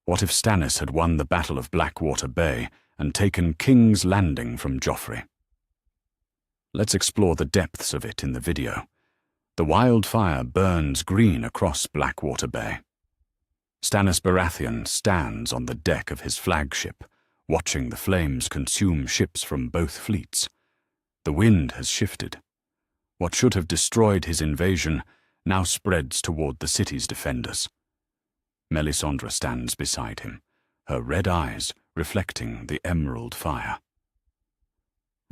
What if Stannis had won the Battle of Blackwater Bay and taken King's Landing from Joffrey? Let's explore the depths of it in the video. The wildfire burns green across Blackwater Bay. Stannis Baratheon stands on the deck of his flagship, watching the flames consume ships from both fleets. The wind has shifted. What should have destroyed his invasion now spreads toward the city's defenders. Melisandre stands beside him, her red eyes reflecting the emerald fire.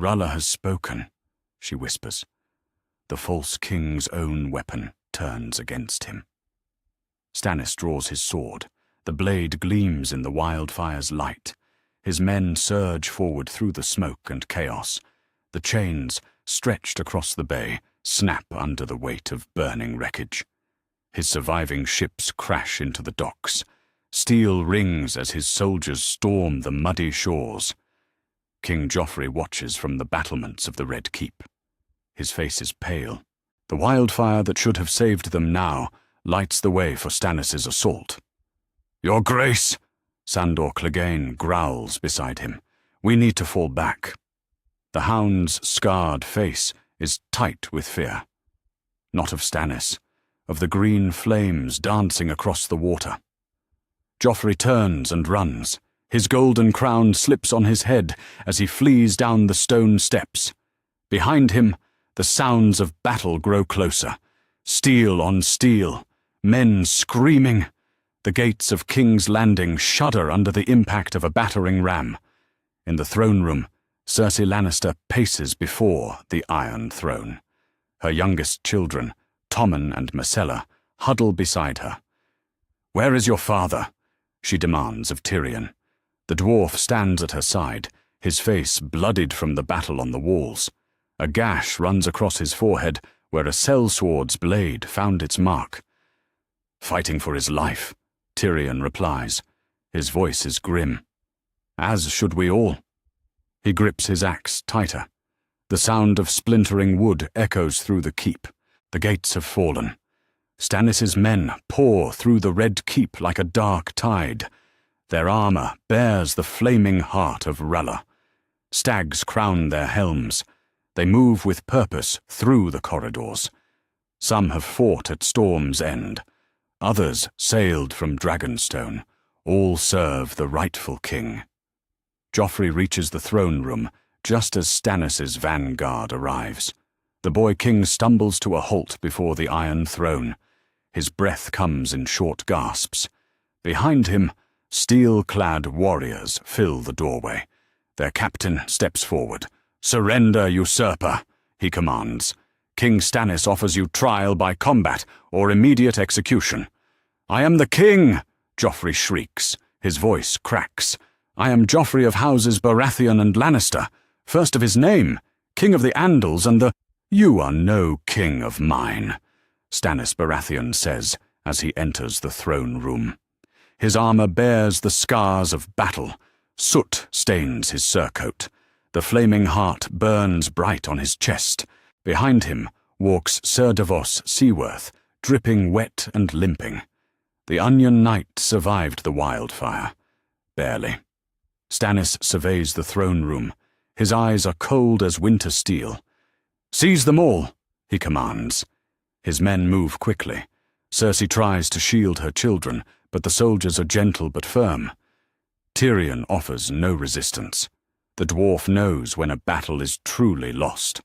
"R'hllor has spoken," she whispers. The false king's own weapon turns against him. Stannis draws his sword. The blade gleams in the wildfire's light. His men surge forward through the smoke and chaos. The chains, stretched across the bay, snap under the weight of burning wreckage. His surviving ships crash into the docks. Steel rings as his soldiers storm the muddy shores. King Joffrey watches from the battlements of the Red Keep. His face is pale. The wildfire that should have saved them now lights the way for Stannis' assault. "Your Grace," Sandor Clegane growls beside him. "We need to fall back." The hound's scarred face is tight with fear. Not of Stannis, of the green flames dancing across the water. Joffrey turns and runs. His golden crown slips on his head as he flees down the stone steps. Behind him, the sounds of battle grow closer. Steel on steel, men screaming. The gates of King's Landing shudder under the impact of a battering ram. In the throne room, Cersei Lannister paces before the Iron Throne. Her youngest children, Tommen and Myrcella, huddle beside her. "Where is your father?" she demands of Tyrion. The dwarf stands at her side, his face bloodied from the battle on the walls. A gash runs across his forehead where a sellsword's blade found its mark. "Fighting for his life," Tyrion replies. His voice is grim. "As should we all." He grips his axe tighter. The sound of splintering wood echoes through the keep. The gates have fallen. Stannis' men pour through the Red Keep like a dark tide. Their armor bears the flaming heart of R'hllor. Stags crown their helms. They move with purpose through the corridors. Some have fought at Storm's End. Others sailed from Dragonstone. All serve the rightful king. Joffrey reaches the throne room just as Stannis' vanguard arrives. The boy king stumbles to a halt before the Iron Throne. His breath comes in short gasps. Behind him, steel-clad warriors fill the doorway. Their captain steps forward. "Surrender, usurper," he commands. "King Stannis offers you trial by combat or immediate execution." "I am the king!" Joffrey shrieks. His voice cracks. "I am Joffrey of houses Baratheon and Lannister, first of his name, king of the Andals and the—" "You are no king of mine," Stannis Baratheon says as he enters the throne room. His armor bears the scars of battle. Soot stains his surcoat. The flaming heart burns bright on his chest. Behind him walks Sir Davos Seaworth, dripping wet and limping. The Onion Knight survived the wildfire. Barely. Stannis surveys the throne room. His eyes are cold as winter steel. "Seize them all," he commands. His men move quickly. Cersei tries to shield her children, but the soldiers are gentle but firm. Tyrion offers no resistance. The dwarf knows when a battle is truly lost.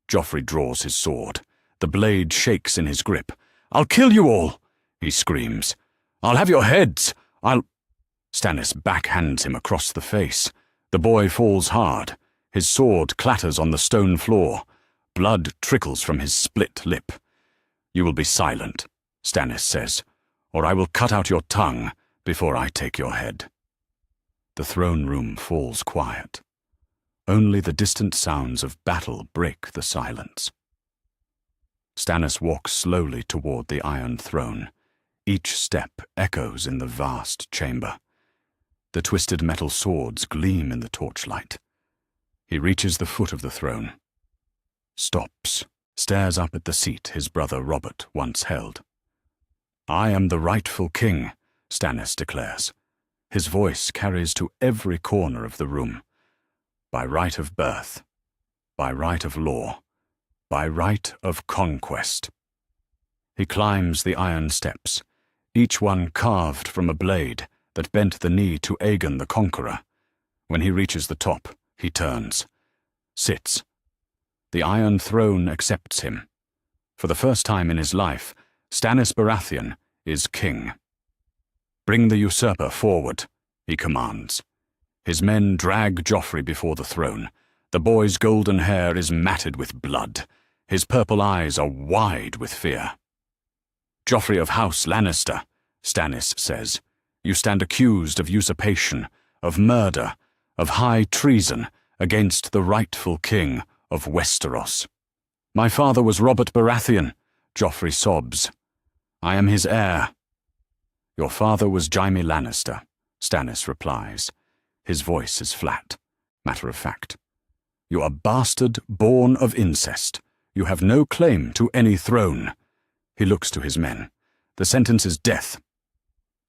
Joffrey draws his sword. The blade shakes in his grip. "I'll kill you all," he screams. "I'll have your heads. Stannis backhands him across the face. The boy falls hard. His sword clatters on the stone floor. Blood trickles from his split lip. "You will be silent," Stannis says, "or I will cut out your tongue before I take your head." The throne room falls quiet. Only the distant sounds of battle break the silence. Stannis walks slowly toward the Iron Throne. Each step echoes in the vast chamber. The twisted metal swords gleam in the torchlight. He reaches the foot of the throne. Stops, stares up at the seat his brother Robert once held. "I am the rightful king," Stannis declares. His voice carries to every corner of the room. By right of birth, by right of law, by right of conquest. He climbs the iron steps, each one carved from a blade that bent the knee to Aegon the Conqueror. When he reaches the top, he turns, sits. The Iron Throne accepts him. For the first time in his life, Stannis Baratheon is king. Bring the usurper forward, he commands. His men drag Joffrey before the throne. The boy's golden hair is matted with blood. His purple eyes are wide with fear. Joffrey of House Lannister, Stannis says, you stand accused of usurpation, of murder, of high treason against the rightful king of Westeros. My father was Robert Baratheon, Joffrey sobs. I am his heir. Your father was Jaime Lannister, Stannis replies. His voice is flat, matter of fact. You are bastard born of incest. You have no claim to any throne. He looks to his men. The sentence is death.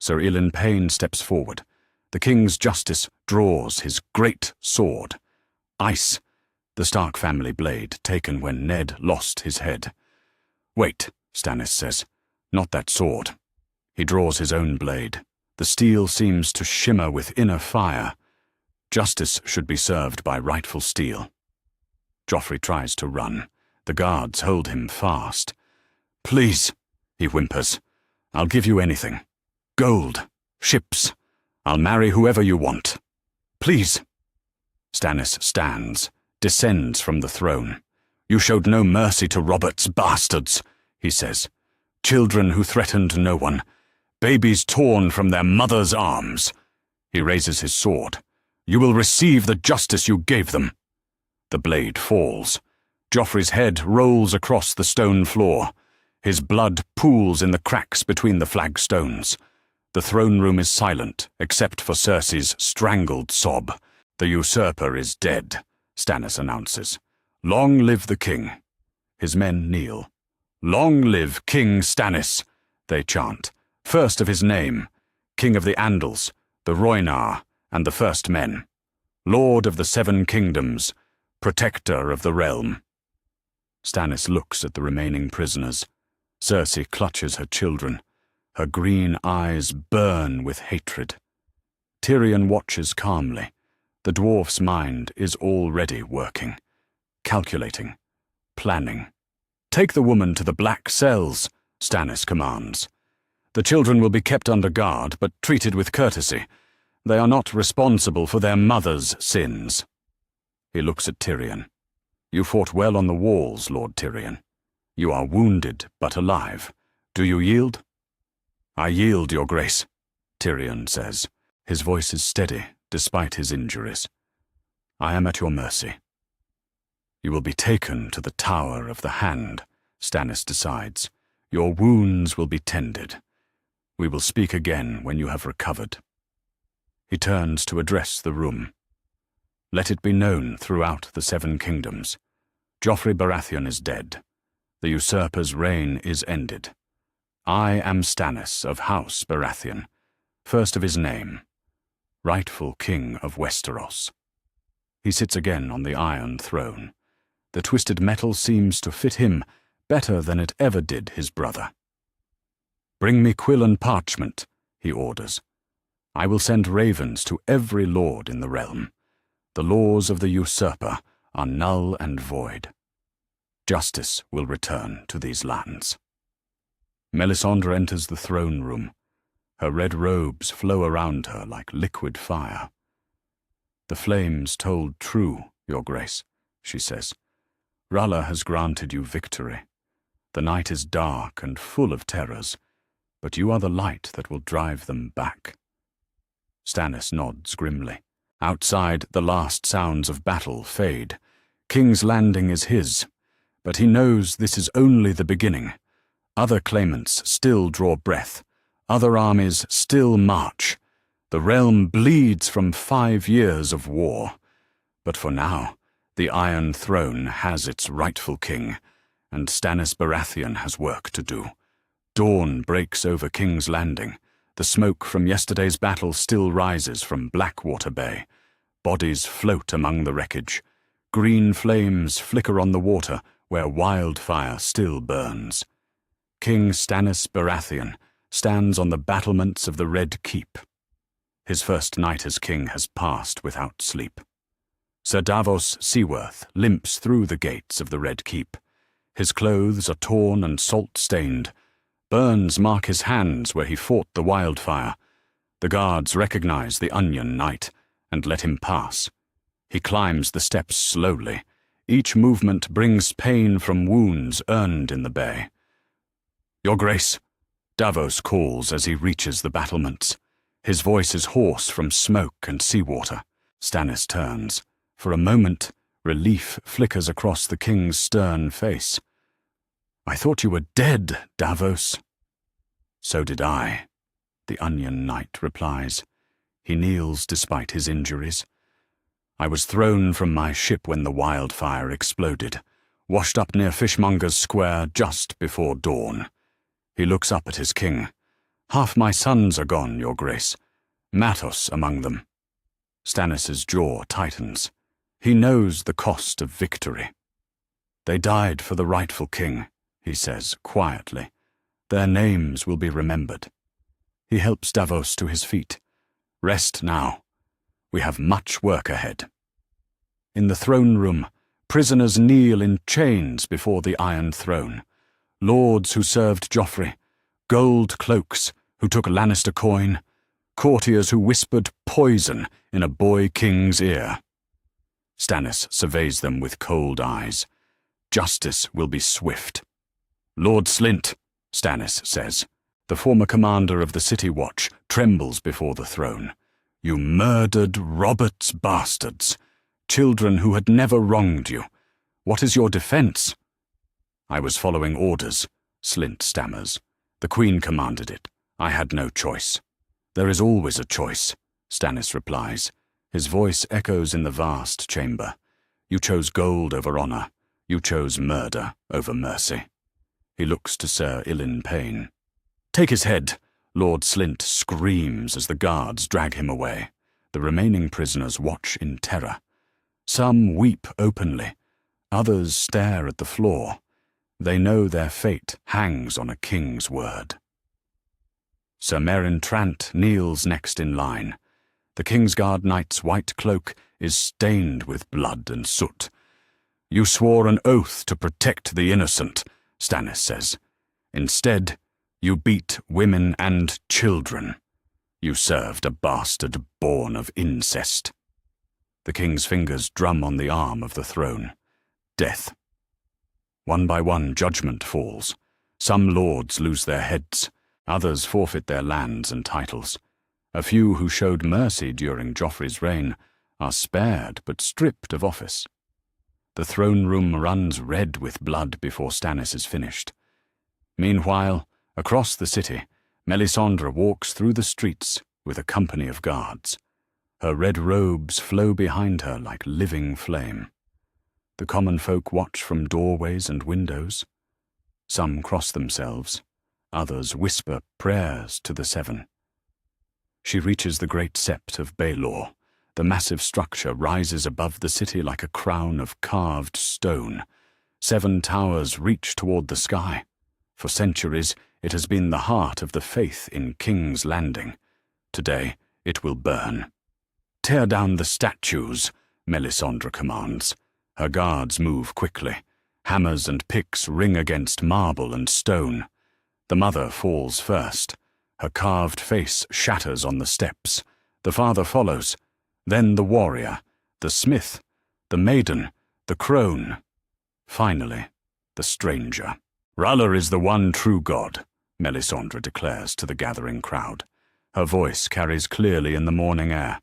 Sir Elin Payne steps forward. The king's justice draws his great sword. Ice, the Stark family blade taken when Ned lost his head. Wait, Stannis says. Not that sword. He draws his own blade. The steel seems to shimmer with inner fire. Justice should be served by rightful steel. Joffrey tries to run. The guards hold him fast. Please, he whimpers. I'll give you anything. Gold, ships. I'll marry whoever you want. Please. Stannis stands, descends from the throne. You showed no mercy to Robert's bastards, he says. Children who threatened no one. Babies torn from their mother's arms. He raises his sword. You will receive the justice you gave them. The blade falls. Joffrey's head rolls across the stone floor. His blood pools in the cracks between the flagstones. The throne room is silent, except for Cersei's strangled sob. The usurper is dead, Stannis announces. Long live the king. His men kneel. Long live King Stannis, they chant. First of his name, King of the Andals, the Rhoynar, and the First Men. Lord of the Seven Kingdoms, Protector of the realm. Stannis looks at the remaining prisoners. Cersei clutches her children. Her green eyes burn with hatred. Tyrion watches calmly. The dwarf's mind is already working, calculating, planning. Take the woman to the black cells, Stannis commands. The children will be kept under guard, but treated with courtesy. They are not responsible for their mother's sins. He looks at Tyrion. You fought well on the walls, Lord Tyrion. You are wounded, but alive. Do you yield? I yield, Your Grace, Tyrion says. His voice is steady, despite his injuries. I am at your mercy. You will be taken to the Tower of the Hand, Stannis decides. Your wounds will be tended. We will speak again when you have recovered. He turns to address the room. Let it be known throughout the Seven Kingdoms. Joffrey Baratheon is dead. The usurper's reign is ended. I am Stannis of House Baratheon, first of his name, rightful king of Westeros. He sits again on the Iron Throne. The twisted metal seems to fit him better than it ever did his brother. Bring me quill and parchment, he orders. I will send ravens to every lord in the realm. The laws of the usurper are null and void. Justice will return to these lands. Melisandre enters the throne room. Her red robes flow around her like liquid fire. The flames told true, Your Grace, she says. R'hllor has granted you victory. The night is dark and full of terrors, but you are the light that will drive them back. Stannis nods grimly. Outside, the last sounds of battle fade. King's Landing is his, but he knows this is only the beginning. Other claimants still draw breath. Other armies still march. The realm bleeds from 5 years of war. But for now, the Iron Throne has its rightful king, and Stannis Baratheon has work to do. Dawn breaks over King's Landing. The smoke from yesterday's battle still rises from Blackwater Bay. Bodies float among the wreckage. Green flames flicker on the water where wildfire still burns. King Stannis Baratheon stands on the battlements of the Red Keep. His first night as king has passed without sleep. Sir Davos Seaworth limps through the gates of the Red Keep. His clothes are torn and salt-stained. Burns mark his hands where he fought the wildfire. The guards recognize the Onion Knight and let him pass. He climbs the steps slowly. Each movement brings pain from wounds earned in the bay. "Your Grace," Davos calls as he reaches the battlements. His voice is hoarse from smoke and seawater. Stannis turns. For a moment, relief flickers across the king's stern face. "I thought you were dead, Davos." "So did I," the Onion Knight replies. He kneels despite his injuries. "I was thrown from my ship when the wildfire exploded, washed up near Fishmonger's Square just before dawn." He looks up at his king. "Half my sons are gone, Your Grace. Matos among them." Stannis's jaw tightens. He knows the cost of victory. "They died for the rightful king," he says quietly. "Their names will be remembered." He helps Davos to his feet. "Rest now. We have much work ahead." In the throne room, prisoners kneel in chains before the Iron Throne. Lords who served Joffrey, gold cloaks who took Lannister coin, courtiers who whispered poison in a boy king's ear. Stannis surveys them with cold eyes. Justice will be swift. "Lord Slynt," Stannis says. The former commander of the City Watch trembles before the throne. "You murdered Robert's bastards, children who had never wronged you. What is your defense?" "I was following orders," Slynt stammers. "The Queen commanded it. I had no choice." "There is always a choice," Stannis replies. His voice echoes in the vast chamber. "You chose gold over honor. You chose murder over mercy." He looks to Sir Ilyn Payne. "Take his head," Lord Slynt screams as the guards drag him away. The remaining prisoners watch in terror. Some weep openly. Others stare at the floor. They know their fate hangs on a king's word. Sir Meryn Trant kneels next in line. The Kingsguard Knight's white cloak is stained with blood and soot. "You swore an oath to protect the innocent," Stannis says. "Instead, you beat women and children. You served a bastard born of incest." The king's fingers drum on the arm of the throne. Death. One by one, judgment falls. Some lords lose their heads. Others forfeit their lands and titles. A few who showed mercy during Joffrey's reign are spared but stripped of office. The throne room runs red with blood before Stannis is finished. Meanwhile, across the city, Melisandre walks through the streets with a company of guards. Her red robes flow behind her like living flame. The common folk watch from doorways and windows. Some cross themselves. Others whisper prayers to the Seven. She reaches the great sept of Baelor. The massive structure rises above the city like a crown of carved stone. 7 towers reach toward the sky. For centuries, it has been the heart of the faith in King's Landing. Today, it will burn. "Tear down the statues," Melisandre commands. Her guards move quickly. Hammers and picks ring against marble and stone. The mother falls first. Her carved face shatters on the steps. The father follows. Then the warrior, the smith, the maiden, the crone. Finally, the stranger. "R'hllor is the one true god," Melisandre declares to the gathering crowd. Her voice carries clearly in the morning air.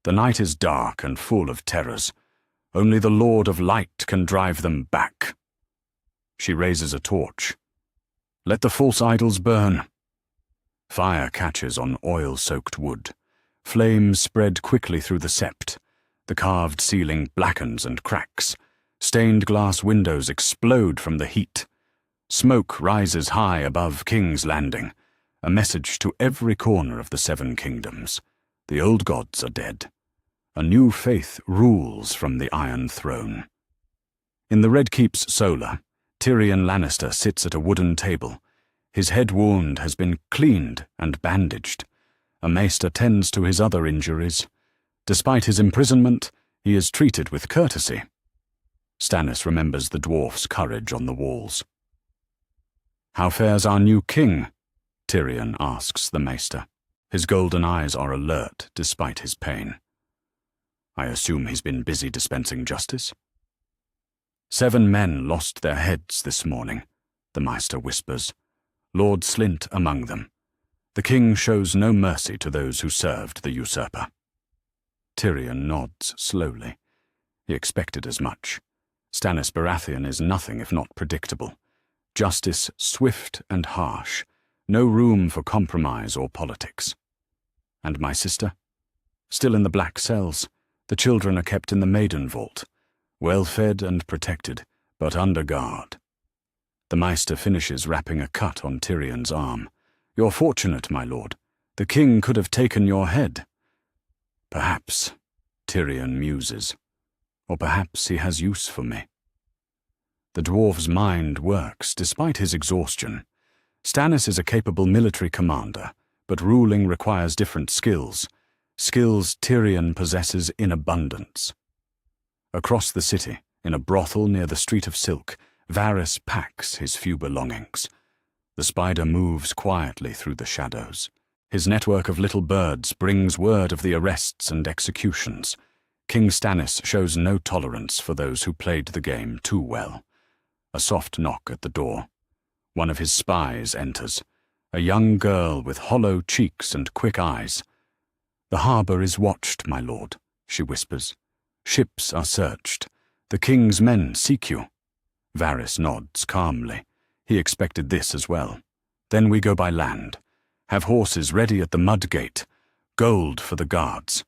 "The night is dark and full of terrors. Only the Lord of Light can drive them back." She raises a torch. "Let the false idols burn." Fire catches on oil-soaked wood. Flames spread quickly through the sept. The carved ceiling blackens and cracks. Stained glass windows explode from the heat. Smoke rises high above King's Landing. a message to every corner of the Seven Kingdoms. The old gods are dead. A new faith rules from the Iron Throne. In the Red Keep's solar, Tyrion Lannister sits at a wooden table. His head wound has been cleaned and bandaged. A maester tends to his other injuries. Despite his imprisonment, he is treated with courtesy. Stannis remembers the dwarf's courage on the walls. "How fares our new king?" Tyrion asks the maester. His golden eyes are alert despite his pain. "I assume he's been busy dispensing justice?" "7 men lost their heads this morning," the maester whispers. "Lord Slint among them. The king shows no mercy to those who served the usurper." Tyrion nods slowly. He expected as much. Stannis Baratheon is nothing if not predictable. Justice swift and harsh. No room for compromise or politics. "And my sister?" "Still in the black cells. The children are kept in the maiden vault. Well fed and protected, but under guard." The maester finishes wrapping a cut on Tyrion's arm. "You're fortunate, my lord. The king could have taken your head." "Perhaps," Tyrion muses. "Or perhaps he has use for me." The dwarf's mind works despite his exhaustion. Stannis is a capable military commander, but ruling requires different skills. Skills Tyrion possesses in abundance. Across the city, in a brothel near the Street of Silk, Varys packs his few belongings. The spider moves quietly through the shadows. His network of little birds brings word of the arrests and executions. King Stannis shows no tolerance for those who played the game too well. A soft knock at the door. One of his spies enters, a young girl with hollow cheeks and quick eyes. "The harbour is watched, my lord," she whispers. "Ships are searched. The king's men seek you." Varys nods calmly. He expected this as well. "Then we go by land. Have horses ready at the mud gate. Gold for the guards."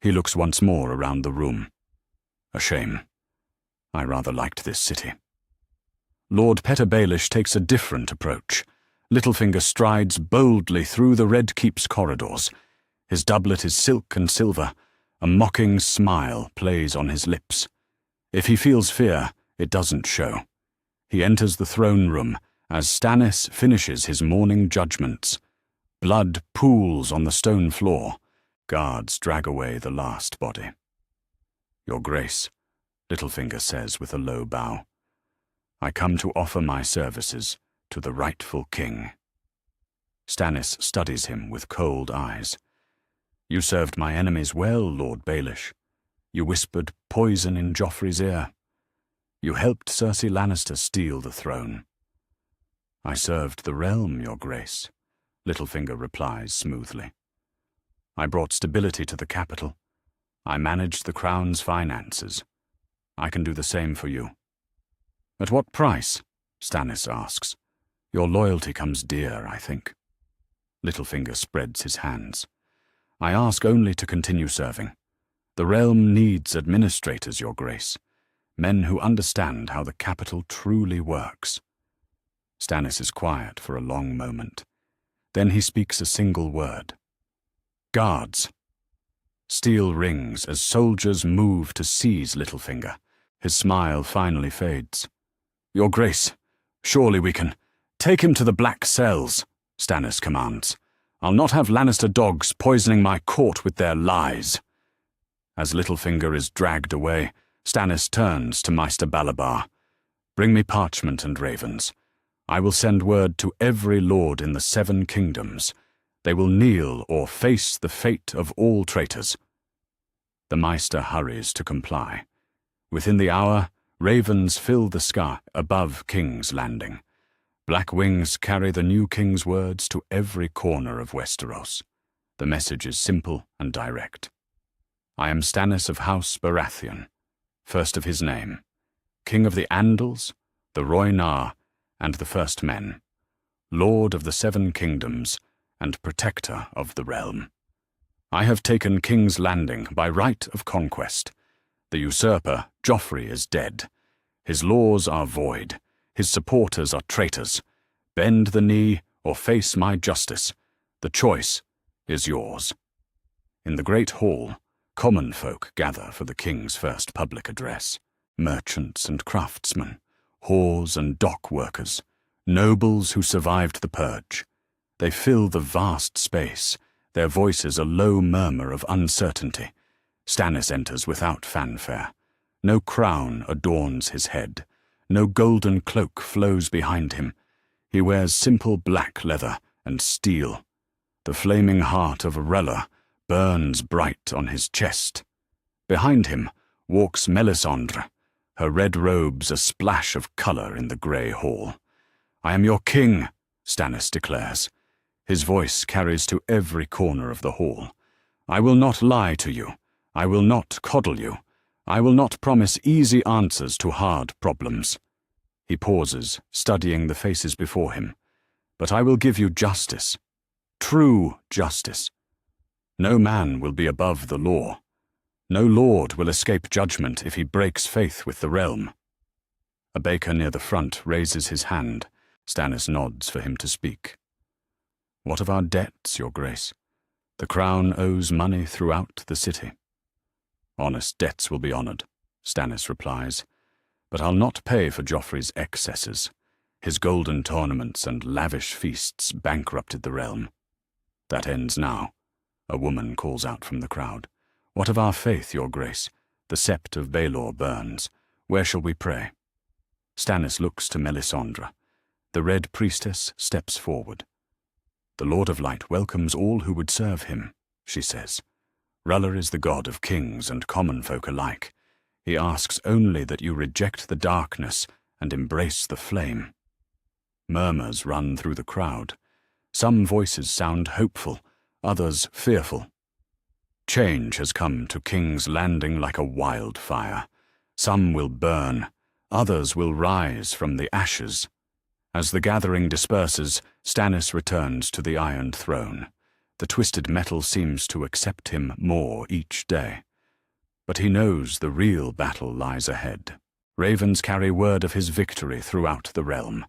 He looks once more around the room. "A shame. I rather liked this city." Lord Petter Baelish takes a different approach. Littlefinger strides boldly through the Red Keep's corridors. His doublet is silk and silver. A mocking smile plays on his lips. If he feels fear, it doesn't show. He enters the throne room as Stannis finishes his morning judgments. Blood pools on the stone floor. Guards drag away the last body. "Your Grace," Littlefinger says with a low bow, "I come to offer my services to the rightful king." Stannis studies him with cold eyes. "You served my enemies well, Lord Baelish. You whispered poison in Joffrey's ear. You helped Cersei Lannister steal the throne." "I served the realm, your grace," Littlefinger replies smoothly. "I brought stability to the capital. I managed the crown's finances. I can do the same for you." "At what price?" Stannis asks. "Your loyalty comes dear, I think." Littlefinger spreads his hands. "I ask only to continue serving. The realm needs administrators, your grace. Men who understand how the capital truly works." Stannis is quiet for a long moment. Then he speaks a single word. "Guards." Steel rings as soldiers move to seize Littlefinger. His smile finally fades. "Your grace, surely we can. Take him to the black cells," Stannis commands. "I'll not have Lannister dogs poisoning my court with their lies." As Littlefinger is dragged away, Stannis turns to Maester Balabar. "Bring me parchment and ravens. I will send word to every lord in the 7 kingdoms. They will kneel or face the fate of all traitors." The Maester hurries to comply. Within the hour, ravens fill the sky above King's Landing. Black wings carry the new king's words to every corner of Westeros. The message is simple and direct. "I am Stannis of House Baratheon, first of his name, King of the Andals, the Rhoynar, and the First Men, Lord of the 7 kingdoms, and Protector of the realm. I have taken King's Landing by right of conquest. The usurper, Joffrey, is dead. His laws are void. His supporters are traitors. Bend the knee, or face my justice. The choice is yours." In the great hall, common folk gather for the king's first public address. Merchants and craftsmen, whores and dock workers, nobles who survived the purge. They fill the vast space, their voices a low murmur of uncertainty. Stannis enters without fanfare. No crown adorns his head. No golden cloak flows behind him. He wears simple black leather and steel. The flaming heart of Rella burns bright on his chest. Behind him walks Melisandre, her red robes a splash of colour in the grey hall. "I am your king," Stannis declares. His voice carries to every corner of the hall. "I will not lie to you. I will not coddle you. I will not promise easy answers to hard problems." He pauses, studying the faces before him. "But I will give you justice. True justice. No man will be above the law. No lord will escape judgment if he breaks faith with the realm." A baker near the front raises his hand. Stannis nods for him to speak. "What of our debts, your grace? The crown owes money throughout the city." "Honest debts will be honoured," Stannis replies. "But I'll not pay for Joffrey's excesses. His golden tournaments and lavish feasts bankrupted the realm. That ends now," a woman calls out from the crowd. "What of our faith, your grace? The sept of Baelor burns. Where shall we pray?" Stannis looks to Melisandre. The Red Priestess steps forward. "The Lord of Light welcomes all who would serve him," she says. "R'hllor is the god of kings and common folk alike. He asks only that you reject the darkness and embrace the flame." Murmurs run through the crowd. Some voices sound hopeful, others fearful. Change has come to King's Landing like a wildfire. Some will burn, others will rise from the ashes. As the gathering disperses, Stannis returns to the Iron Throne. The twisted metal seems to accept him more each day. But he knows the real battle lies ahead. Ravens carry word of his victory throughout the realm.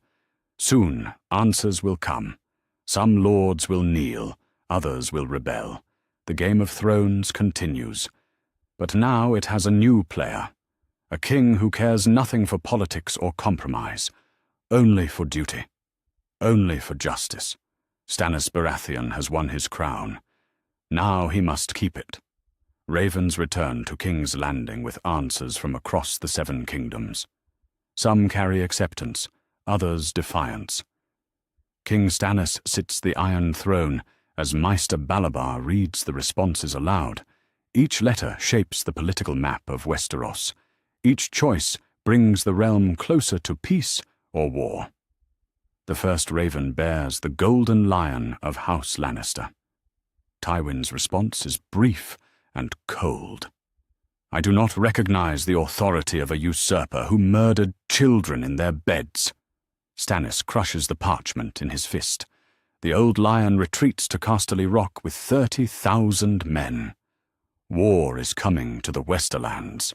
Soon, answers will come. Some lords will kneel, others will rebel. The Game of Thrones continues. But now it has a new player. A king who cares nothing for politics or compromise. Only for duty. Only for justice. Stannis Baratheon has won his crown. Now he must keep it. Ravens return to King's Landing with answers from across the Seven Kingdoms. Some carry acceptance, others defiance. King Stannis sits the Iron Throne as Maester Balabar reads the responses aloud. Each letter shapes the political map of Westeros. Each choice brings the realm closer to peace or war. The first raven bears the golden lion of House Lannister. Tywin's response is brief and cold. "I do not recognize the authority of a usurper who murdered children in their beds." Stannis crushes the parchment in his fist. The old lion retreats to Casterly Rock with 30,000 men. War is coming to the Westerlands.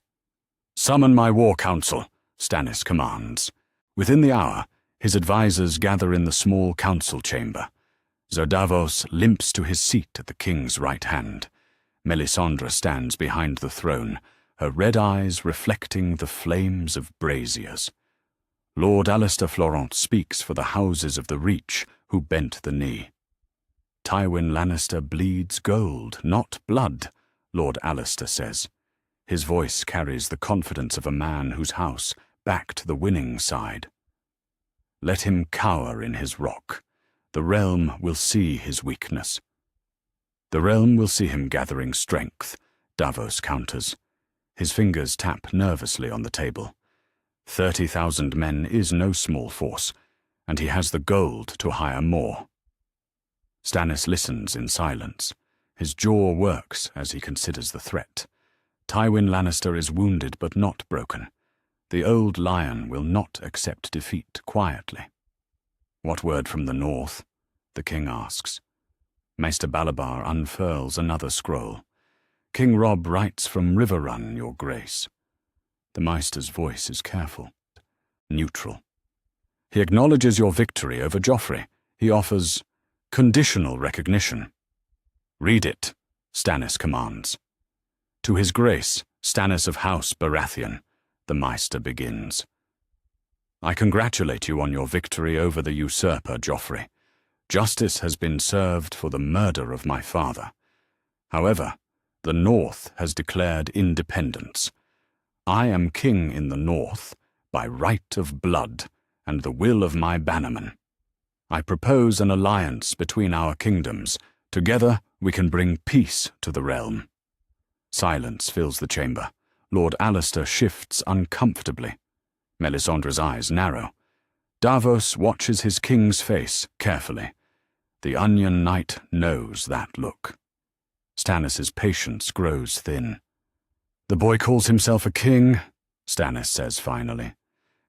"Summon my war council," Stannis commands. Within the hour, his advisors gather in the small council chamber. Ser Davos limps to his seat at the king's right hand. Melisandre stands behind the throne, her red eyes reflecting the flames of braziers. Lord Alistair Florent speaks for the houses of the Reach, who bent the knee. "Tywin Lannister bleeds gold, not blood," Lord Alistair says. His voice carries the confidence of a man whose house backed the winning side. "Let him cower in his rock. The realm will see his weakness." "The realm will see him gathering strength," Davos counters. His fingers tap nervously on the table. 30,000 men is no small force, and he has the gold to hire more. Stannis listens in silence. His jaw works as he considers the threat. Tywin Lannister is wounded but not broken. The old lion will not accept defeat quietly. "What word from the north?" the king asks. Maester Balabar unfurls another scroll. "King Robb writes from Riverrun, your grace." The Maester's voice is careful, neutral. "He acknowledges your victory over Joffrey. He offers conditional recognition. "Read it," Stannis commands. "To his grace, Stannis of House Baratheon," the Maester begins. "I congratulate you on your victory over the usurper, Joffrey. Justice has been served for the murder of my father. However, the North has declared independence. I am king in the North by right of blood and the will of my bannermen. I propose an alliance between our kingdoms. Together we can bring peace to the realm." Silence fills the chamber. Lord Alistair shifts uncomfortably. Melisandre's eyes narrow. Davos watches his king's face carefully. The Onion Knight knows that look. Stannis's patience grows thin. "The boy calls himself a king," Stannis says finally.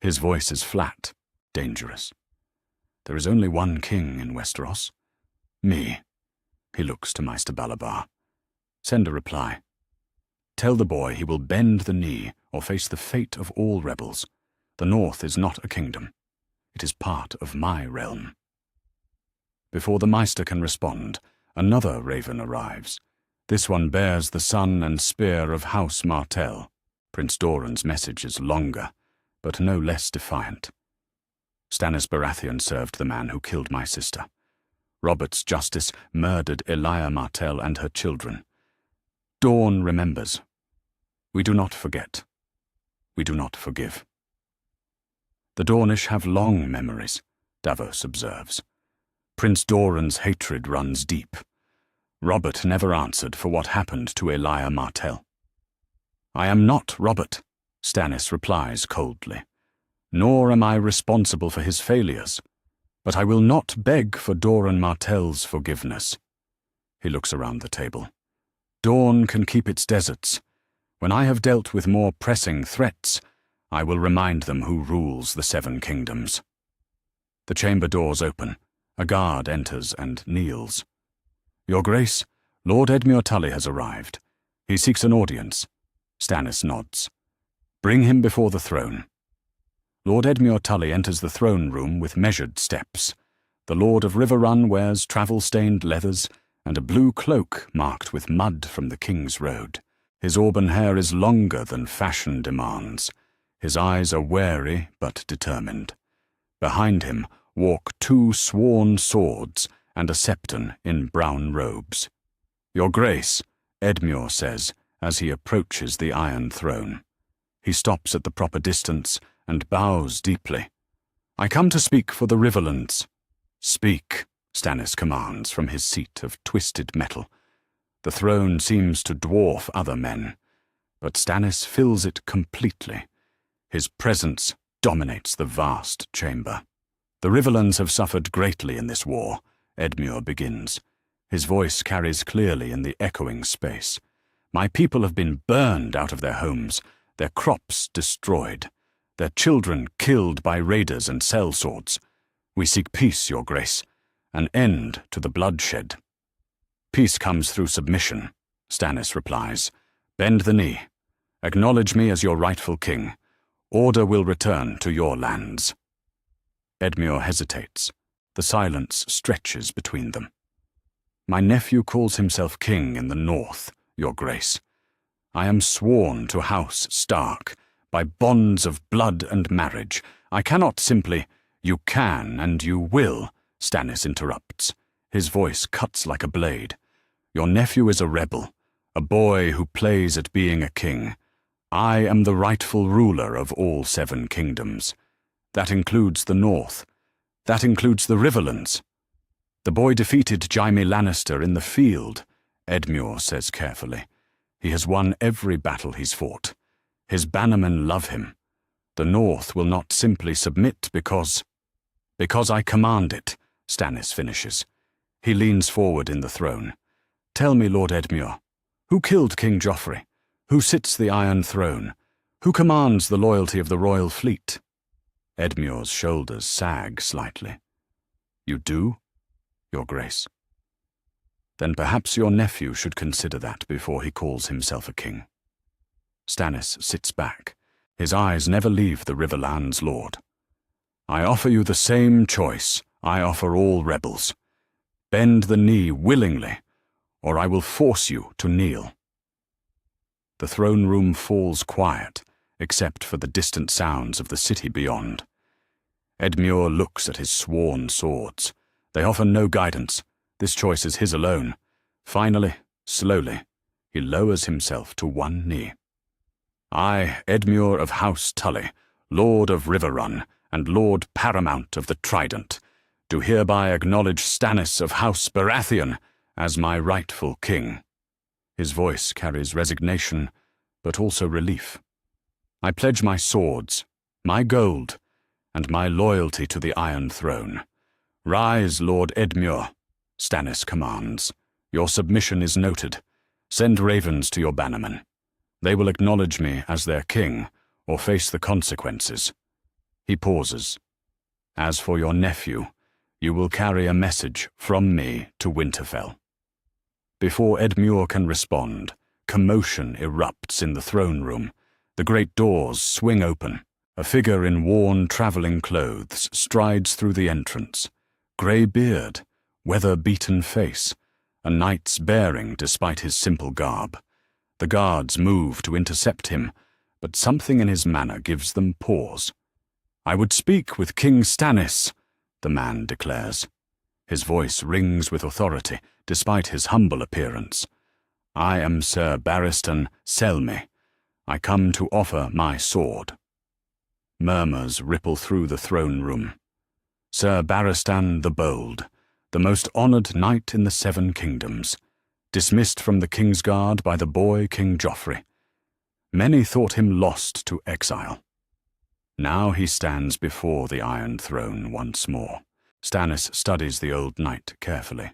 His voice is flat, dangerous. "There is only one king in Westeros. Me." He looks to Maester Balabar. "Send a reply. Tell the boy he will bend the knee or face the fate of all rebels. The North is not a kingdom. It is part of my realm." Before the Maester can respond, another raven arrives. This one bears the son and spear of House Martell. Prince Doran's message is longer, but no less defiant. "Stannis Baratheon served the man who killed my sister. Robert's justice murdered Elia Martell and her children. Dorn remembers. We do not forget. We do not forgive." "The Dornish have long memories," Davos observes. "Prince Doran's hatred runs deep. Robert never answered for what happened to Elia Martell." "I am not Robert," Stannis replies coldly. "Nor am I responsible for his failures. But I will not beg for Doran Martell's forgiveness." He looks around the table. "Dorne can keep its deserts. When I have dealt with more pressing threats, I will remind them who rules the Seven Kingdoms." The chamber doors open. A guard enters and kneels. "Your Grace, Lord Edmure Tully has arrived. He seeks an audience." Stannis nods. "Bring him before the throne." Lord Edmure Tully enters the throne room with measured steps. The Lord of Riverrun wears travel-stained leathers and a blue cloak marked with mud from the King's Road. His auburn hair is longer than fashion demands. His eyes are wary but determined. Behind him walk two sworn swords and a septon in brown robes. "Your Grace," Edmure says as he approaches the Iron Throne. He stops at the proper distance and bows deeply. "I come to speak for the Riverlands." "Speak," Stannis commands from his seat of twisted metal. The throne seems to dwarf other men, but Stannis fills it completely. His presence dominates the vast chamber. "The Riverlands have suffered greatly in this war," Edmure begins. His voice carries clearly in the echoing space. "My people have been burned out of their homes, their crops destroyed, their children killed by raiders and sellswords. We seek peace, Your Grace, an end to the bloodshed." "Peace comes through submission," Stannis replies. "Bend the knee. Acknowledge me as your rightful king. Order will return to your lands." Edmure hesitates. The silence stretches between them. "My nephew calls himself king in the North, Your Grace. I am sworn to House Stark by bonds of blood and marriage. I cannot simply—" "You can and you will," Stannis interrupts. His voice cuts like a blade. "Your nephew is a rebel, a boy who plays at being a king. I am the rightful ruler of all Seven Kingdoms. That includes the North. That includes the Riverlands. The boy defeated Jaime Lannister in the field," Edmure says carefully. "He has won every battle he's fought. His bannermen love him. The North will not simply submit because I command it," Stannis finishes. He leans forward in the throne. "Tell me, Lord Edmure, who killed King Joffrey? Who sits the Iron Throne? Who commands the loyalty of the royal fleet?" Edmure's shoulders sag slightly. "You do, Your Grace? Then perhaps your nephew should consider that before he calls himself a king." Stannis sits back. His eyes never leave the Riverlands' lord. "I offer you the same choice," I offer all rebels. Bend the knee willingly, or I will force you to kneel." The throne room falls quiet, except for the distant sounds of the city beyond. Edmure looks at his sworn swords. They offer no guidance. This choice is his alone. Finally, slowly, he lowers himself to one knee. "I, Edmure of House Tully, Lord of Riverrun, and Lord Paramount of the Trident, do hereby acknowledge Stannis of House Baratheon as my rightful king." His voice carries resignation, but also relief. "I pledge my swords, my gold, and my loyalty to the Iron Throne. Rise, Lord Edmure," Stannis commands. "Your submission is noted. Send ravens to your bannermen. They will acknowledge me as their king, or face the consequences." He pauses. "As for your nephew, you will carry a message from me to Winterfell." Before Edmure can respond, commotion erupts in the throne room. The great doors swing open. A figure in worn traveling clothes strides through the entrance. Grey beard, weather-beaten face, a knight's bearing despite his simple garb. The guards move to intercept him, but something in his manner gives them pause. "I would speak with King Stannis," the man declares. His voice rings with authority, despite his humble appearance. "I am Sir Barristan Selmy. I come to offer my sword." Murmurs ripple through the throne room. Sir Barristan the Bold, the most honored knight in the Seven Kingdoms, dismissed from the Kingsguard by the boy King Joffrey. Many thought him lost to exile. Now he stands before the Iron Throne once more. Stannis studies the old knight carefully.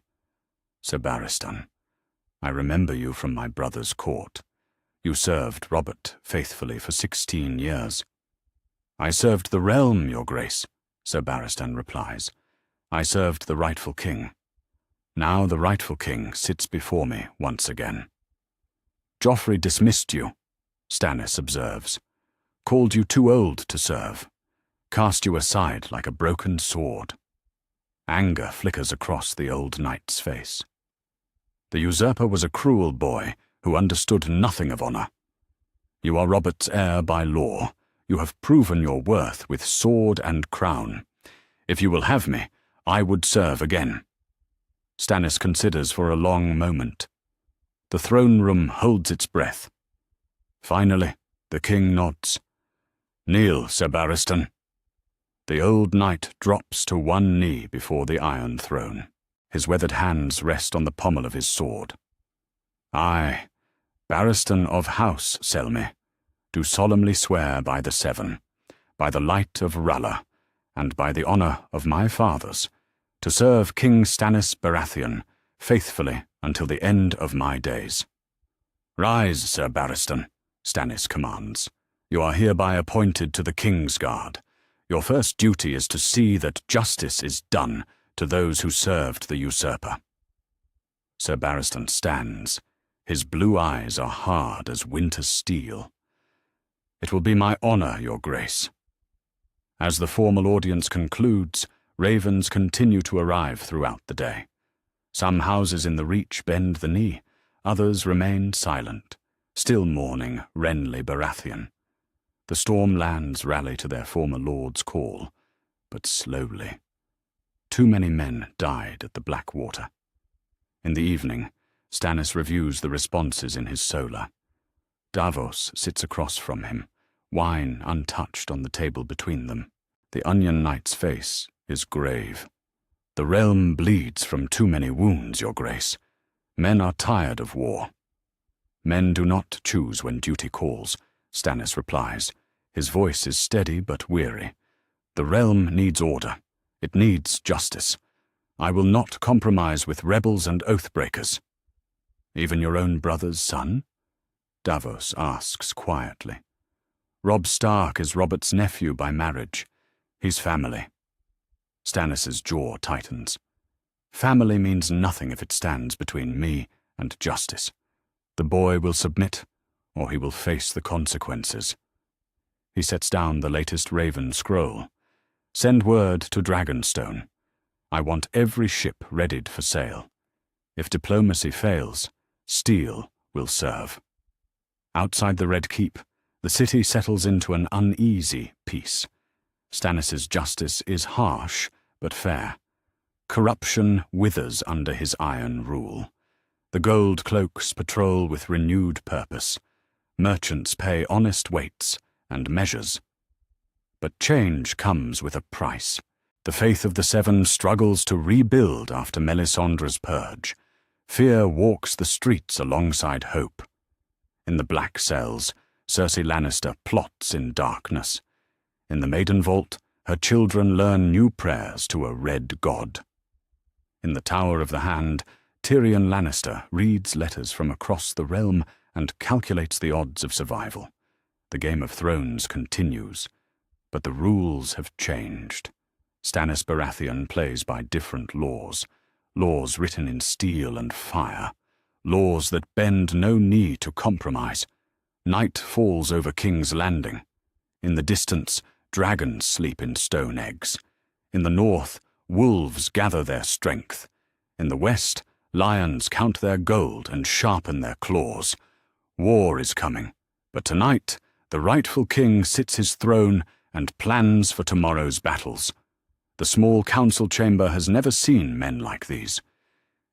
"Sir Barristan, I remember you from my brother's court. You served Robert faithfully for 16 years. "I served the realm, your grace," Sir Barristan replies. "I served the rightful king. Now the rightful king sits before me once again." "Joffrey dismissed you," Stannis observes. "Called you too old to serve. Cast you aside like a broken sword." Anger flickers across the old knight's face. "The usurper was a cruel boy who understood nothing of honor. You are Robert's heir by law. You have proven your worth with sword and crown. If you will have me, I would serve again." Stannis considers for a long moment. The throne room holds its breath. Finally, the king nods. "Kneel, Sir Barristan." The old knight drops to one knee before the Iron Throne. His weathered hands rest on the pommel of his sword. "I, Barristan of House Selmy, do solemnly swear by the Seven, by the light of R'hllor, and by the honor of my fathers, to serve King Stannis Baratheon faithfully until the end of my days." "Rise, Sir Barristan," Stannis commands. "You are hereby appointed to the Kingsguard. Your first duty is to see that justice is done to those who served the usurper." Sir Barristan stands. His blue eyes are hard as winter steel. "It will be my honor, your grace." As the formal audience concludes, ravens continue to arrive throughout the day. Some houses in the Reach bend the knee, others remain silent, still mourning Renly Baratheon. The Stormlands rally to their former lord's call, but slowly. Too many men died at the Blackwater. In the evening, Stannis reviews the responses in his solar. Davos sits across from him, wine untouched on the table between them. The Onion Knight's face is grave. "The realm bleeds from too many wounds, your grace. Men are tired of war." "Men do not choose when duty calls," Stannis replies. His voice is steady but weary. "The realm needs order. It needs justice. I will not compromise with rebels and oathbreakers." "Even your own brother's son?" Davos asks quietly. "Robb Stark is Robert's nephew by marriage. He's family." Stannis' jaw tightens. "Family means nothing if it stands between me and justice. The boy will submit, or he will face the consequences." He sets down the latest Raven scroll. "Send word to Dragonstone. I want every ship readied for sail. If diplomacy fails, steel will serve. Outside the Red Keep, the city settles into an uneasy peace. Stannis' justice is harsh but fair. Corruption withers under his iron rule. The gold cloaks patrol with renewed purpose. Merchants pay honest weights and measures. But change comes with a price. The faith of the Seven struggles to rebuild after Melisandre's purge. Fear walks the streets alongside hope. In the black cells, Cersei Lannister plots in darkness. In the Maiden Vault, her children learn new prayers to a red god. In the Tower of the Hand, Tyrion Lannister reads letters from across the realm and calculates the odds of survival. The Game of Thrones continues, but the rules have changed. Stannis Baratheon plays by different laws, laws written in steel and fire, laws that bend no knee to compromise. Night falls over King's Landing. In the distance, dragons sleep in stone eggs. In the north, wolves gather their strength. In the west, lions count their gold and sharpen their claws. War is coming, but tonight, the rightful king sits his throne and plans for tomorrow's battles. The small council chamber has never seen men like these.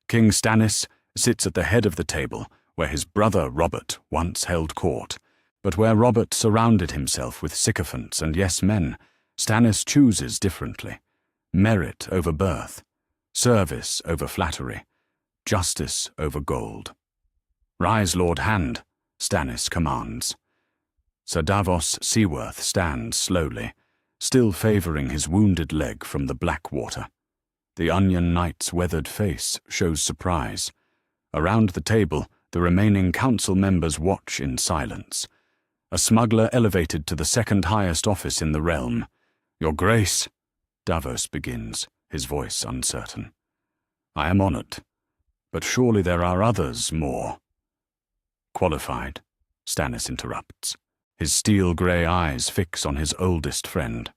King Stannis sits at the head of the table, where his brother Robert once held court. But where Robert surrounded himself with sycophants and yes-men, Stannis chooses differently. Merit over birth, service over flattery, justice over gold. "Rise, Lord Hand," Stannis commands. Sir Davos Seaworth stands slowly, still favouring his wounded leg from the Blackwater. The Onion Knight's weathered face shows surprise. Around the table, the remaining council members watch in silence. A smuggler elevated to the second highest office in the realm. "Your Grace," Davos begins, his voice uncertain. "I am honoured, but surely there are others more." "Qualified," Stannis interrupts. His steel-grey eyes fix on his oldest friend.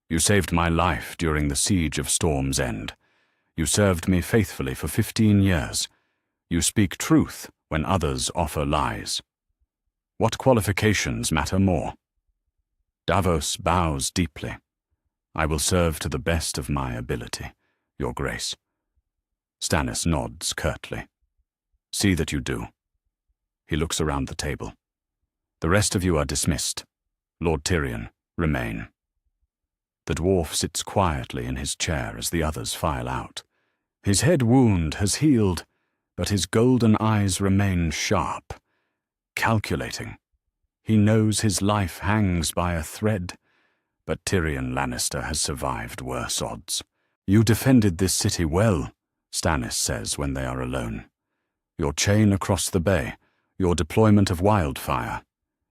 "You saved my life during the siege of Storm's End. You served me faithfully for 15 years. You speak truth when others offer lies. What qualifications matter more?" Davos bows deeply. "I will serve to the best of my ability, Your Grace." Stannis nods curtly. "See that you do." He looks around the table. "The rest of you are dismissed. Lord Tyrion, remain." The dwarf sits quietly in his chair as the others file out. His head wound has healed, but his golden eyes remain sharp, calculating. He knows his life hangs by a thread, but Tyrion Lannister has survived worse odds. "You defended this city well," Stannis says when they are alone. "Your chain across the bay, your deployment of wildfire,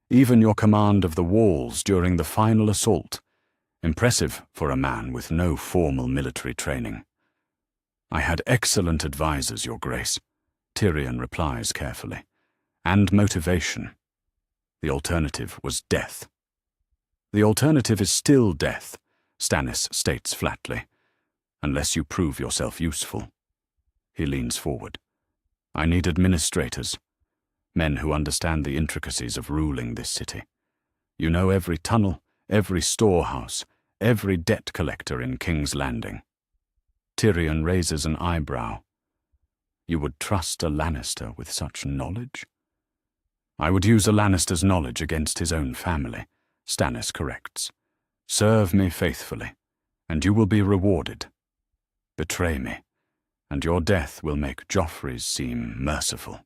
even your command of the walls during the final assault. Impressive for a man with no formal military training." "I had excellent advisers, Your Grace," Tyrion replies carefully, "and motivation. The alternative was death." "The alternative is still death," Stannis states flatly, "unless you prove yourself useful." He leans forward. "I need administrators, men who understand the intricacies of ruling this city. You know every tunnel, every storehouse, every debt collector in King's Landing." Tyrion raises an eyebrow. "You would trust a Lannister with such knowledge?" "I would use a Lannister's knowledge against his own family," Stannis corrects. "Serve me faithfully, and you will be rewarded. Betray me, and your death will make Joffrey's seem merciful."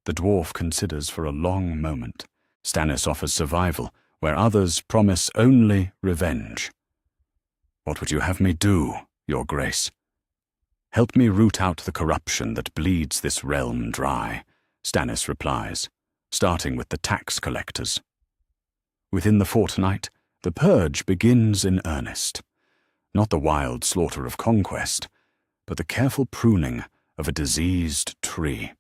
The dwarf considers for a long moment. Stannis offers survival, where others promise only revenge. "What would you have me do, Your Grace?" "Help me root out the corruption that bleeds this realm dry," Stannis replies, starting with the tax collectors. Within the fortnight, the purge begins in earnest. Not the wild slaughter of conquest, but the careful pruning of a diseased tree.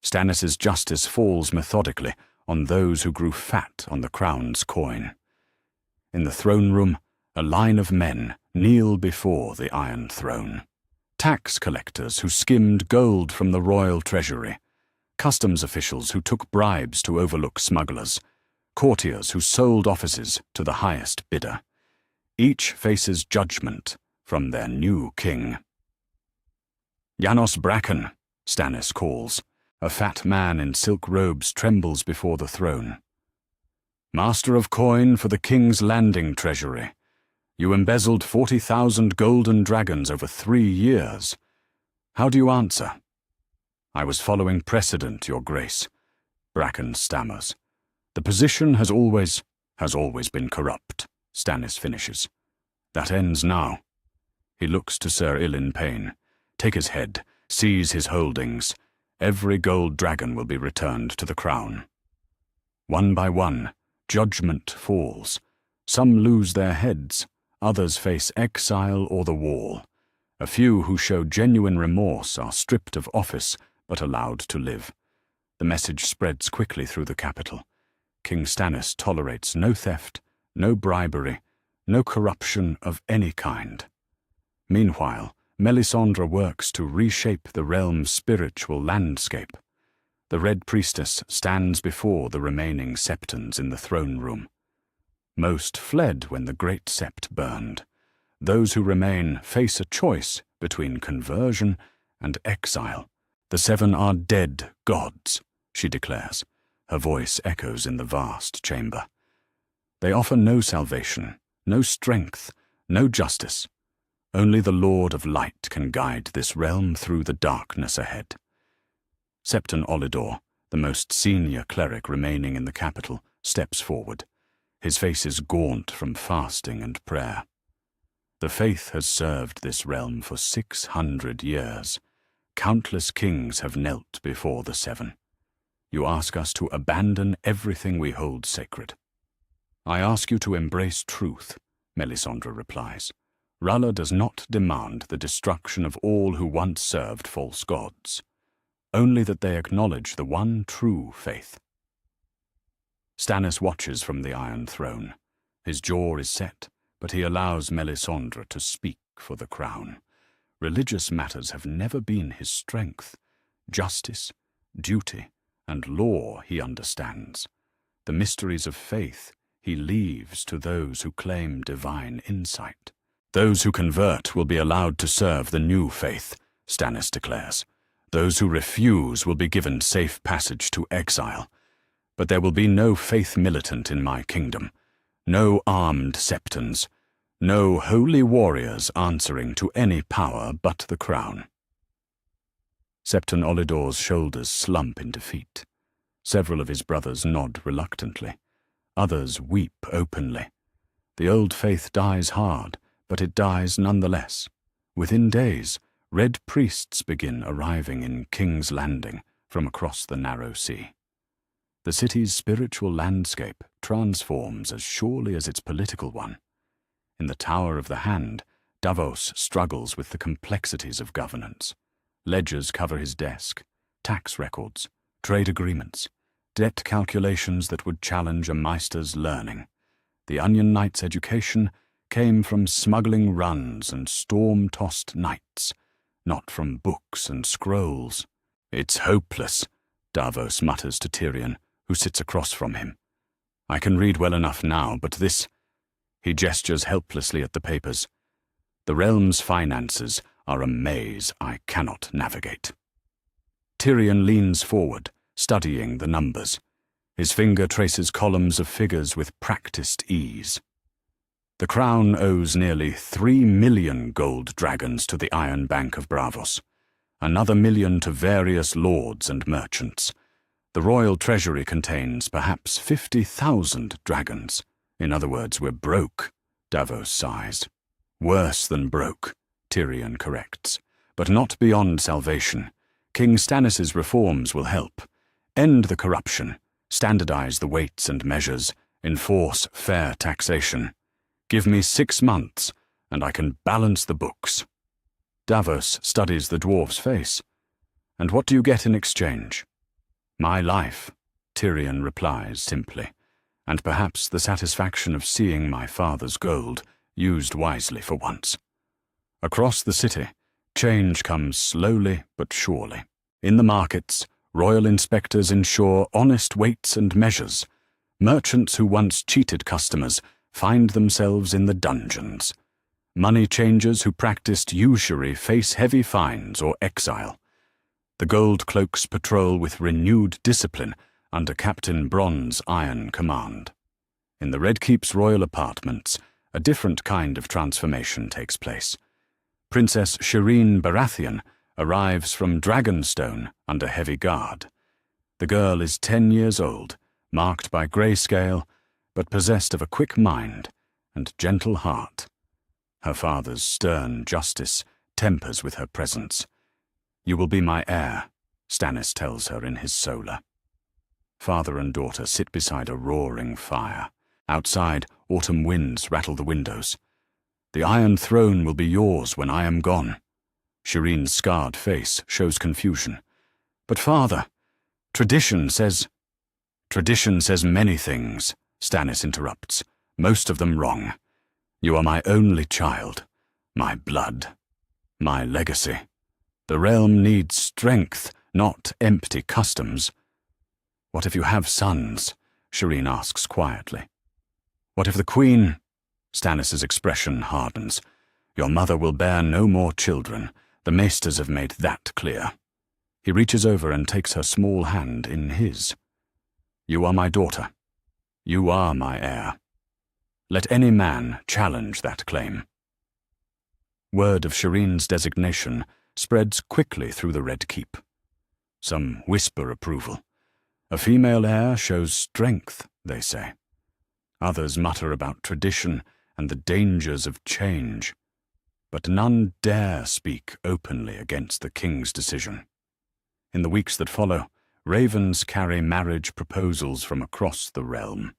Stannis' justice falls methodically on those who grew fat on the crown's coin. In the throne room, a line of men kneel before the Iron Throne. Tax collectors who skimmed gold from the royal treasury, customs officials who took bribes to overlook smugglers, courtiers who sold offices to the highest bidder. Each faces judgment from their new king. "Janos Bracken," Stannis calls. A fat man in silk robes trembles before the throne. "Master of coin for the King's Landing treasury. You embezzled 40,000 golden dragons over 3 years. How do you answer?" "I was following precedent, Your Grace," Bracken stammers. "The position has always been corrupt," Stannis finishes. "That ends now." He looks to Sir Ilyn Payne. "Take his head, seize his holdings. Every gold dragon will be returned to the crown." One by one, judgment falls. Some lose their heads, others face exile or the wall. A few who show genuine remorse are stripped of office but allowed to live. The message spreads quickly through the capital. King Stannis tolerates no theft, no bribery, no corruption of any kind. Meanwhile, Melisandre works to reshape the realm's spiritual landscape. The Red Priestess stands before the remaining Septons in the throne room. Most fled when the Great Sept burned. Those who remain face a choice between conversion and exile. "The 7 are dead gods," she declares. Her voice echoes in the vast chamber. "They offer no salvation, no strength, no justice. Only the Lord of Light can guide this realm through the darkness ahead." Septon Olidor, the most senior cleric remaining in the capital, steps forward. His face is gaunt from fasting and prayer. "The faith has served this realm for 600 years. Countless kings have knelt before the 7. You ask us to abandon everything we hold sacred." "I ask you to embrace truth," Melisandre replies. "R'hllor does not demand the destruction of all who once served false gods, only that they acknowledge the one true faith." Stannis watches from the Iron Throne. His jaw is set, but he allows Melisandre to speak for the crown. Religious matters have never been his strength. Justice, duty, and law he understands. The mysteries of faith he leaves to those who claim divine insight. "Those who convert will be allowed to serve the new faith," Stannis declares. "Those who refuse will be given safe passage to exile. But there will be no faith militant in my kingdom, no armed Septons, no holy warriors answering to any power but the crown." Septon Olidor's shoulders slump in defeat. Several of his brothers nod reluctantly. Others weep openly. The old faith dies hard, but it dies nonetheless. Within days, red priests begin arriving in King's Landing from across the narrow sea. The city's spiritual landscape transforms as surely as its political one. In the Tower of the Hand, Davos struggles with the complexities of governance. Ledgers cover his desk, tax records, trade agreements, debt calculations that would challenge a Meister's learning. The Onion Knight's education came from smuggling runs and storm-tossed nights, not from books and scrolls. "It's hopeless," Davos mutters to Tyrion, who sits across from him. "I can read well enough now, but this—" He gestures helplessly at the papers. "The realm's finances are a maze I cannot navigate." Tyrion leans forward, studying the numbers. His finger traces columns of figures with practiced ease. The crown owes nearly 3 million gold dragons to the Iron Bank of Braavos, another million to various lords and merchants. The royal treasury contains perhaps 50,000 dragons. In other words, we're broke, Davos sighs. "Worse than broke," Tyrion corrects, "but not beyond salvation. King Stannis' reforms will help. End the corruption, standardize the weights and measures, enforce fair taxation. Give me 6 months, and I can balance the books." Davos studies the dwarf's face. "And what do you get in exchange?" "My life," Tyrion replies simply, "and perhaps the satisfaction of seeing my father's gold used wisely for once. Across the city, change comes slowly but surely. In the markets, royal inspectors ensure honest weights and measures. Merchants who once cheated customers find themselves in the dungeons. Money changers who practiced usury face heavy fines or exile. The Gold Cloaks patrol with renewed discipline under Captain Bron's iron command. In the Red Keep's royal apartments, a different kind of transformation takes place. Princess Shireen Baratheon arrives from Dragonstone under heavy guard. The girl is 10 years old, marked by grayscale, but possessed of a quick mind and gentle heart. Her father's stern justice tempers with her presence. "You will be my heir," Stannis tells her in his solar. Father and daughter sit beside a roaring fire. Outside, autumn winds rattle the windows. "The Iron Throne will be yours when I am gone." Shireen's scarred face shows confusion. "But father, tradition says—" "Tradition says many things," Stannis interrupts, "most of them wrong. You are my only child, my blood, my legacy. The realm needs strength, not empty customs." "What if you have sons?" Shireen asks quietly. "What if the Queen—" Stannis' expression hardens. "Your mother will bear no more children. The Maesters have made that clear." He reaches over and takes her small hand in his. "You are my daughter. You are my heir. Let any man challenge that claim." Word of Shireen's designation spreads quickly through the Red Keep. Some whisper approval. A female heir shows strength, they say. Others mutter about tradition and the dangers of change. But none dare speak openly against the king's decision. In the weeks that follow, ravens carry marriage proposals from across the realm.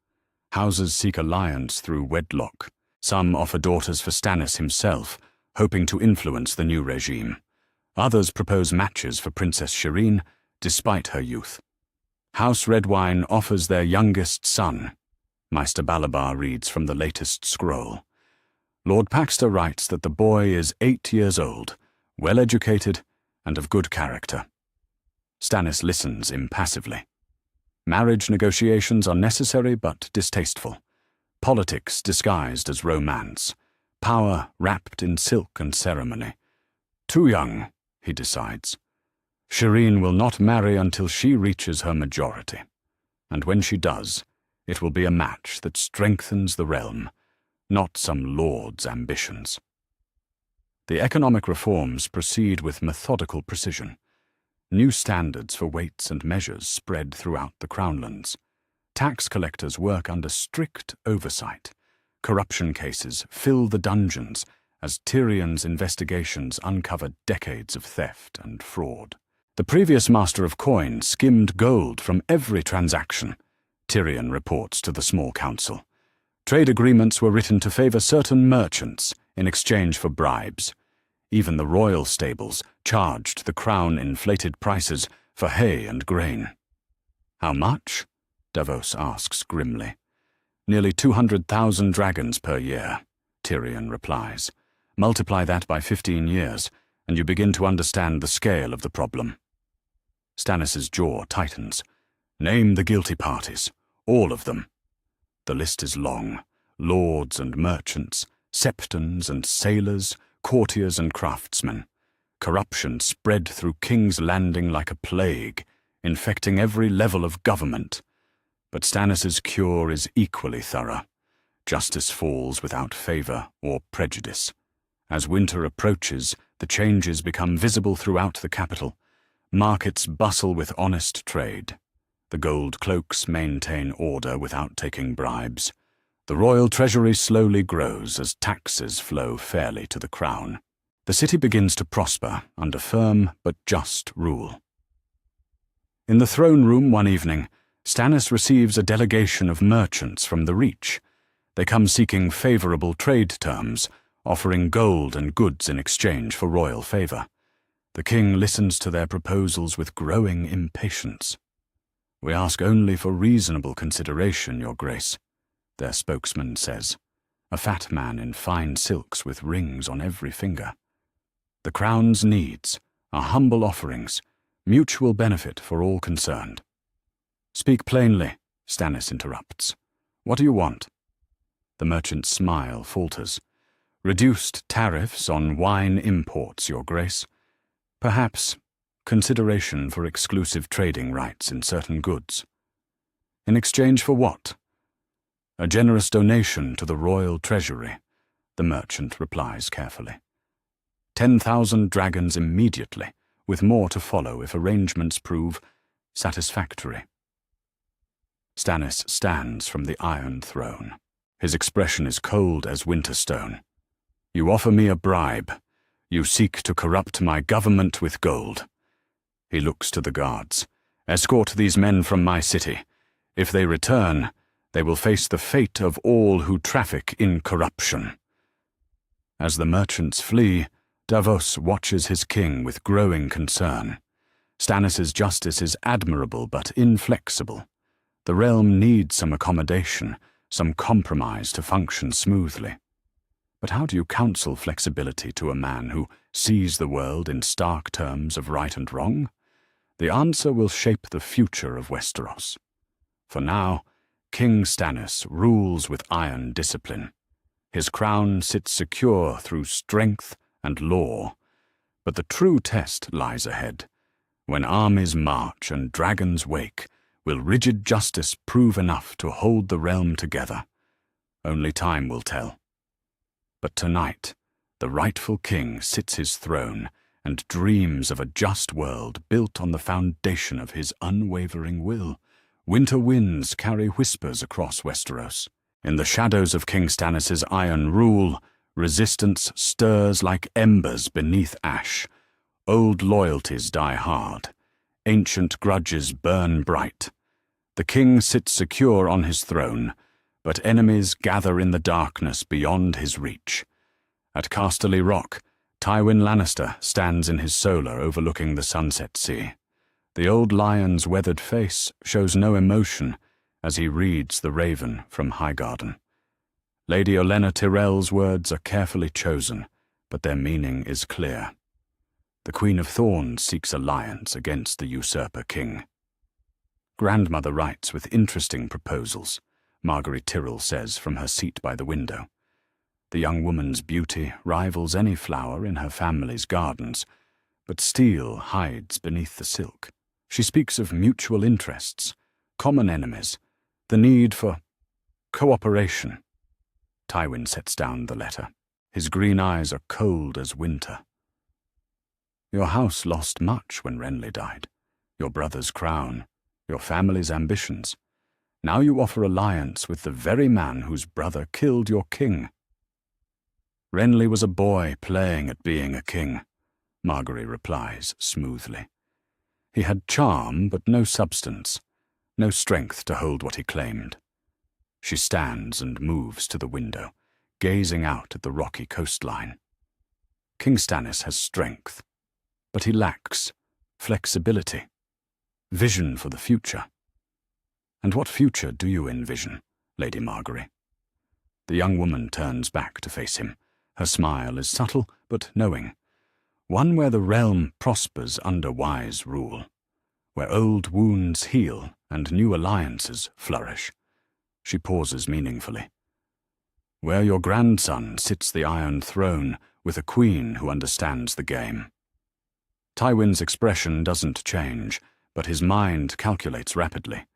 Houses seek alliance through wedlock. Some offer daughters for Stannis himself, hoping to influence the new regime. Others propose matches for Princess Shireen, despite her youth. House Redwine offers their youngest son. Maester Balabar reads from the latest scroll. Lord Paxter writes that the boy is 8 years old, well-educated, and of good character. Stannis listens impassively. Marriage negotiations are necessary but distasteful. Politics disguised as romance. Power wrapped in silk and ceremony. Too young, he decides. Shireen will not marry until she reaches her majority. And when she does, it will be a match that strengthens the realm, not some lord's ambitions. The economic reforms proceed with methodical precision. New standards for weights and measures spread throughout the Crownlands. Tax collectors work under strict oversight. Corruption cases fill the dungeons as Tyrion's investigations uncover decades of theft and fraud. The previous Master of Coin skimmed gold from every transaction, Tyrion reports to the small council. Trade agreements were written to favor certain merchants in exchange for bribes. Even the royal stables charged the crown inflated prices for hay and grain. "How much?" Davos asks grimly. "Nearly 200,000 dragons per year," Tyrion replies. "Multiply that by 15 years, and you begin to understand the scale of the problem." Stannis' jaw tightens. "Name the guilty parties, all of them." The list is long. Lords and merchants, septons and sailors, courtiers and craftsmen. Corruption spread through King's Landing like a plague, infecting every level of government. But Stannis' cure is equally thorough. Justice falls without favor or prejudice. As winter approaches, the changes become visible throughout the capital. Markets bustle with honest trade. The Gold Cloaks maintain order without taking bribes. The royal treasury slowly grows as taxes flow fairly to the crown. The city begins to prosper under firm but just rule. In the throne room one evening, Stannis receives a delegation of merchants from the Reach. They come seeking favorable trade terms, offering gold and goods in exchange for royal favor. The king listens to their proposals with growing impatience. "We ask only for reasonable consideration, Your Grace," their spokesman says. a fat man in fine silks with rings on every finger. The crown's needs are humble offerings, mutual benefit for all concerned. Speak plainly, Stannis interrupts. What do you want? The merchant's smile falters. Reduced tariffs on wine imports, Your Grace. Perhaps consideration for exclusive trading rights in certain goods. In exchange for what? A generous donation to the royal treasury, the merchant replies carefully. 10,000 dragons immediately, with more to follow if arrangements prove satisfactory. Stannis stands from the Iron Throne. His expression is cold as Winterstone. You offer me a bribe. You seek to corrupt my government with gold. He looks to the guards. Escort these men from my city. If they return, they will face the fate of all who traffic in corruption. As the merchants flee, Davos watches his king with growing concern. Stannis' justice is admirable but inflexible. The realm needs some accommodation, some compromise to function smoothly. But how do you counsel flexibility to a man who sees the world in stark terms of right and wrong? The answer will shape the future of Westeros. For now, King Stannis rules with iron discipline. His crown sits secure through strength and law. But the true test lies ahead. When armies march and dragons wake, will rigid justice prove enough to hold the realm together? Only time will tell. But tonight, the rightful king sits his throne and dreams of a just world built on the foundation of his unwavering will. Winter winds carry whispers across Westeros. In the shadows of King Stannis' iron rule, resistance stirs like embers beneath ash. Old loyalties die hard. Ancient grudges burn bright. The king sits secure on his throne, but enemies gather in the darkness beyond his reach. At Casterly Rock, Tywin Lannister stands in his solar overlooking the sunset sea. The old lion's weathered face shows no emotion as he reads the raven from Highgarden. Lady Olenna Tyrell's words are carefully chosen, but their meaning is clear. The Queen of Thorns seeks alliance against the usurper king. Grandmother writes with interesting proposals, Margaery Tyrell says from her seat by the window. The young woman's beauty rivals any flower in her family's gardens, but steel hides beneath the silk. She speaks of mutual interests, common enemies, the need for cooperation. Tywin sets down the letter. His green eyes are cold as winter. Your house lost much when Renly died. Your brother's crown, your family's ambitions. Now you offer alliance with the very man whose brother killed your king. Renly was a boy playing at being a king, Margaery replies smoothly. He had charm but no substance, no strength to hold what he claimed. She stands and moves to the window, gazing out at the rocky coastline. King Stannis has strength, but he lacks flexibility, vision for the future. And what future do you envision, Lady Margaery? The young woman turns back to face him. Her smile is subtle but knowing, one where the realm prospers under wise rule, where old wounds heal and new alliances flourish. She pauses meaningfully. Where your grandson sits the Iron Throne with a queen who understands the game. Tywin's expression doesn't change, but his mind calculates rapidly.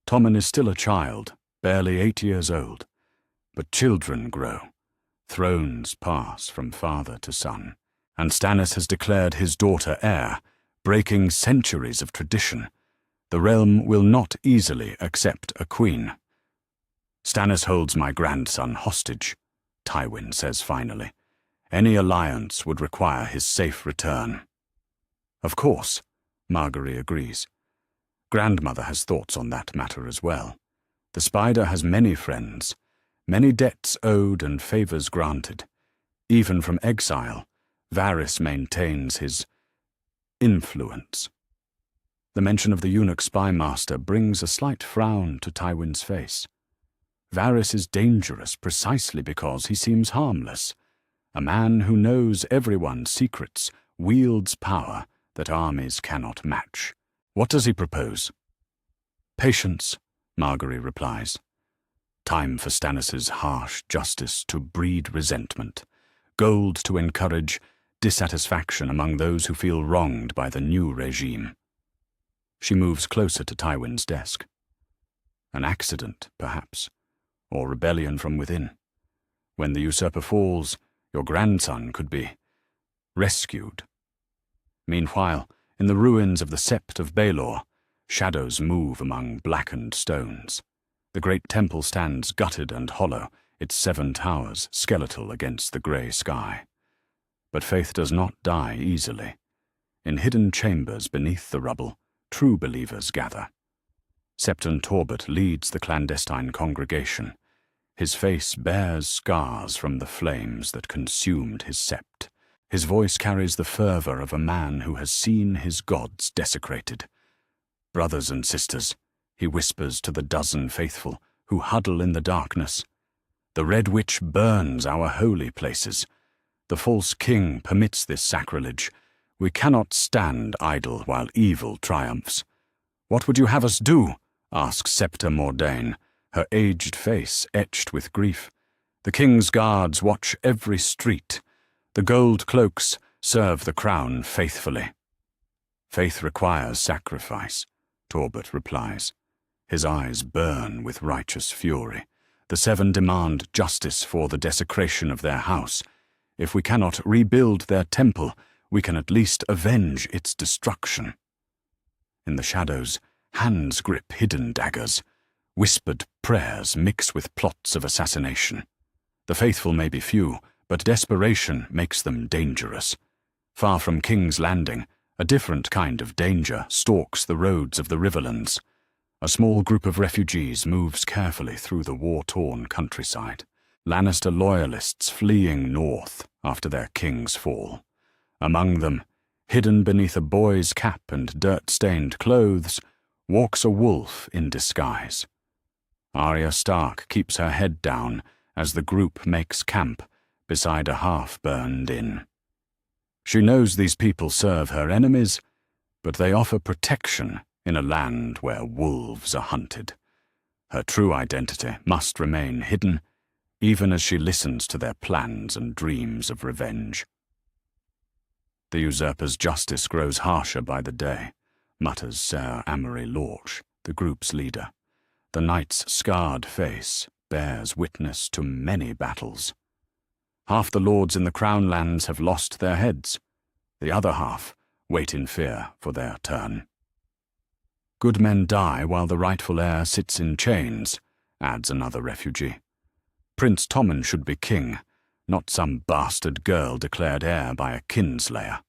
Tommen is still a child, barely 8 years old. But children grow. Thrones pass from father to son. And Stannis has declared his daughter heir, breaking centuries of tradition. The realm will not easily accept a queen. Stannis holds my grandson hostage, Tywin says finally. Any alliance would require his safe return. Of course, Margaery agrees. Grandmother has thoughts on that matter as well. The spider has many friends, many debts owed and favors granted. Even from exile, Varys maintains his influence. The mention of the eunuch spymaster brings a slight frown to Tywin's face. Varys is dangerous precisely because he seems harmless. A man who knows everyone's secrets wields power that armies cannot match. What does he propose? Patience, Margaery replies. Time for Stannis' harsh justice to breed resentment, gold to encourage dissatisfaction among those who feel wronged by the new regime. She moves closer to Tywin's desk. An accident, perhaps, or rebellion from within. When the usurper falls, your grandson could be rescued. Meanwhile, in the ruins of the Sept of Baelor, shadows move among blackened stones. The great temple stands gutted and hollow, its 7 towers skeletal against the grey sky. But faith does not die easily. In hidden chambers beneath the rubble, true believers gather. Septon Torbert leads the clandestine congregation. His face bears scars from the flames that consumed his sept. His voice carries the fervor of a man who has seen his gods desecrated. Brothers and sisters, he whispers to the dozen faithful who huddle in the darkness. The Red Witch burns our holy places. The false king permits this sacrilege. We cannot stand idle while evil triumphs. What would you have us do? Asks Septa Mordain, her aged face etched with grief. The king's guards watch every street. The gold cloaks serve the crown faithfully. Faith requires sacrifice, Torbert replies. His eyes burn with righteous fury. The 7 demand justice for the desecration of their house. If we cannot rebuild their temple, we can at least avenge its destruction. In the shadows, hands grip hidden daggers. Whispered prayers mix with plots of assassination. The faithful may be few, but desperation makes them dangerous. Far from King's Landing, a different kind of danger stalks the roads of the Riverlands. A small group of refugees moves carefully through the war-torn countryside. Lannister loyalists fleeing north after their king's fall. Among them, hidden beneath a boy's cap and dirt-stained clothes, walks a wolf in disguise. Arya Stark keeps her head down as the group makes camp beside a half-burned inn. She knows these people serve her enemies, but they offer protection in a land where wolves are hunted. Her true identity must remain hidden, even as she listens to their plans and dreams of revenge. The usurper's justice grows harsher by the day, mutters Ser Amory Lorch, the group's leader. The knight's scarred face bears witness to many battles. Half the lords in the Crown Lands have lost their heads. The other half wait in fear for their turn. Good men die while the rightful heir sits in chains, adds another refugee. Prince Tommen should be king, not some bastard girl declared heir by a kinslayer.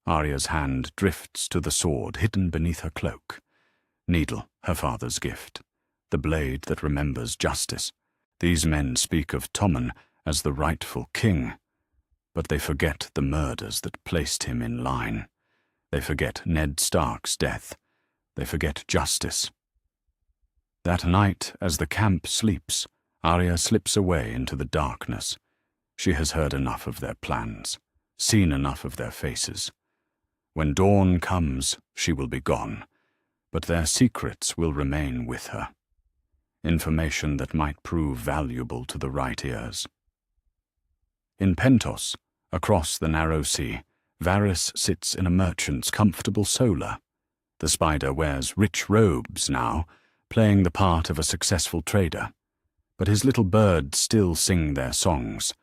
Arya's hand drifts to the sword hidden beneath her cloak. Needle, her father's gift. The blade that remembers justice. These men speak of Tommen as the rightful king, but they forget the murders that placed him in line. They forget Ned Stark's death. They forget justice. That night, as the camp sleeps, Arya slips away into the darkness. She has heard enough of their plans, seen enough of their faces. When dawn comes, she will be gone, but their secrets will remain with her. Information that might prove valuable to the right ears. In Pentos, across the narrow sea, Varys sits in a merchant's comfortable solar. The spider wears rich robes now, playing the part of a successful trader. But his little birds still sing their songs.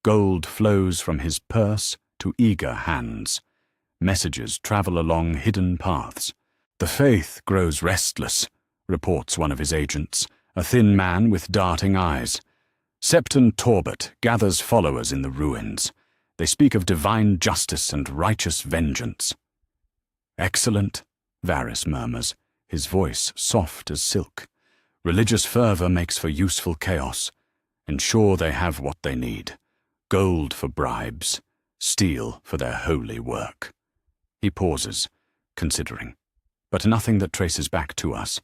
Gold flows from his purse to eager hands. Messages travel along hidden paths. The faith grows restless, reports one of his agents, a thin man with darting eyes. Septon Torbert gathers followers in the ruins. They speak of divine justice and righteous vengeance. Excellent, Varys murmurs, his voice soft as silk. Religious fervor makes for useful chaos. Ensure they have what they need. Gold for bribes, steel for their holy work. He pauses, considering, but nothing that traces back to us.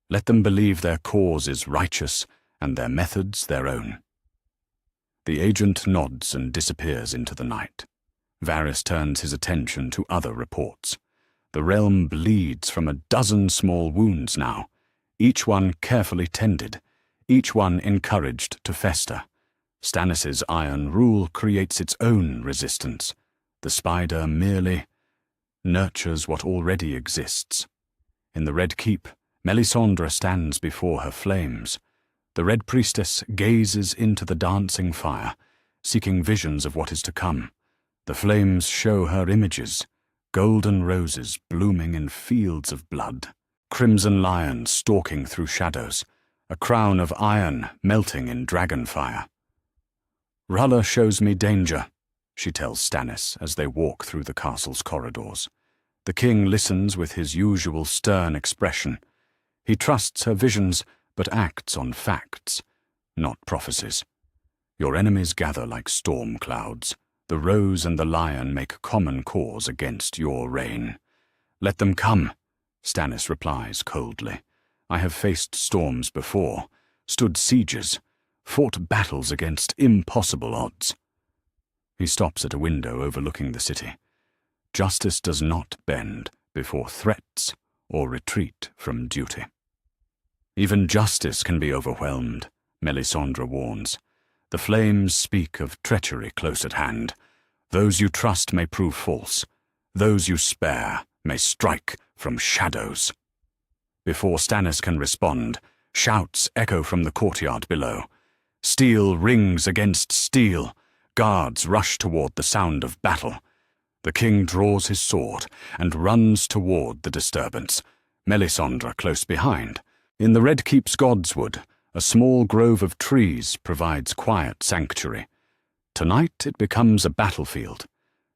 Let them believe their cause is righteous, and their methods their own. The agent nods and disappears into the night. Varys turns his attention to other reports. The realm bleeds from a dozen small wounds now, each one carefully tended, each one encouraged to fester. Stannis' iron rule creates its own resistance. The spider merely nurtures what already exists. In the Red Keep, Melisandre stands before her flames. The Red Priestess gazes into the dancing fire, seeking visions of what is to come. The flames show her images, golden roses blooming in fields of blood, crimson lions stalking through shadows, a crown of iron melting in dragon fire. "Rulla shows me danger," she tells Stannis as they walk through the castle's corridors. The king listens with his usual stern expression. He trusts her visions, but acts on facts, not prophecies. "Your enemies gather like storm clouds. The rose and the lion make common cause against your reign." "Let them come," Stannis replies coldly. "I have faced storms before, stood sieges, fought battles against impossible odds." He stops at a window overlooking the city. Justice does not bend before threats or retreat from duty. "Even justice can be overwhelmed," Melisandre warns. "The flames speak of treachery close at hand. Those you trust may prove false. Those you spare may strike from shadows." Before Stannis can respond, shouts echo from the courtyard below. Steel rings against steel. Guards rush toward the sound of battle. The king draws his sword and runs toward the disturbance, Melisandre close behind. In the Red Keep's Godswood, a small grove of trees provides quiet sanctuary. Tonight it becomes a battlefield.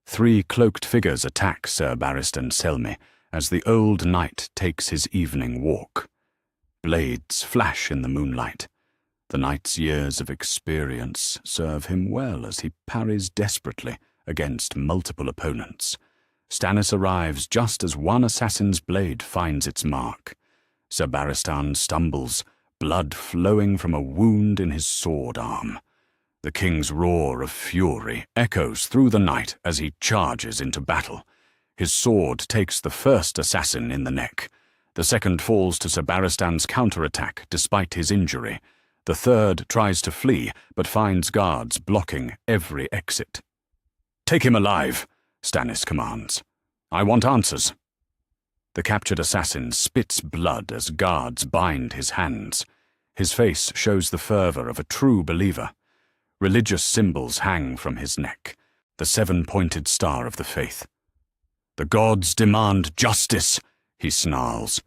3 cloaked figures attack Sir Barristan Selmy as the old knight takes his evening walk. Blades flash in the moonlight. The knight's years of experience serve him well as he parries desperately against multiple opponents. Stannis arrives just as one assassin's blade finds its mark. Sir Barristan stumbles, blood flowing from a wound in his sword arm. The king's roar of fury echoes through the night as he charges into battle. His sword takes the first assassin in the neck. The second falls to Sir Barristan's counterattack despite his injury. The third tries to flee, but finds guards blocking every exit. "Take him alive," Stannis commands. "I want answers." The captured assassin spits blood as guards bind his hands. His face shows the fervor of a true believer. Religious symbols hang from his neck, the 7-pointed star of the faith. "The gods demand justice," he snarls.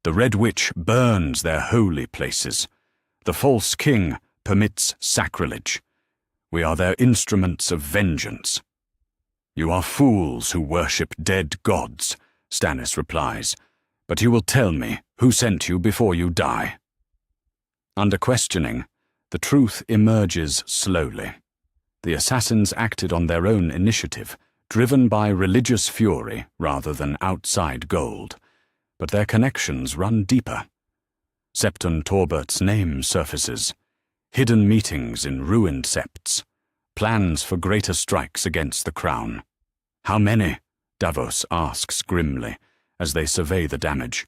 "The Red Witch burns their holy places. The false king permits sacrilege. We are their instruments of vengeance." "You are fools who worship dead gods," Stannis replies, "but you will tell me who sent you before you die." Under questioning, the truth emerges slowly. The assassins acted on their own initiative, driven by religious fury rather than outside gold, but their connections run deeper. Septon Torbert's name surfaces, hidden meetings in ruined septs, plans for greater strikes against the crown. "How many?" Davos asks grimly as they survey the damage.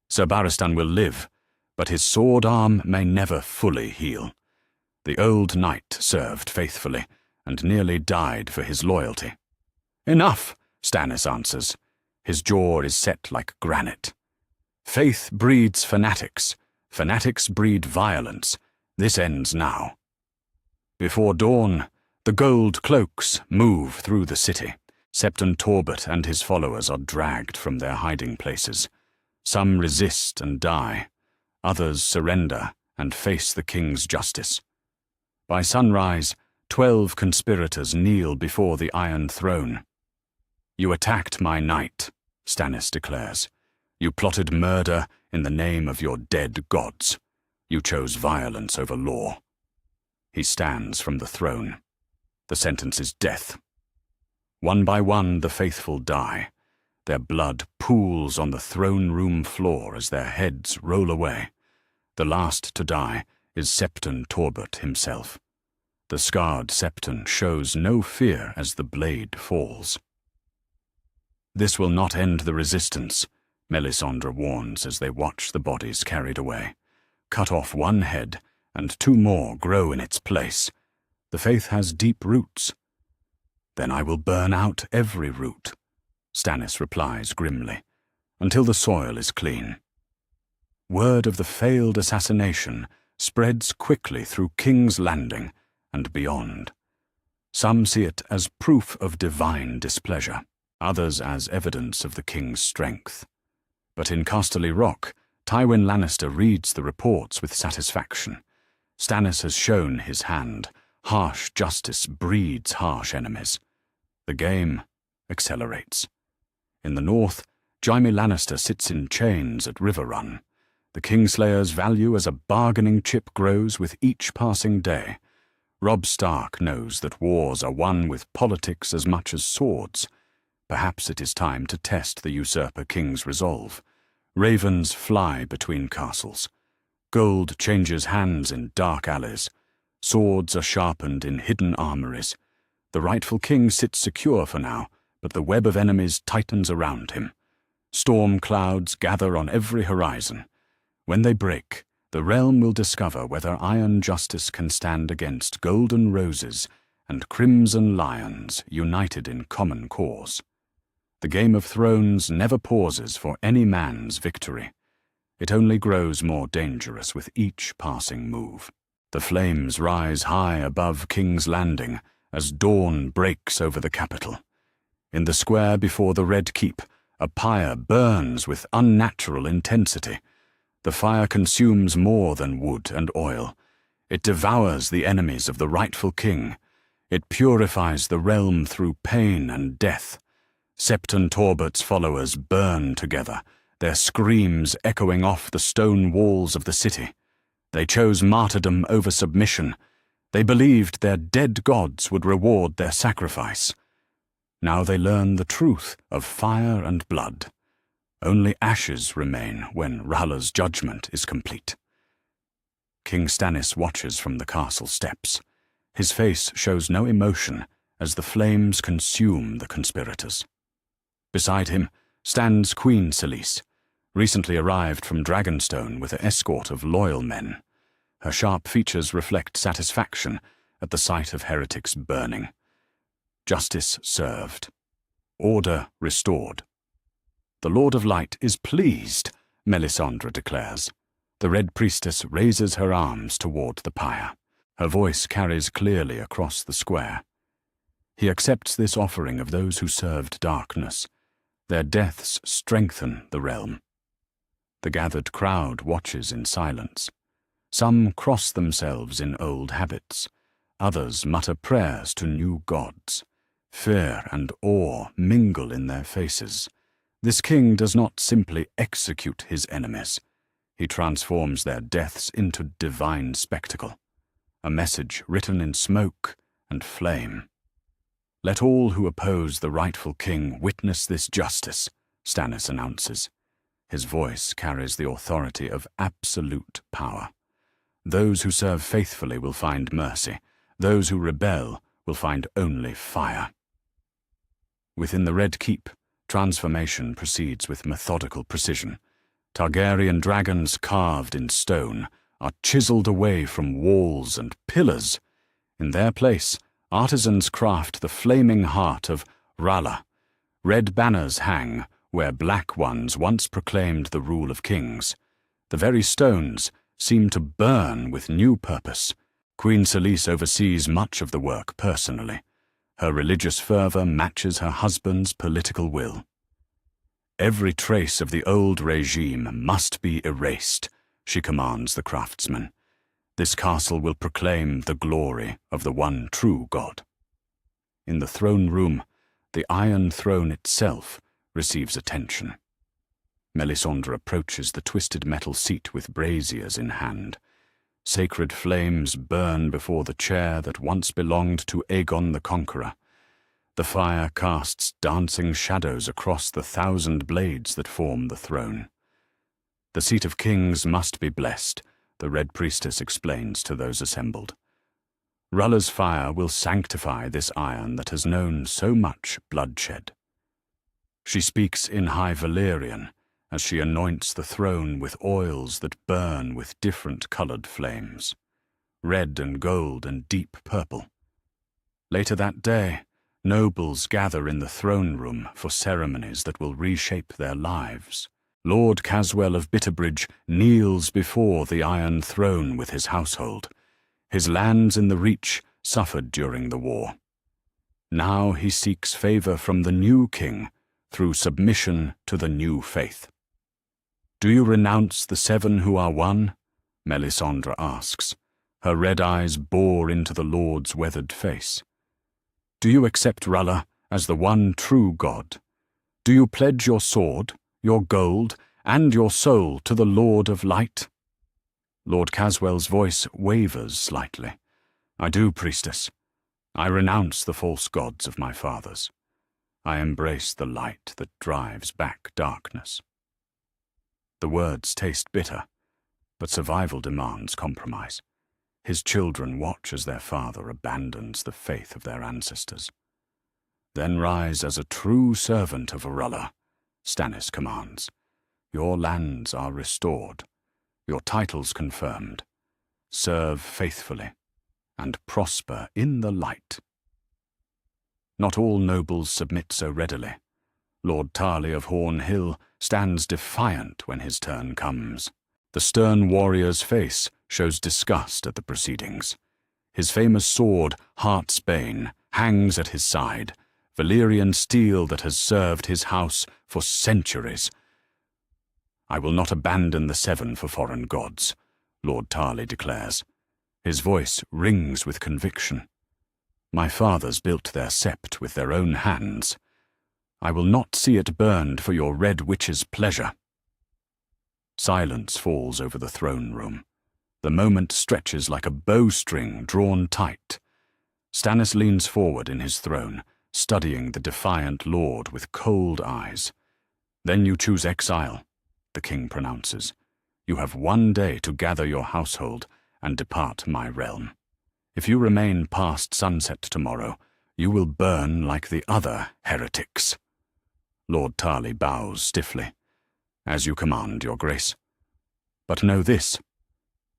"Sir Barristan will live, but his sword arm may never fully heal. The old knight served faithfully and nearly died for his loyalty." "Enough," Stannis answers. His jaw is set like granite. "Faith breeds fanatics. Fanatics breed violence. This ends now." Before dawn, the gold cloaks move through the city. Septon Torbert and his followers are dragged from their hiding places. Some resist and die. Others surrender and face the king's justice. By sunrise, 12 conspirators kneel before the Iron Throne. "You attacked my knight," Stannis declares. "You plotted murder in the name of your dead gods. You chose violence over law." He stands from the throne. The sentence is death. One by one, the faithful die. Their blood pools on the throne room floor as their heads roll away. The last to die is Septon Torbert himself. The scarred Septon shows no fear as the blade falls. "This will not end the resistance," Melisandre warns as they watch the bodies carried away. "Cut off one head, and 2 more grow in its place. The faith has deep roots." "Then I will burn out every root," Stannis replies grimly, "until the soil is clean." Word of the failed assassination spreads quickly through King's Landing and beyond. Some see it as proof of divine displeasure, others as evidence of the king's strength. But in Casterly Rock, Tywin Lannister reads the reports with satisfaction. Stannis has shown his hand. Harsh justice breeds harsh enemies. The game accelerates. In the north, Jaime Lannister sits in chains at River Run. The Kingslayer's value as a bargaining chip grows with each passing day. Robb Stark knows that wars are won with politics as much as swords. Perhaps it is time to test the usurper king's resolve. Ravens fly between castles. Gold changes hands in dark alleys. Swords are sharpened in hidden armories. The rightful king sits secure for now, but the web of enemies tightens around him. Storm clouds gather on every horizon. When they break, the realm will discover whether iron justice can stand against golden roses and crimson lions united in common cause. The Game of Thrones never pauses for any man's victory. It only grows more dangerous with each passing move. The flames rise high above King's Landing as dawn breaks over the capital. In the square before the Red Keep, a pyre burns with unnatural intensity. The fire consumes more than wood and oil. It devours the enemies of the rightful king. It purifies the realm through pain and death. Septon Torbert's followers burn together, their screams echoing off the stone walls of the city. They chose martyrdom over submission. They believed their dead gods would reward their sacrifice. Now they learn the truth of fire and blood. Only ashes remain when R'hllor's judgment is complete. King Stannis watches from the castle steps. His face shows no emotion as the flames consume the conspirators. Beside him stands Queen Selyse, recently arrived from Dragonstone with an escort of loyal men. Her sharp features reflect satisfaction at the sight of heretics burning. Justice served. Order restored. "The Lord of Light is pleased," Melisandre declares. The Red Priestess raises her arms toward the pyre. Her voice carries clearly across the square. He accepts this offering of those who served darkness. Their deaths strengthen the realm. The gathered crowd watches in silence. Some cross themselves in old habits. Others mutter prayers to new gods. Fear and awe mingle in their faces. This king does not simply execute his enemies. He transforms their deaths into divine spectacle, a message written in smoke and flame. "Let all who oppose the rightful king witness this justice," Stannis announces. His voice carries the authority of absolute power. Those who serve faithfully will find mercy. Those who rebel will find only fire. Within the Red Keep, transformation proceeds with methodical precision. Targaryen dragons carved in stone are chiseled away from walls and pillars. In their place, artisans craft the flaming heart of R'hllor. Red banners hang where black ones once proclaimed the rule of kings. The very stones seem to burn with new purpose. Queen Selyse oversees much of the work personally. Her religious fervor matches her husband's political will. "Every trace of the old regime must be erased," she commands the craftsmen. "This castle will proclaim the glory of the one true God." In the throne room, the Iron Throne itself receives attention. Melisandre approaches the twisted metal seat with braziers in hand. Sacred flames burn before the chair that once belonged to Aegon the Conqueror. The fire casts dancing shadows across the 1,000 blades that form the throne. The seat of kings must be blessed, the Red Priestess explains to those assembled. Rulla's fire will sanctify this iron that has known so much bloodshed. She speaks in High Valyrian as she anoints the throne with oils that burn with different-colored flames, red and gold and deep purple. Later that day, nobles gather in the throne room for ceremonies that will reshape their lives. Lord Caswell of Bitterbridge kneels before the Iron Throne with his household. His lands in the Reach suffered during the war. Now he seeks favor from the new king through submission to the new faith. "Do you renounce the 7 who are one?" Melisandre asks. Her red eyes bore into the Lord's weathered face. "Do you accept Rulla as the one true God? Do you pledge your sword, your gold, and your soul to the Lord of Light?" Lord Caswell's voice wavers slightly. "I do, priestess. I renounce the false gods of my fathers. I embrace the light that drives back darkness." The words taste bitter, but survival demands compromise. His children watch as their father abandons the faith of their ancestors. "Then rise as a true servant of Rulla," Stannis commands. "Your lands are restored, your titles confirmed. Serve faithfully, and prosper in the light." Not all nobles submit so readily. Lord Tarley of Horn Hill stands defiant when his turn comes. The stern warrior's face shows disgust at the proceedings. His famous sword, Heartsbane, hangs at his side, Valyrian steel that has served his house for centuries. "I will not abandon the 7 for foreign gods," Lord Tarley declares. His voice rings with conviction. "My fathers built their sept with their own hands. I will not see it burned for your Red Witch's pleasure." Silence falls over the throne room. The moment stretches like a bowstring drawn tight. Stannis leans forward in his throne, studying the defiant lord with cold eyes. "Then you choose exile," the king pronounces. "You have 1 day to gather your household and depart my realm. If you remain past sunset tomorrow, you will burn like the other heretics." Lord Tarley bows stiffly. "As you command, your grace. But know this,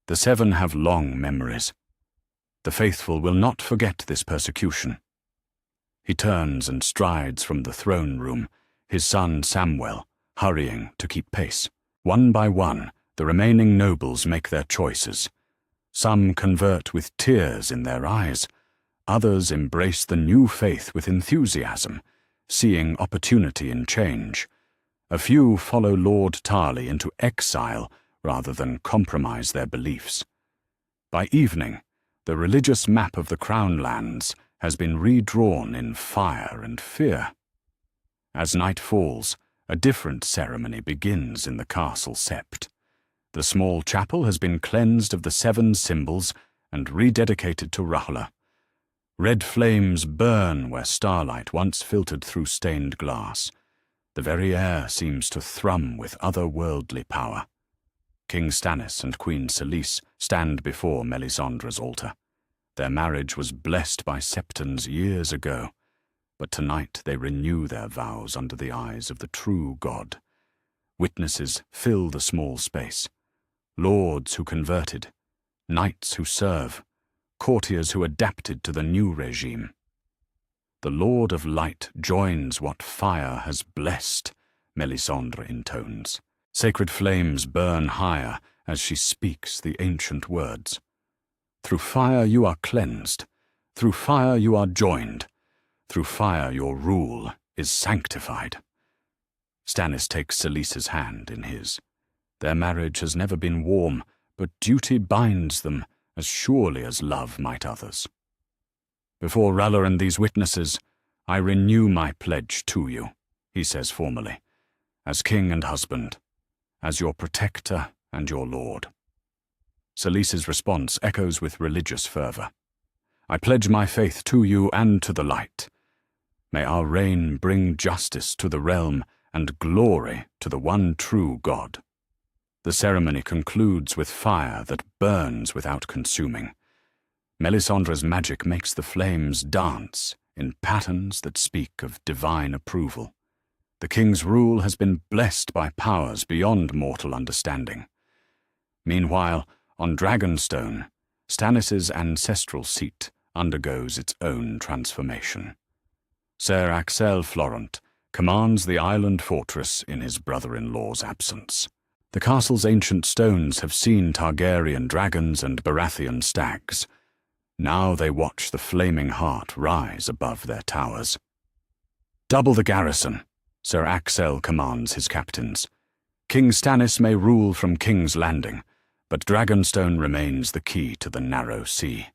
the 7 have long memories. The faithful will not forget this persecution." He turns and strides from the throne room, his son Samwell hurrying to keep pace. One by one, the remaining nobles make their choices. Some convert with tears in their eyes. Others embrace the new faith with enthusiasm, seeing opportunity in change. A few follow Lord Tarley into exile rather than compromise their beliefs. By evening, the religious map of the Crown Lands has been redrawn in fire and fear. As night falls, a different ceremony begins in the castle sept. The small chapel has been cleansed of the 7 symbols and rededicated to Rulla. Red flames burn where starlight once filtered through stained glass. The very air seems to thrum with otherworldly power. King Stannis and Queen Selyse stand before Melisandre's altar. Their marriage was blessed by septons years ago, but tonight they renew their vows under the eyes of the true God. Witnesses fill the small space. Lords who converted, knights who serve, courtiers who adapted to the new regime. "The Lord of Light joins what fire has blessed," Melisandre intones. Sacred flames burn higher as she speaks the ancient words. "Through fire you are cleansed, through fire you are joined, through fire your rule is sanctified." Stannis takes Selyse's hand in his. Their marriage has never been warm, but duty binds them as surely as love might others. "Before Rulla and these witnesses, I renew my pledge to you," he says formally, "as king and husband, as your protector and your lord." Selyse's response echoes with religious fervor. "I pledge my faith to you and to the light. May our reign bring justice to the realm and glory to the one true God." The ceremony concludes with fire that burns without consuming. Melisandre's magic makes the flames dance in patterns that speak of divine approval. The king's rule has been blessed by powers beyond mortal understanding. Meanwhile, on Dragonstone, Stannis' ancestral seat undergoes its own transformation. Ser Axel Florent commands the island fortress in his brother-in-law's absence. The castle's ancient stones have seen Targaryen dragons and Baratheon stags. Now they watch the flaming heart rise above their towers. "Double the garrison," Ser Axel commands his captains. "King Stannis may rule from King's Landing, but Dragonstone remains the key to the narrow sea.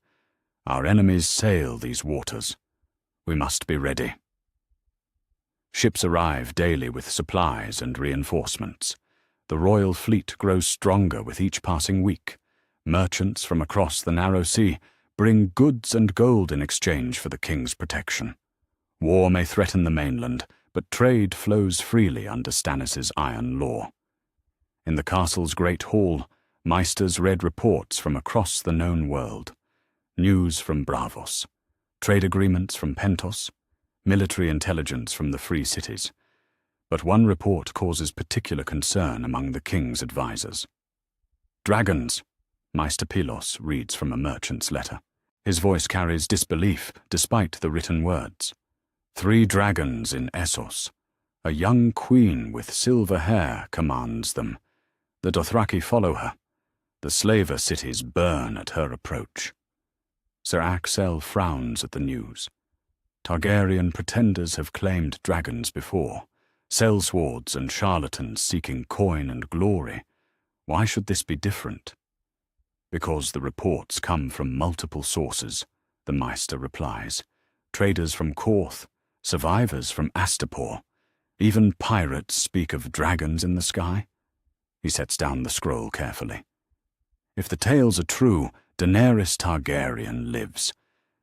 Our enemies sail these waters. We must be ready." Ships arrive daily with supplies and reinforcements. The royal fleet grows stronger with each passing week. Merchants from across the narrow sea bring goods and gold in exchange for the king's protection. War may threaten the mainland, but trade flows freely under Stannis' iron law. In the castle's great hall, Maesters read reports from across the known world. News from Braavos, trade agreements from Pentos, military intelligence from the free cities. But one report causes particular concern among the king's advisers. "Dragons," Maester Pylos reads from a merchant's letter. His voice carries disbelief despite the written words. 3 dragons in Essos. A young queen with silver hair commands them. The Dothraki follow her. The slaver cities burn at her approach." Ser Axel frowns at the news. Targaryen pretenders have claimed dragons before. Sellswords and charlatans seeking coin and glory. Why should this be different? "Because the reports come from multiple sources," the Maester replies. "Traders from Korth, survivors from Astapor. Even pirates speak of dragons in the sky." He sets down the scroll carefully. "If the tales are true, Daenerys Targaryen lives,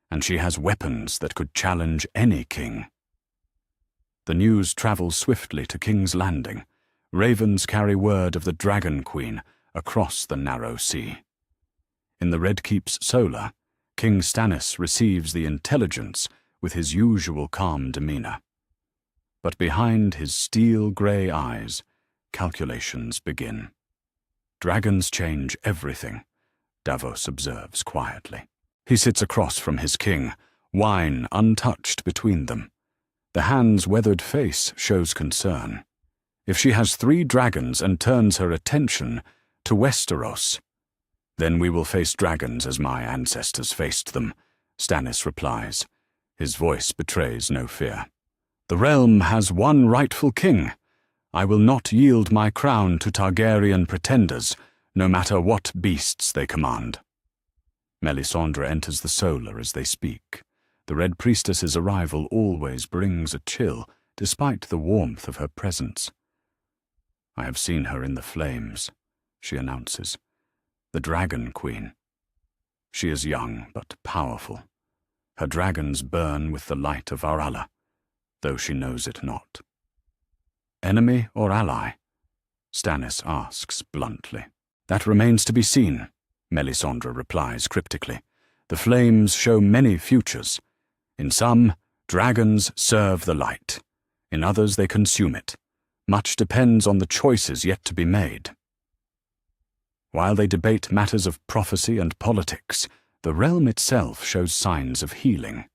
and she has weapons that could challenge any king." The news travels swiftly to King's Landing. Ravens carry word of the Dragon Queen across the narrow sea. In the Red Keep's solar, King Stannis receives the intelligence with his usual calm demeanor. But behind his steel-grey eyes, calculations begin. "Dragons change everything," Davos observes quietly. He sits across from his king, wine untouched between them. The hand's weathered face shows concern. If she has 3 dragons and turns her attention to Westeros, "Then we will face dragons as my ancestors faced them," Stannis replies. His voice betrays no fear. "The realm has one rightful king. I will not yield my crown to Targaryen pretenders, no matter what beasts they command." Melisandre enters the solar as they speak. The Red Priestess's arrival always brings a chill, despite the warmth of her presence. "I have seen her in the flames," she announces. "The Dragon Queen. She is young but powerful. Her dragons burn with the light of Varala, though she knows it not." "Enemy or ally?" Stannis asks bluntly. "That remains to be seen," Melisandre replies cryptically. "The flames show many futures. In some, dragons serve the light. In others, they consume it. Much depends on the choices yet to be made." While they debate matters of prophecy and politics, the realm itself shows signs of healing.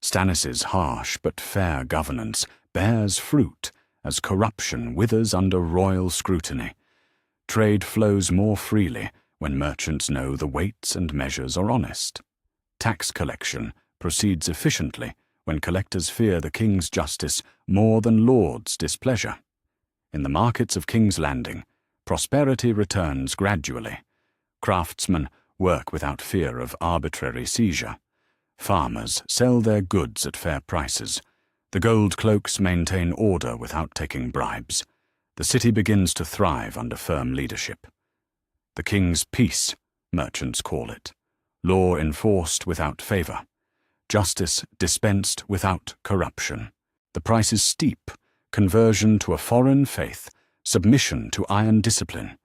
Stannis' harsh but fair governance bears fruit as corruption withers under royal scrutiny. Trade flows more freely when merchants know the weights and measures are honest. Tax collection proceeds efficiently when collectors fear the king's justice more than lords' displeasure. In the markets of King's Landing, prosperity returns gradually. Craftsmen work without fear of arbitrary seizure. Farmers sell their goods at fair prices. The gold cloaks maintain order without taking bribes. The city begins to thrive under firm leadership. The king's peace, merchants call it. Law enforced without favor. Justice dispensed without corruption. The price is steep: conversion to a foreign faith, submission to iron discipline.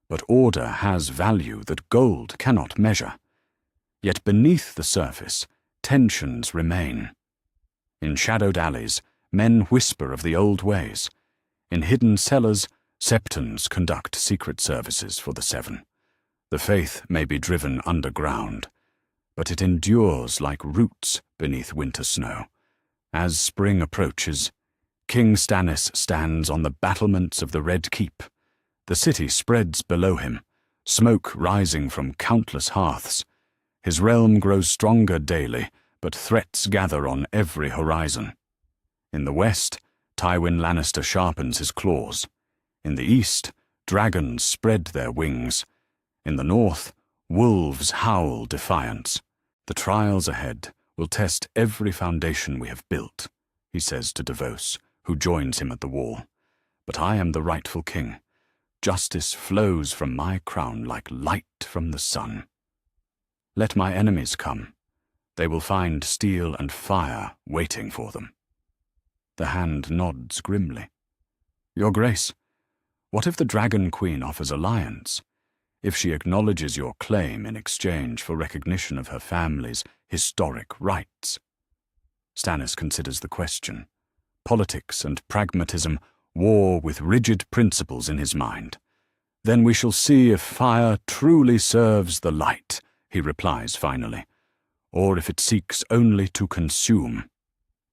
But order has value that gold cannot measure. Yet beneath the surface, tensions remain. In shadowed alleys, men whisper of the old ways. In hidden cellars, septons conduct secret services for the Seven. The faith may be driven underground, but it endures like roots beneath winter snow. As spring approaches, King Stannis stands on the battlements of the Red Keep. The city spreads below him, smoke rising from countless hearths. His realm grows stronger daily, but threats gather on every horizon. In the west, Tywin Lannister sharpens his claws. In the east, dragons spread their wings. In the north, wolves howl defiance. The trials ahead will test every foundation we have built, he says to Davos, who joins him at the wall. But I am the rightful king. Justice flows from my crown like light from the sun. Let my enemies come. They will find steel and fire waiting for them. The hand nods grimly. Your Grace, what if the Dragon Queen offers alliance? If she acknowledges your claim in exchange for recognition of her family's historic rights? Stannis considers the question. Politics and pragmatism war with rigid principles in his mind. Then we shall see if fire truly serves the light, he replies finally, or if it seeks only to consume.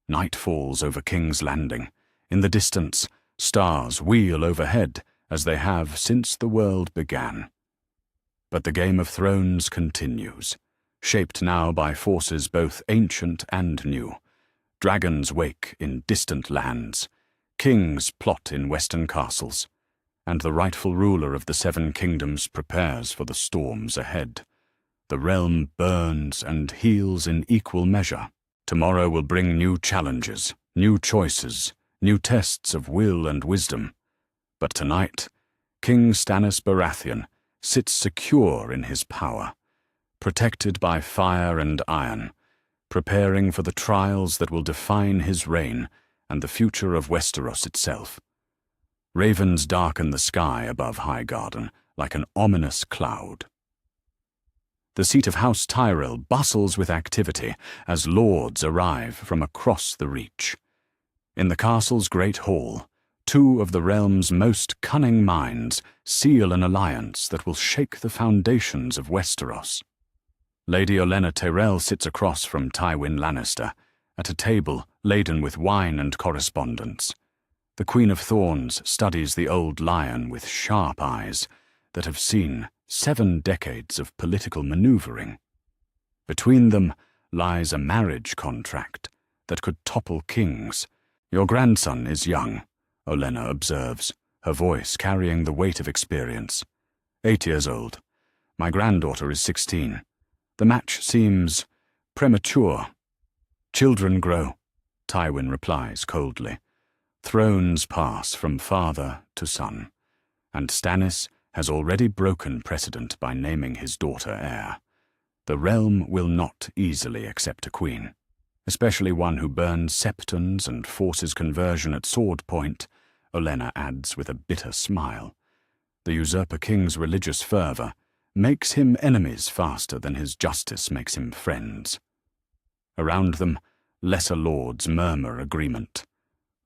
Night falls over King's Landing. In the distance, stars wheel overhead as they have since the world began. But the Game of Thrones continues, shaped now by forces both ancient and new. Dragons wake in distant lands, kings plot in western castles, and the rightful ruler of the Seven Kingdoms prepares for the storms ahead. The realm burns and heals in equal measure. Tomorrow will bring new challenges, new choices, new tests of will and wisdom. But tonight, King Stannis Baratheon sits secure in his power, protected by fire and iron, preparing for the trials that will define his reign and the future of Westeros itself. Ravens darken the sky above Highgarden like an ominous cloud. The seat of House Tyrell bustles with activity as lords arrive from across the Reach. In the castle's great hall, two of the realm's most cunning minds seal an alliance that will shake the foundations of Westeros. Lady Olenna Tyrell sits across from Tywin Lannister, at a table laden with wine and correspondence. The Queen of Thorns studies the old lion with sharp eyes that have seen 7 decades of political maneuvering. Between them lies a marriage contract that could topple kings. Your grandson is young, Olenna observes, her voice carrying the weight of experience. 8 years old. My granddaughter is 16. The match seems premature. Children grow, Tywin replies coldly. Thrones pass from father to son, and Stannis has already broken precedent by naming his daughter heir. The realm will not easily accept a queen, especially one who burns septons and forces conversion at sword point, Olenna adds with a bitter smile. The usurper king's religious fervor makes him enemies faster than his justice makes him friends. Around them, lesser lords murmur agreement.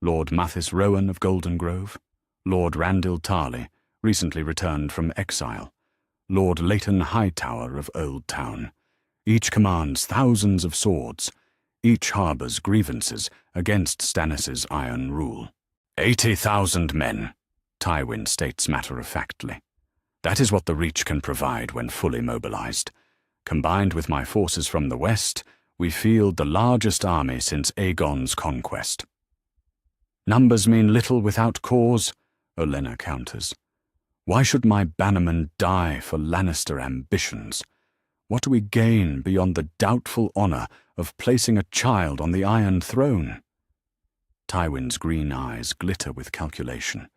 Lord Mathis Rowan of Golden Grove, Lord Randil Tarley, recently returned from exile, Lord Leighton Hightower of Old Town. Each commands thousands of swords. Each harbours grievances against Stannis's iron rule. 80,000 men, Tywin states matter-of-factly. That is what the Reach can provide when fully mobilized. Combined with my forces from the west, we field the largest army since Aegon's conquest. Numbers mean little without cause, Olenna counters. Why should my bannermen die for Lannister ambitions? What do we gain beyond the doubtful honor of placing a child on the Iron Throne? Tywin's green eyes glitter with calculation.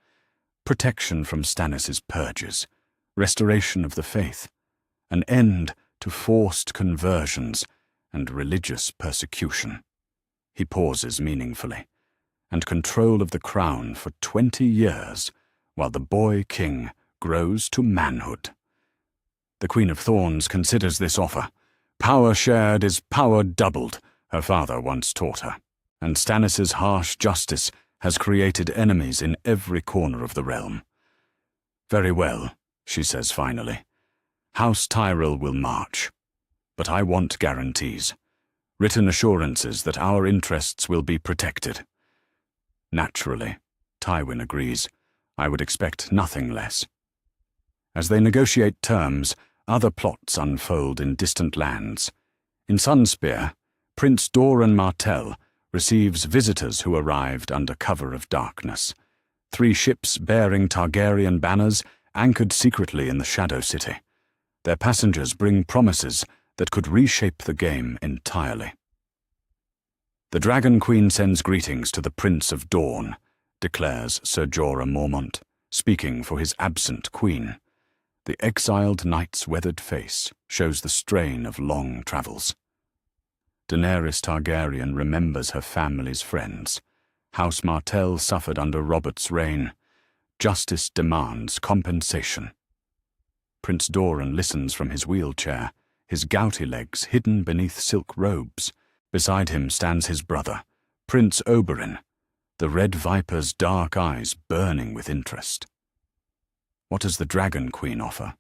Protection from Stannis's purges, restoration of the faith, an end to forced conversions and religious persecution. He pauses meaningfully, and control of the crown for 20 years, while the boy king grows to manhood. The Queen of Thorns considers this offer. Power shared is power doubled, her father once taught her, and Stannis' harsh justice has created enemies in every corner of the realm. Very well, she says finally. House Tyrell will march, but I want guarantees, written assurances that our interests will be protected. Naturally, Tywin agrees. I would expect nothing less. As they negotiate terms, other plots unfold in distant lands. In Sunspear, Prince Doran Martell receives visitors who arrived under cover of darkness. 3 ships bearing Targaryen banners anchored secretly in the Shadow City. Their passengers bring promises that could reshape the game entirely. The Dragon Queen sends greetings to the Prince of Dawn, declares Ser Jorah Mormont, speaking for his absent queen. The exiled knight's weathered face shows the strain of long travels. Daenerys Targaryen remembers her family's friends. House Martell suffered under Robert's reign. Justice demands compensation. Prince Doran listens from his wheelchair, his gouty legs hidden beneath silk robes. Beside him stands his brother, Prince Oberyn, the Red Viper's dark eyes burning with interest. What does the Dragon Queen offer?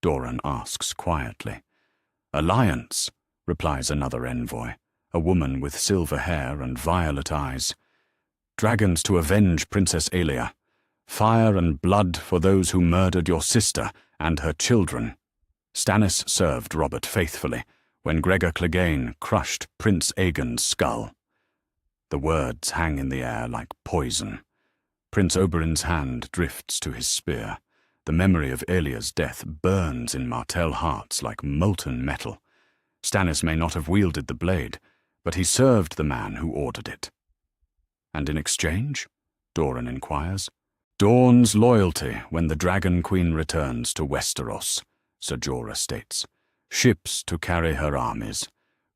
Doran asks quietly. Alliance, replies another envoy, a woman with silver hair and violet eyes. Dragons to avenge Princess Aelia. Fire and blood for those who murdered your sister and her children. Stannis served Robert faithfully when Gregor Clegane crushed Prince Aegon's skull. The words hang in the air like poison. Prince Oberyn's hand drifts to his spear. The memory of Aelia's death burns in Martell hearts like molten metal. Stannis may not have wielded the blade, but he served the man who ordered it. And in exchange? Doran inquires. Dawn's loyalty when the Dragon Queen returns to Westeros, Ser Jorah states. Ships to carry her armies,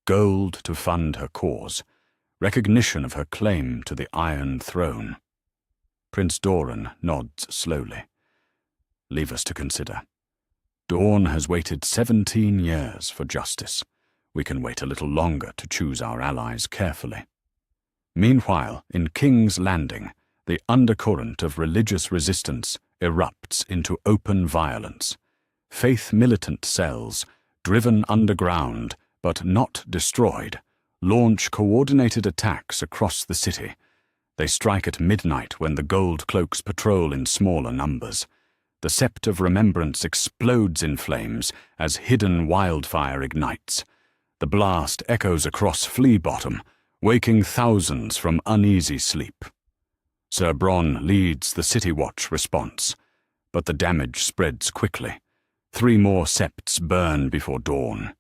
gold to fund her cause, recognition of her claim to the Iron Throne. Prince Doran nods slowly. Leave us to consider. Dorne has waited 17 years for justice. We can wait a little longer to choose our allies carefully. Meanwhile, in King's Landing, the undercurrent of religious resistance erupts into open violence. Faith militant cells, driven underground but not destroyed, launch coordinated attacks across the city. They strike at midnight when the Gold Cloaks patrol in smaller numbers. The Sept of Remembrance explodes in flames as hidden wildfire ignites. The blast echoes across Flea Bottom, waking thousands from uneasy sleep. Ser Bronn leads the City Watch response, but the damage spreads quickly. 3 more septs burn before dawn.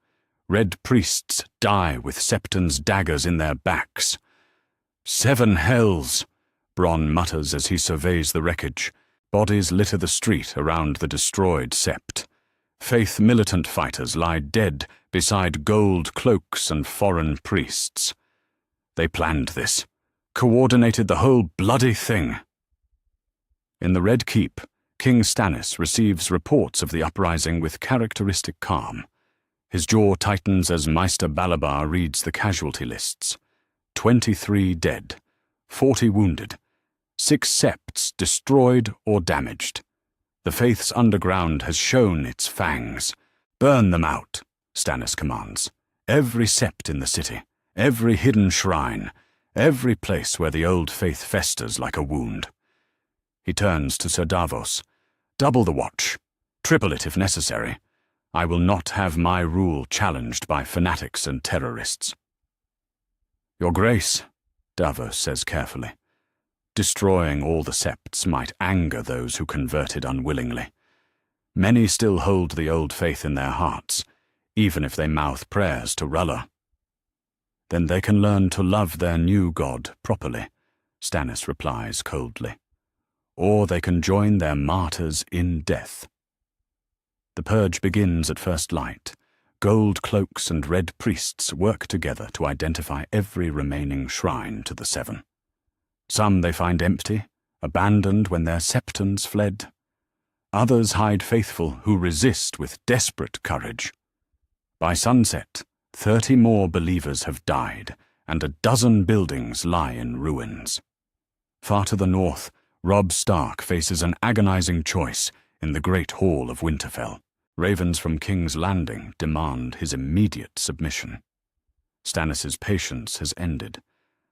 Red priests die with septons' daggers in their backs. 7 hells, Bronn mutters as he surveys the wreckage. Bodies litter the street around the destroyed sept. Faith militant fighters lie dead beside gold cloaks and foreign priests. They planned this, coordinated the whole bloody thing. In the Red Keep, King Stannis receives reports of the uprising with characteristic calm. His jaw tightens as Maester Balabar reads the casualty lists. 23 dead, 40 wounded, 6 septs destroyed or damaged. The Faith's underground has shown its fangs. Burn them out, Stannis commands. Every sept in the city, every hidden shrine, every place where the old faith festers like a wound. He turns to Sir Davos. Double the watch. Triple it if necessary. I will not have my rule challenged by fanatics and terrorists. Your Grace, Davos says carefully. Destroying all the septs might anger those who converted unwillingly. Many still hold the old faith in their hearts, even if they mouth prayers to R'hllor. Then they can learn to love their new god properly, Stannis replies coldly. Or they can join their martyrs in death. The purge begins at first light. Gold cloaks and red priests work together to identify every remaining shrine to the 7. Some they find empty, abandoned when their septons fled. Others hide faithful who resist with desperate courage. By sunset, 30 more believers have died, and a dozen buildings lie in ruins. Far to the north, Robb Stark faces an agonizing choice in the Great Hall of Winterfell. Ravens from King's Landing demand his immediate submission. Stannis' patience has ended.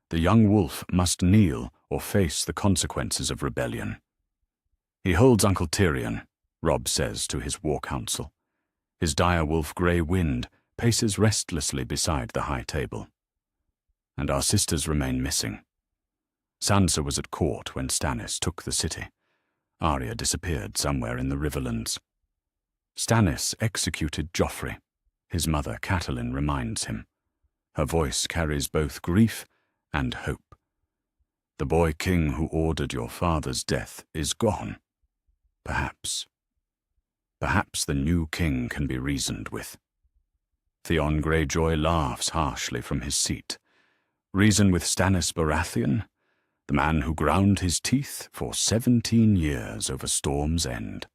The young wolf must kneel or face the consequences of rebellion. He holds Uncle Tyrion, Robb says to his war council. His direwolf Grey Wind paces restlessly beside the high table. And our sisters remain missing. Sansa was at court when Stannis took the city. Arya disappeared somewhere in the Riverlands. Stannis executed Joffrey, his mother Catelyn reminds him. Her voice carries both grief and hope. The boy king who ordered your father's death is gone. Perhaps the new king can be reasoned with. Theon Greyjoy laughs harshly from his seat. Reason with Stannis Baratheon, the man who ground his teeth for 17 years over Storm's End.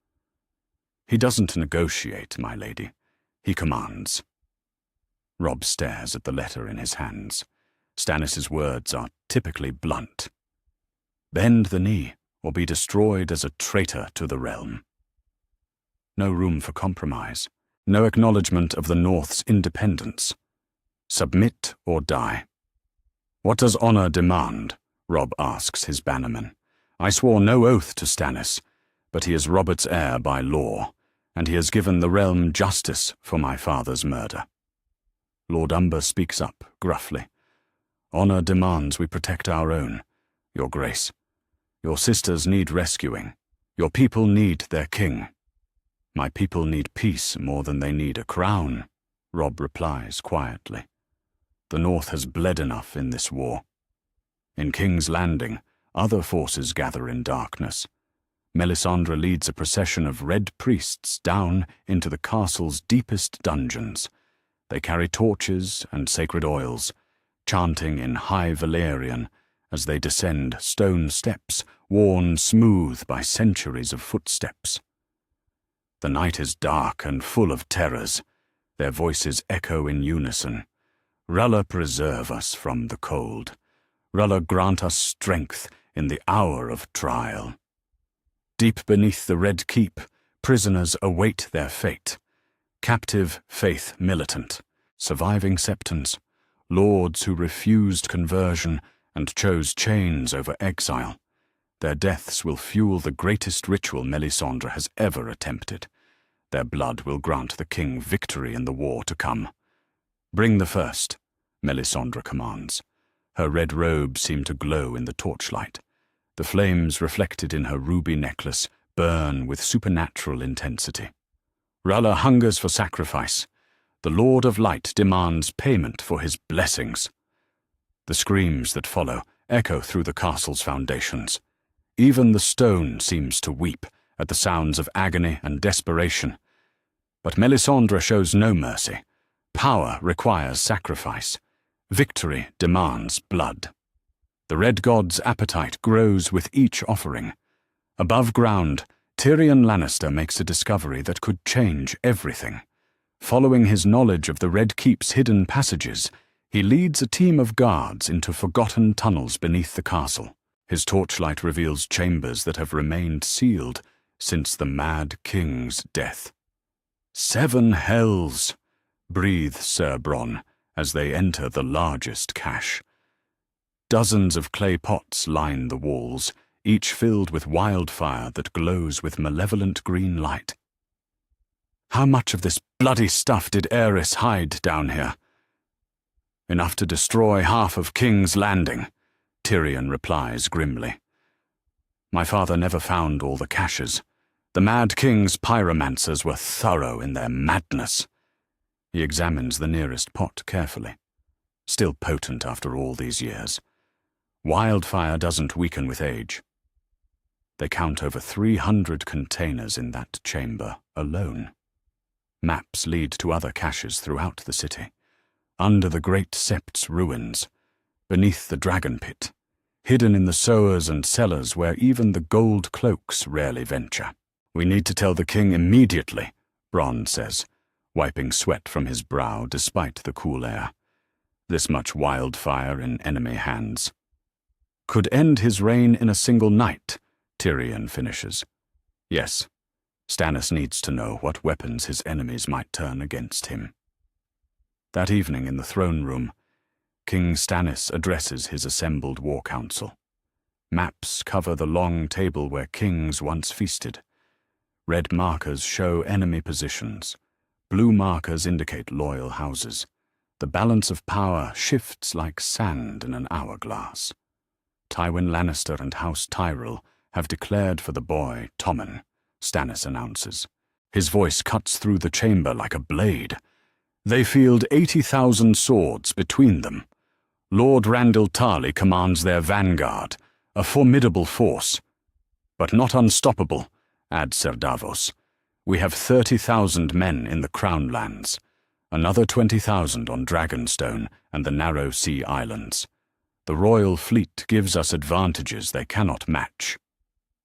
He doesn't negotiate, my lady. He commands. Robb stares at the letter in his hands. Stannis' words are typically blunt. Bend the knee, or be destroyed as a traitor to the realm. No room for compromise. No acknowledgement of the North's independence. Submit or die. What does honor demand? Robb asks his bannermen. I swore no oath to Stannis, but he is Robert's heir by law, and he has given the realm justice for my father's murder. Lord Umber speaks up gruffly. Honor demands we protect our own, Your Grace. Your sisters need rescuing. Your people need their king. My people need peace more than they need a crown, Robb replies quietly. The North has bled enough in this war. In King's Landing, other forces gather in darkness. Melisandre leads a procession of red priests down into the castle's deepest dungeons. They carry torches and sacred oils, chanting in High Valyrian as they descend stone steps worn smooth by centuries of footsteps. The night is dark and full of terrors. Their voices echo in unison. R'hllor preserve us from the cold. R'hllor grant us strength in the hour of trial. Deep beneath the Red Keep, prisoners await their fate. Captive faith militant, surviving septons, lords who refused conversion and chose chains over exile. Their deaths will fuel the greatest ritual Melisandre has ever attempted. Their blood will grant the king victory in the war to come. Bring the first, Melisandre commands. Her red robes seem to glow in the torchlight. The flames reflected in her ruby necklace burn with supernatural intensity. R'hllor hungers for sacrifice. The Lord of Light demands payment for his blessings. The screams that follow echo through the castle's foundations. Even the stone seems to weep at the sounds of agony and desperation. But Melisandre shows no mercy. Power requires sacrifice. Victory demands blood. The Red God's appetite grows with each offering. Above ground, Tyrion Lannister makes a discovery that could change everything. Following his knowledge of the Red Keep's hidden passages, he leads a team of guards into forgotten tunnels beneath the castle. His torchlight reveals chambers that have remained sealed since the Mad King's death. 7 hells, breathes Ser Bronn as they enter the largest cache. Dozens of clay pots line the walls, each filled with wildfire that glows with malevolent green light. How much of this bloody stuff did Aerys hide down here? Enough to destroy half of King's Landing, Tyrion replies grimly. My father never found all the caches. The Mad King's pyromancers were thorough in their madness. He examines the nearest pot carefully. Still potent after all these years. Wildfire doesn't weaken with age. They count over 300 containers in that chamber alone. Maps lead to other caches throughout the city. Under the Great Sept's ruins, beneath the Dragon Pit, hidden in the sewers and cellars where even the gold cloaks rarely venture. We need to tell the king immediately, Bronn says, wiping sweat from his brow despite the cool air. This much wildfire in enemy hands could end his reign in a single night, Tyrion finishes. Yes, Stannis needs to know what weapons his enemies might turn against him. That evening in the throne room, King Stannis addresses his assembled war council. Maps cover the long table where kings once feasted. Red markers show enemy positions. Blue markers indicate loyal houses. The balance of power shifts like sand in an hourglass. Tywin Lannister and House Tyrell have declared for the boy, Tommen, Stannis announces. His voice cuts through the chamber like a blade. They field 80,000 swords between them. Lord Randall Tarley commands their vanguard, a formidable force. But not unstoppable, adds Ser Davos. We have 30,000 men in the Crown Lands, another 20,000 on Dragonstone and the Narrow Sea Islands. The royal fleet gives us advantages they cannot match.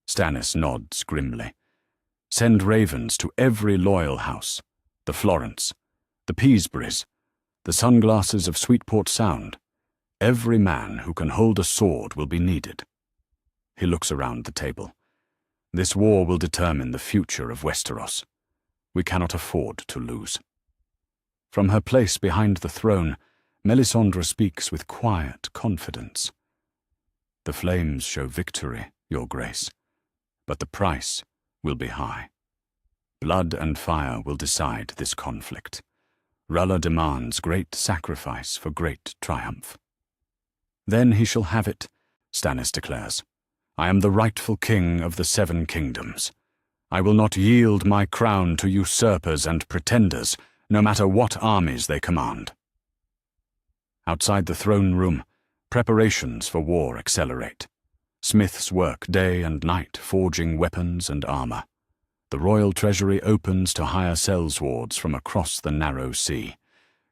Stannis nods grimly. Send ravens to every loyal house, the Florents, the Peasburys, the Sunglasses of Sweetport Sound. Every man who can hold a sword will be needed. He looks around the table. This war will determine the future of Westeros. We cannot afford to lose. From her place behind the throne, Melisandre speaks with quiet confidence. The flames show victory, Your Grace, but the price will be high. Blood and fire will decide this conflict. R'hllor demands great sacrifice for great triumph. Then he shall have it, Stannis declares. I am the rightful king of the Seven Kingdoms. I will not yield my crown to usurpers and pretenders, no matter what armies they command. Outside the throne room, preparations for war accelerate. Smiths work day and night forging weapons and armor. The royal treasury opens to hire sellswards from across the narrow sea.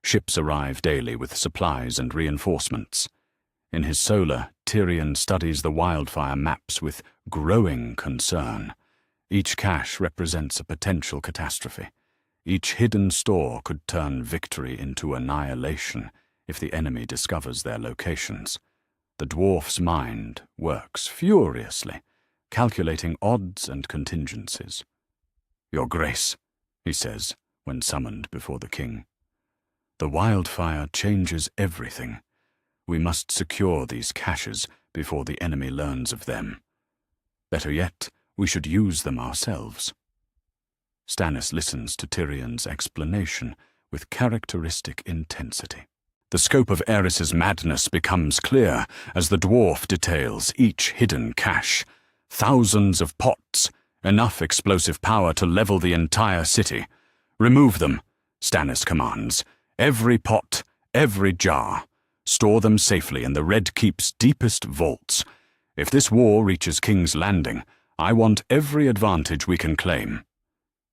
Ships arrive daily with supplies and reinforcements. In his solar, Tyrion studies the wildfire maps with growing concern. Each cache represents a potential catastrophe. Each hidden store could turn victory into annihilation if the enemy discovers their locations. The dwarf's mind works furiously, calculating odds and contingencies. Your Grace, he says when summoned before the king. The wildfire changes everything. We must secure these caches before the enemy learns of them. Better yet, we should use them ourselves. Stannis listens to Tyrion's explanation with characteristic intensity. The scope of Aerys's madness becomes clear as the dwarf details each hidden cache. Thousands of pots, enough explosive power to level the entire city. Remove them, Stannis commands. Every pot, every jar. Store them safely in the Red Keep's deepest vaults. If this war reaches King's Landing, I want every advantage we can claim.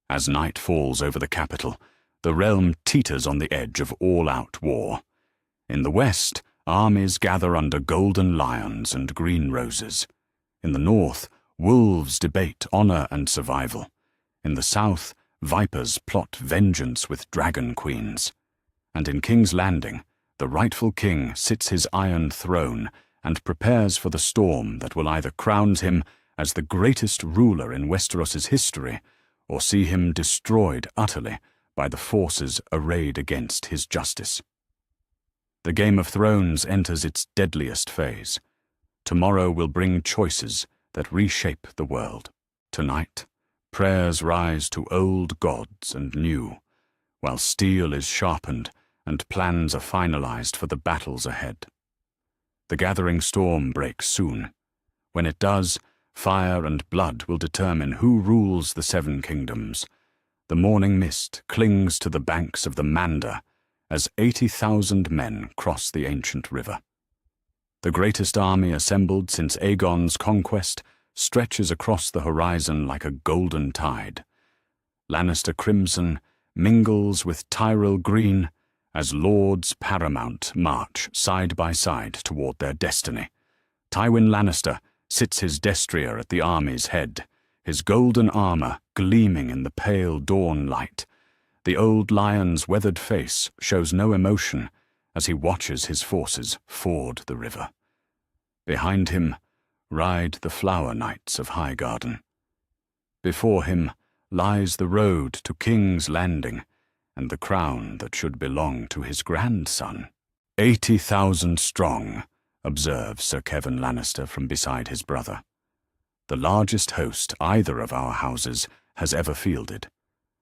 As night falls over the capital, the realm teeters on the edge of all-out war. In the west, armies gather under golden lions and green roses. In the north, wolves debate honor and survival. In the south, vipers plot vengeance with dragon queens. And in King's Landing, the rightful king sits his iron throne and prepares for the storm that will either crown him as the greatest ruler in Westeros's history or see him destroyed utterly by the forces arrayed against his justice. The Game of Thrones enters its deadliest phase. Tomorrow will bring choices that reshape the world. Tonight, prayers rise to old gods and new, while steel is sharpened and plans are finalized for the battles ahead. The gathering storm breaks soon. When it does, fire and blood will determine who rules the Seven Kingdoms. The morning mist clings to the banks of the Mander as 80,000 men cross the ancient river. The greatest army assembled since Aegon's conquest stretches across the horizon like a golden tide. Lannister crimson mingles with Tyrell green as lords paramount march side by side toward their destiny. Tywin Lannister sits his destrier at the army's head, his golden armor gleaming in the pale dawn light. The old lion's weathered face shows no emotion as he watches his forces ford the river. Behind him ride the flower knights of Highgarden. Before him lies the road to King's Landing and the crown that should belong to his grandson. 80,000 strong, observes Sir Kevan Lannister from beside his brother. The largest host either of our houses has ever fielded.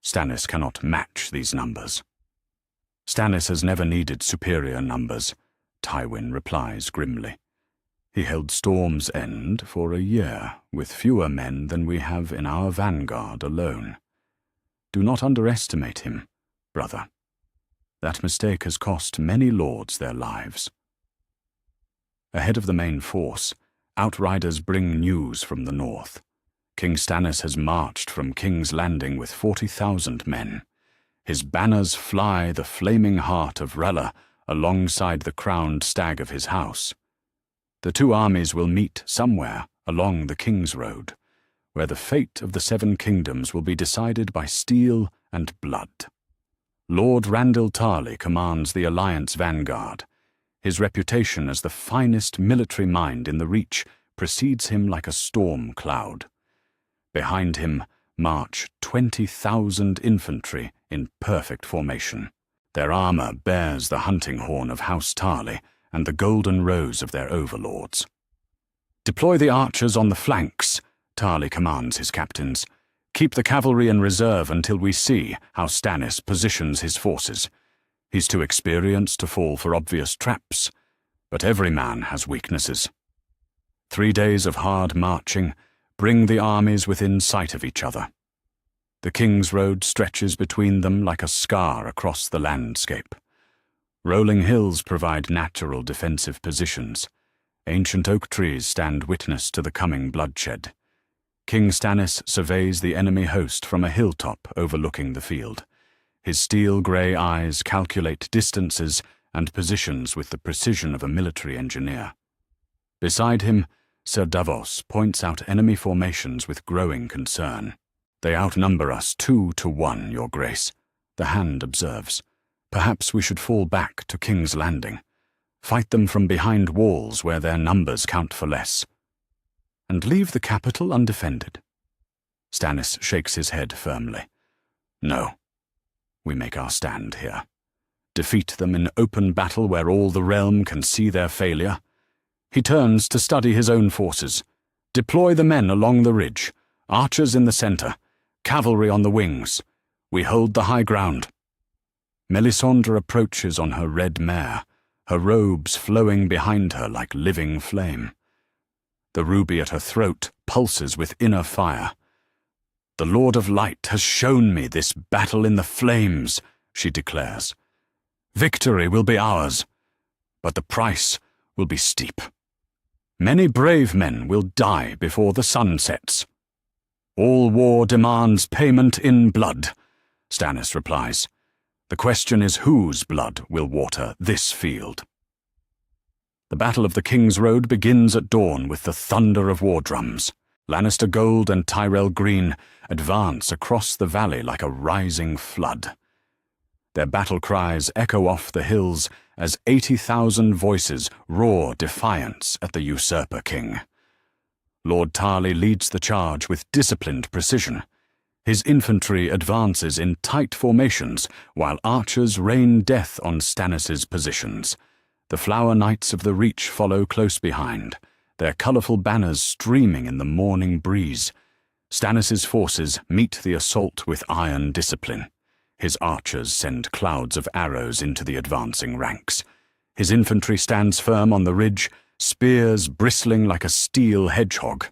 Stannis cannot match these numbers. Stannis has never needed superior numbers, Tywin replies grimly. He held Storm's End for a year with fewer men than we have in our vanguard alone. Do not underestimate him, brother. That mistake has cost many lords their lives. Ahead of the main force, outriders bring news from the north. King Stannis has marched from King's Landing with 40,000 men. His banners fly the flaming heart of Rella alongside the crowned stag of his house. The two armies will meet somewhere along the King's Road, where the fate of the Seven Kingdoms will be decided by steel and blood. Lord Randyll Tarly commands the Alliance vanguard. His reputation as the finest military mind in the Reach precedes him like a storm cloud. Behind him march 20,000 infantry in perfect formation. Their armor bears the hunting horn of House Tarly and the golden rose of their overlords. Deploy the archers on the flanks, Tarly commands his captains. Keep the cavalry in reserve until we see how Stannis positions his forces. He's too experienced to fall for obvious traps, but every man has weaknesses. 3 days of hard marching bring the armies within sight of each other. The King's Road stretches between them like a scar across the landscape. Rolling hills provide natural defensive positions. Ancient oak trees stand witness to the coming bloodshed. King Stannis surveys the enemy host from a hilltop overlooking the field. His steel-grey eyes calculate distances and positions with the precision of a military engineer. Beside him, Sir Davos points out enemy formations with growing concern. They outnumber us 2 to 1, Your Grace, the Hand observes. Perhaps we should fall back to King's Landing. Fight them from behind walls where their numbers count for less. And leave the capital undefended. Stannis shakes his head firmly. No. We make our stand here. Defeat them in open battle where all the realm can see their failure. He turns to study his own forces. Deploy the men along the ridge, archers in the center, cavalry on the wings. We hold the high ground. Melisandre approaches on her red mare, her robes flowing behind her like living flame. The ruby at her throat pulses with inner fire. The Lord of Light has shown me this battle in the flames, she declares. Victory will be ours, but the price will be steep. Many brave men will die before the sun sets. All war demands payment in blood, Stannis replies. The question is whose blood will water this field. The Battle of the King's Road begins at dawn with the thunder of war drums. Lannister Gold and Tyrell Green advance across the valley like a rising flood. Their battle cries echo off the hills as 80,000 voices roar defiance at the usurper king. Lord Tarly leads the charge with disciplined precision. His infantry advances in tight formations while archers rain death on Stannis's positions. The flower knights of the Reach follow close behind, their colourful banners streaming in the morning breeze. Stannis's forces meet the assault with iron discipline. His archers send clouds of arrows into the advancing ranks. His infantry stands firm on the ridge, spears bristling like a steel hedgehog.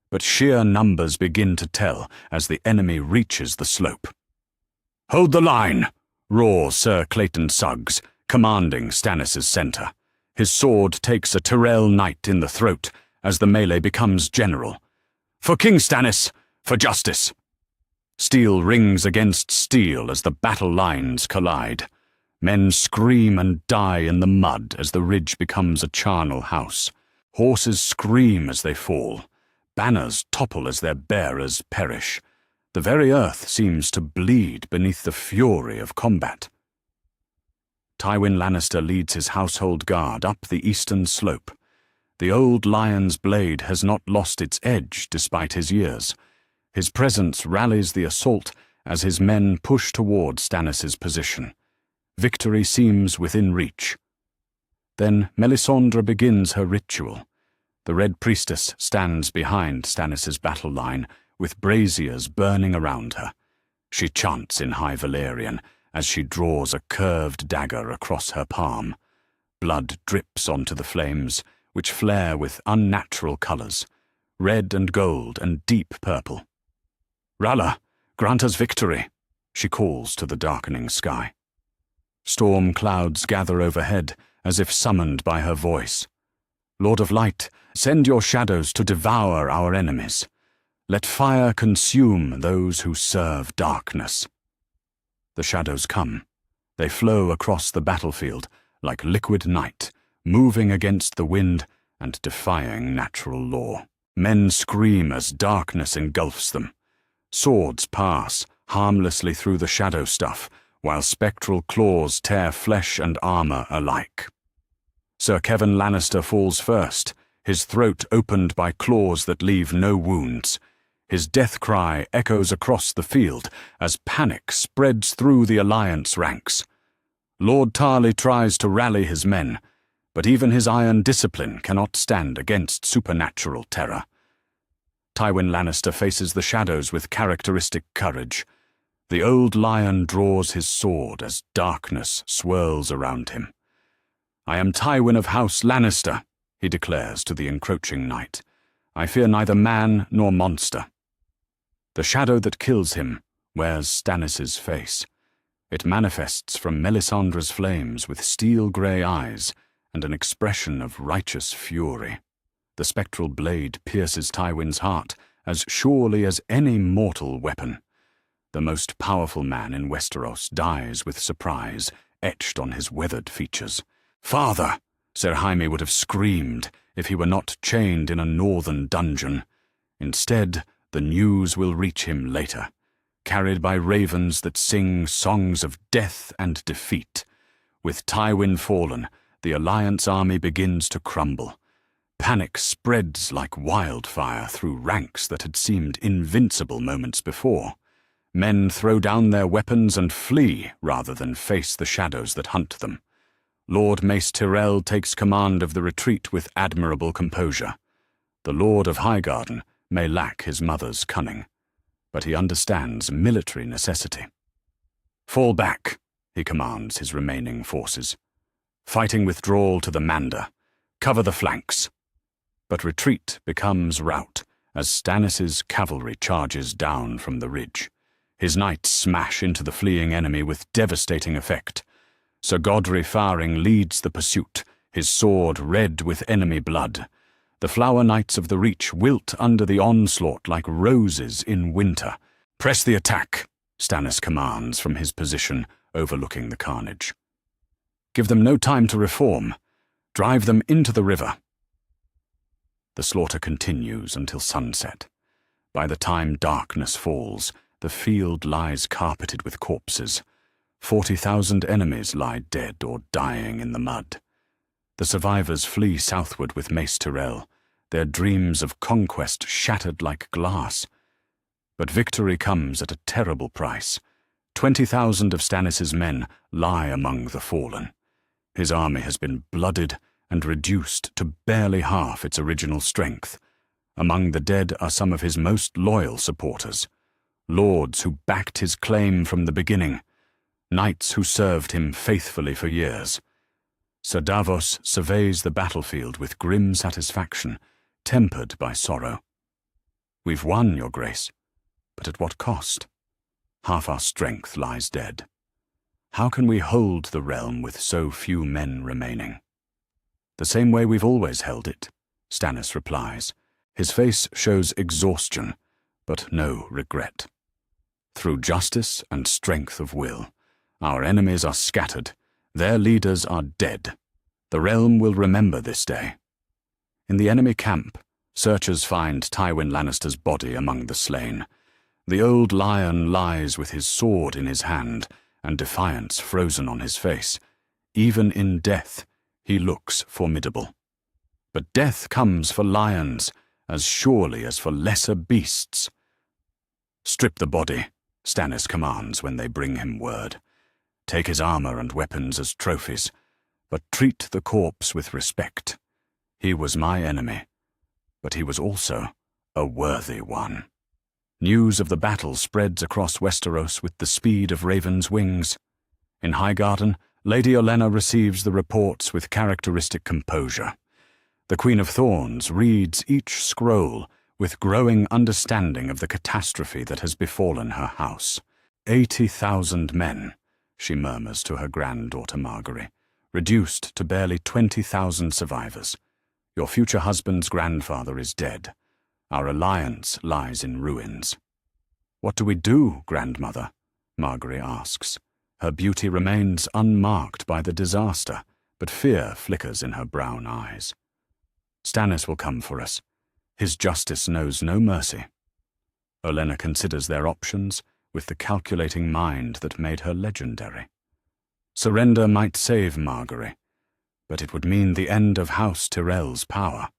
But sheer numbers begin to tell as the enemy reaches the slope. "Hold the line!" roars Sir Clayton Suggs, commanding Stannis's centre. His sword takes a Tyrell knight in the throat as the melee becomes general. "For King Stannis! For justice!" Steel rings against steel as the battle lines collide. Men scream and die in the mud as the ridge becomes a charnel house. Horses scream as they fall. banners topple as their bearers perish. The very earth seems to bleed beneath the fury of combat. Tywin Lannister leads his household guard up the eastern slope. The old lion's blade has not lost its edge despite his years. His presence rallies the assault as his men push toward Stannis' position. Victory seems within reach. Then Melisandre begins her ritual. The Red Priestess stands behind Stannis' battle line, with braziers burning around her. She chants in High Valyrian as she draws a curved dagger across her palm. Blood drips onto the flames, which flare with unnatural colours, red and gold and deep purple. "Ralla, grant us victory," she calls to the darkening sky. Storm clouds gather overhead, as if summoned by her voice. "Lord of Light, send your shadows to devour our enemies. Let fire consume those who serve darkness." The shadows come. They flow across the battlefield like liquid night, moving against the wind and defying natural law. Men scream as darkness engulfs them. Swords pass harmlessly through the shadow stuff, while spectral claws tear flesh and armor alike. Sir Kevan Lannister falls first, his throat opened by claws that leave no wounds. His death cry echoes across the field as panic spreads through the Alliance ranks. Lord Tarly tries to rally his men, but even his iron discipline cannot stand against supernatural terror. Tywin Lannister faces the shadows with characteristic courage. The old lion draws his sword as darkness swirls around him. "I am Tywin of House Lannister," he declares to the encroaching night. "I fear neither man nor monster." The shadow that kills him wears Stannis' face. It manifests from Melisandre's flames with steel-grey eyes and an expression of righteous fury. The spectral blade pierces Tywin's heart as surely as any mortal weapon. The most powerful man in Westeros dies with surprise etched on his weathered features. "Father!" Ser Jaime would have screamed if he were not chained in a northern dungeon. Instead, the news will reach him later, carried by ravens that sing songs of death and defeat. With Tywin fallen, the Alliance army begins to crumble. Panic spreads like wildfire through ranks that had seemed invincible moments before. Men throw down their weapons and flee rather than face the shadows that hunt them. Lord Mace Tyrell takes command of the retreat with admirable composure. The Lord of Highgarden may lack his mother's cunning, but he understands military necessity. "Fall back," he commands his remaining forces. "Fighting withdrawal to the Mander. Cover the flanks." But retreat becomes rout as Stannis' cavalry charges down from the ridge. His knights smash into the fleeing enemy with devastating effect. Sir Godry Faring leads the pursuit, his sword red with enemy blood. The flower knights of the Reach wilt under the onslaught like roses in winter. "Press the attack," Stannis commands from his position overlooking the carnage. "Give them no time to reform. Drive them into the river." The slaughter continues until sunset. By the time darkness falls, the field lies carpeted with corpses. 40,000 enemies lie dead or dying in the mud. The survivors flee southward with Mace Tyrell, their dreams of conquest shattered like glass. But victory comes at a terrible price. 20,000 of Stannis' men lie among the fallen. His army has been blooded and reduced to barely half its original strength. Among the dead are some of his most loyal supporters, lords who backed his claim from the beginning, knights who served him faithfully for years. Sir Davos surveys the battlefield with grim satisfaction, tempered by sorrow. "We've won, Your Grace, but at what cost? Half our strength lies dead. How can we hold the realm with so few men remaining?" "The same way we've always held it," Stannis replies. His face shows exhaustion, but no regret. "Through justice and strength of will, our enemies are scattered, their leaders are dead. The realm will remember this day." In the enemy camp, Searchers find Tywin Lannister's body among the slain. The old lion lies with his sword in his hand and defiance frozen on his face. Even in death, he looks formidable. But death comes for lions as surely as for lesser beasts. "Strip the body," Stannis commands when they bring him word. "Take his armor and weapons as trophies, but treat the corpse with respect. He was my enemy, but he was also a worthy one." News of the battle spreads across Westeros with the speed of raven's wings. In Highgarden, Lady Olenna receives the reports with characteristic composure. The Queen of Thorns reads each scroll with growing understanding of the catastrophe that has befallen her house. 80,000 men, she murmurs to her granddaughter Margaery, reduced to barely 20,000 survivors. Your future husband's grandfather is dead. Our alliance lies in ruins. "What do we do, grandmother?" Margaery asks. Her beauty remains unmarked by the disaster, but fear flickers in her brown eyes. "Stannis will come for us. His justice knows no mercy." Olenna considers their options with the calculating mind that made her legendary. Surrender might save Margaery, but it would mean the end of House Tyrell's power.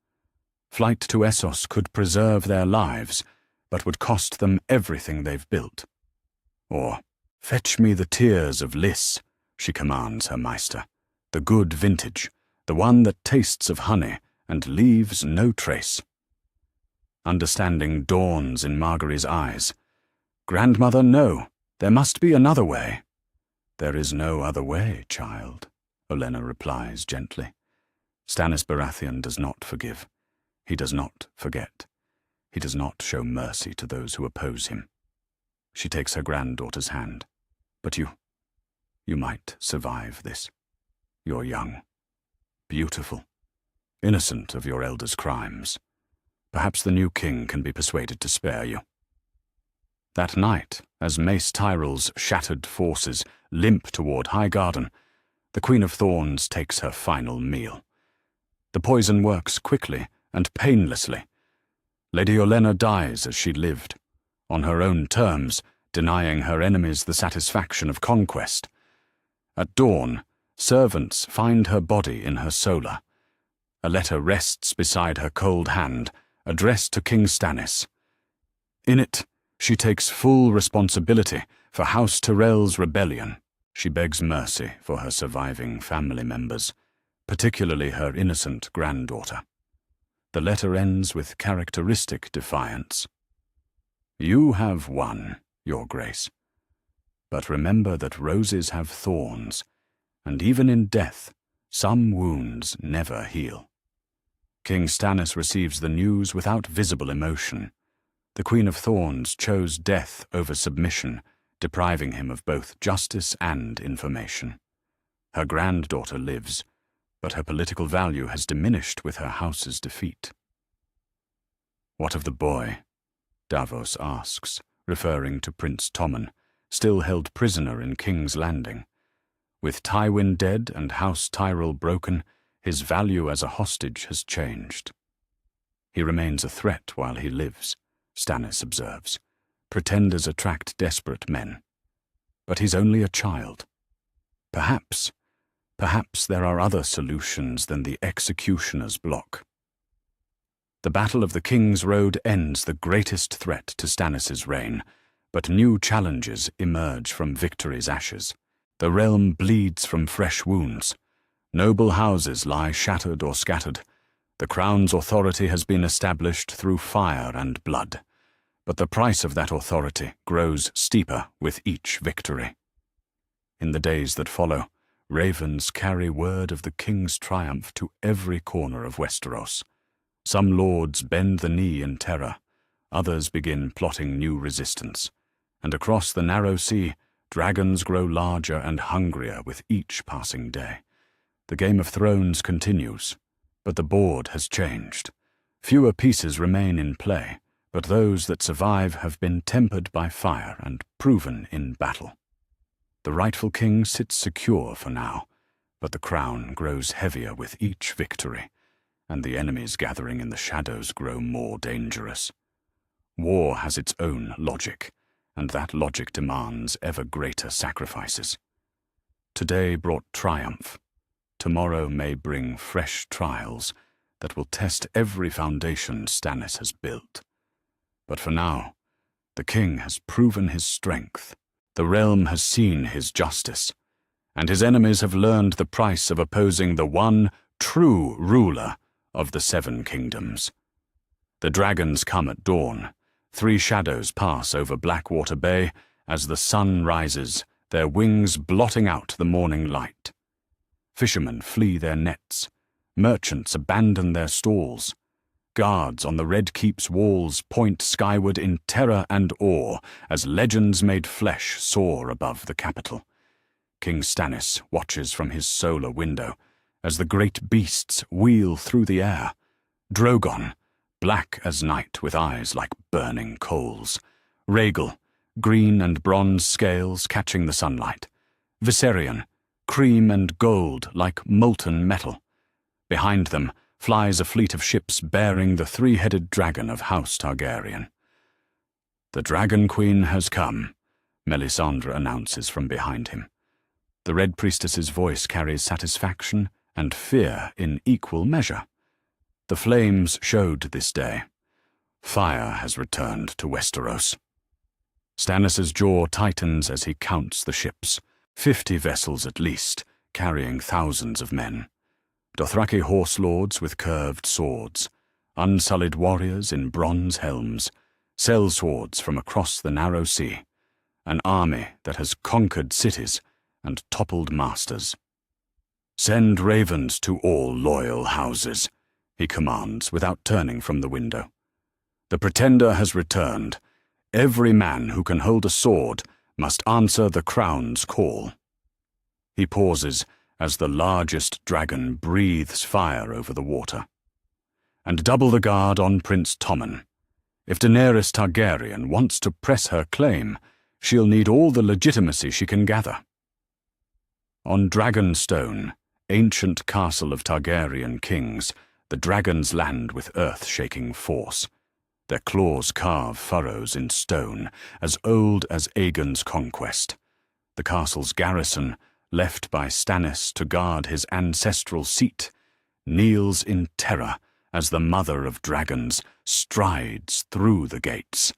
Flight to Essos could preserve their lives, but would cost them everything they've built. Or, "Fetch me the tears of Lys," she commands her Maester, "the good vintage, the one that tastes of honey and leaves no trace." Understanding dawns in Margaery's eyes. "Grandmother, no, there must be another way." "There is no other way, child," Olenna replies gently. Stannis Baratheon does not forgive. He does not forget. He does not show mercy to those who oppose him. She takes her granddaughter's hand. "But you might survive this. You're young, beautiful, innocent of your elder's crimes. Perhaps the new king can be persuaded to spare you." That night, as Mace Tyrell's shattered forces limp toward Highgarden, the Queen of Thorns takes her final meal. The poison works quickly and painlessly. Lady Olenna dies as she lived, on her own terms, denying her enemies the satisfaction of conquest. At dawn, servants find her body in her solar. A letter rests beside her cold hand, addressed to King Stannis. In it, she takes full responsibility for House Tyrell's rebellion. She begs mercy for her surviving family members, particularly her innocent granddaughter. The letter ends with characteristic defiance. "You have won, Your Grace. But remember that roses have thorns, and even in death, some wounds never heal." King Stannis receives the news without visible emotion. The Queen of Thorns chose death over submission, depriving him of both justice and information. Her granddaughter lives, but her political value has diminished with her house's defeat. "What of the boy?" Davos asks, referring to Prince Tommen, still held prisoner in King's Landing. With Tywin dead and House Tyrell broken, his value as a hostage has changed. "He remains a threat while he lives," Stannis observes. "Pretenders attract desperate men. But he's only a child. Perhaps there are other solutions than the executioner's block." The Battle of the King's Road ends the greatest threat to Stannis' reign, but new challenges emerge from victory's ashes. The realm bleeds from fresh wounds. Noble houses lie shattered or scattered. The crown's authority has been established through fire and blood, but the price of that authority grows steeper with each victory. In the days that follow, ravens carry word of the king's triumph to every corner of Westeros. Some lords bend the knee in terror, others begin plotting new resistance, and across the narrow sea, dragons grow larger and hungrier with each passing day. The Game of Thrones continues, but the board has changed. Fewer pieces remain in play, but those that survive have been tempered by fire and proven in battle. The rightful king sits secure for now, but the crown grows heavier with each victory, and the enemies gathering in the shadows grow more dangerous. War has its own logic, and that logic demands ever greater sacrifices. Today brought triumph. Tomorrow may bring fresh trials that will test every foundation Stannis has built. But for now, the king has proven his strength. The realm has seen his justice, and his enemies have learned the price of opposing the one true ruler of the Seven Kingdoms. The dragons come at dawn. 3 shadows pass over Blackwater Bay as the sun rises, their wings blotting out the morning light. Fishermen flee their nets. Merchants abandon their stalls. Guards on the Red Keep's walls point skyward in terror and awe as legends made flesh soar above the capital. King Stannis watches from his solar window as the great beasts wheel through the air. Drogon, black as night with eyes like burning coals. Rhaegal, green and bronze scales catching the sunlight. Viserion, cream and gold like molten metal. Behind them flies a fleet of ships bearing the 3-headed dragon of House Targaryen. "The Dragon Queen has come," Melisandre announces from behind him. The Red Priestess's voice carries satisfaction and fear in equal measure. The flames showed this day. Fire has returned to Westeros. Stannis' jaw tightens as he counts the ships, 50 vessels at least, carrying thousands of men. Dothraki horse lords with curved swords, unsullied warriors in bronze helms, sellswords from across the narrow sea, an army that has conquered cities and toppled masters. "Send ravens to all loyal houses," he commands without turning from the window. "The Pretender has returned. Every man who can hold a sword must answer the crown's call." He pauses as the largest dragon breathes fire over the water. "And double the guard on Prince Tommen. If Daenerys Targaryen wants to press her claim, she'll need all the legitimacy she can gather." On Dragonstone, ancient castle of Targaryen kings, the dragons land with earth-shaking force. Their claws carve furrows in stone, as old as Aegon's conquest. The castle's garrison, left by Stannis to guard his ancestral seat, kneels in terror as the mother of dragons strides through the gates.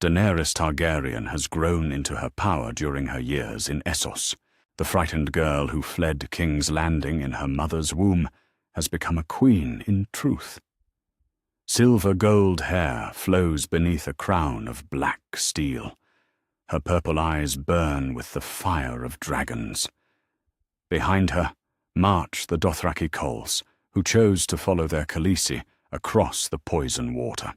Daenerys Targaryen has grown into her power during her years in Essos. The frightened girl who fled King's Landing in her mother's womb has become a queen in truth. Silver-gold hair flows beneath a crown of black steel. Her purple eyes burn with the fire of dragons. Behind her march the Dothraki Cols, who chose to follow their Khaleesi across the poison water.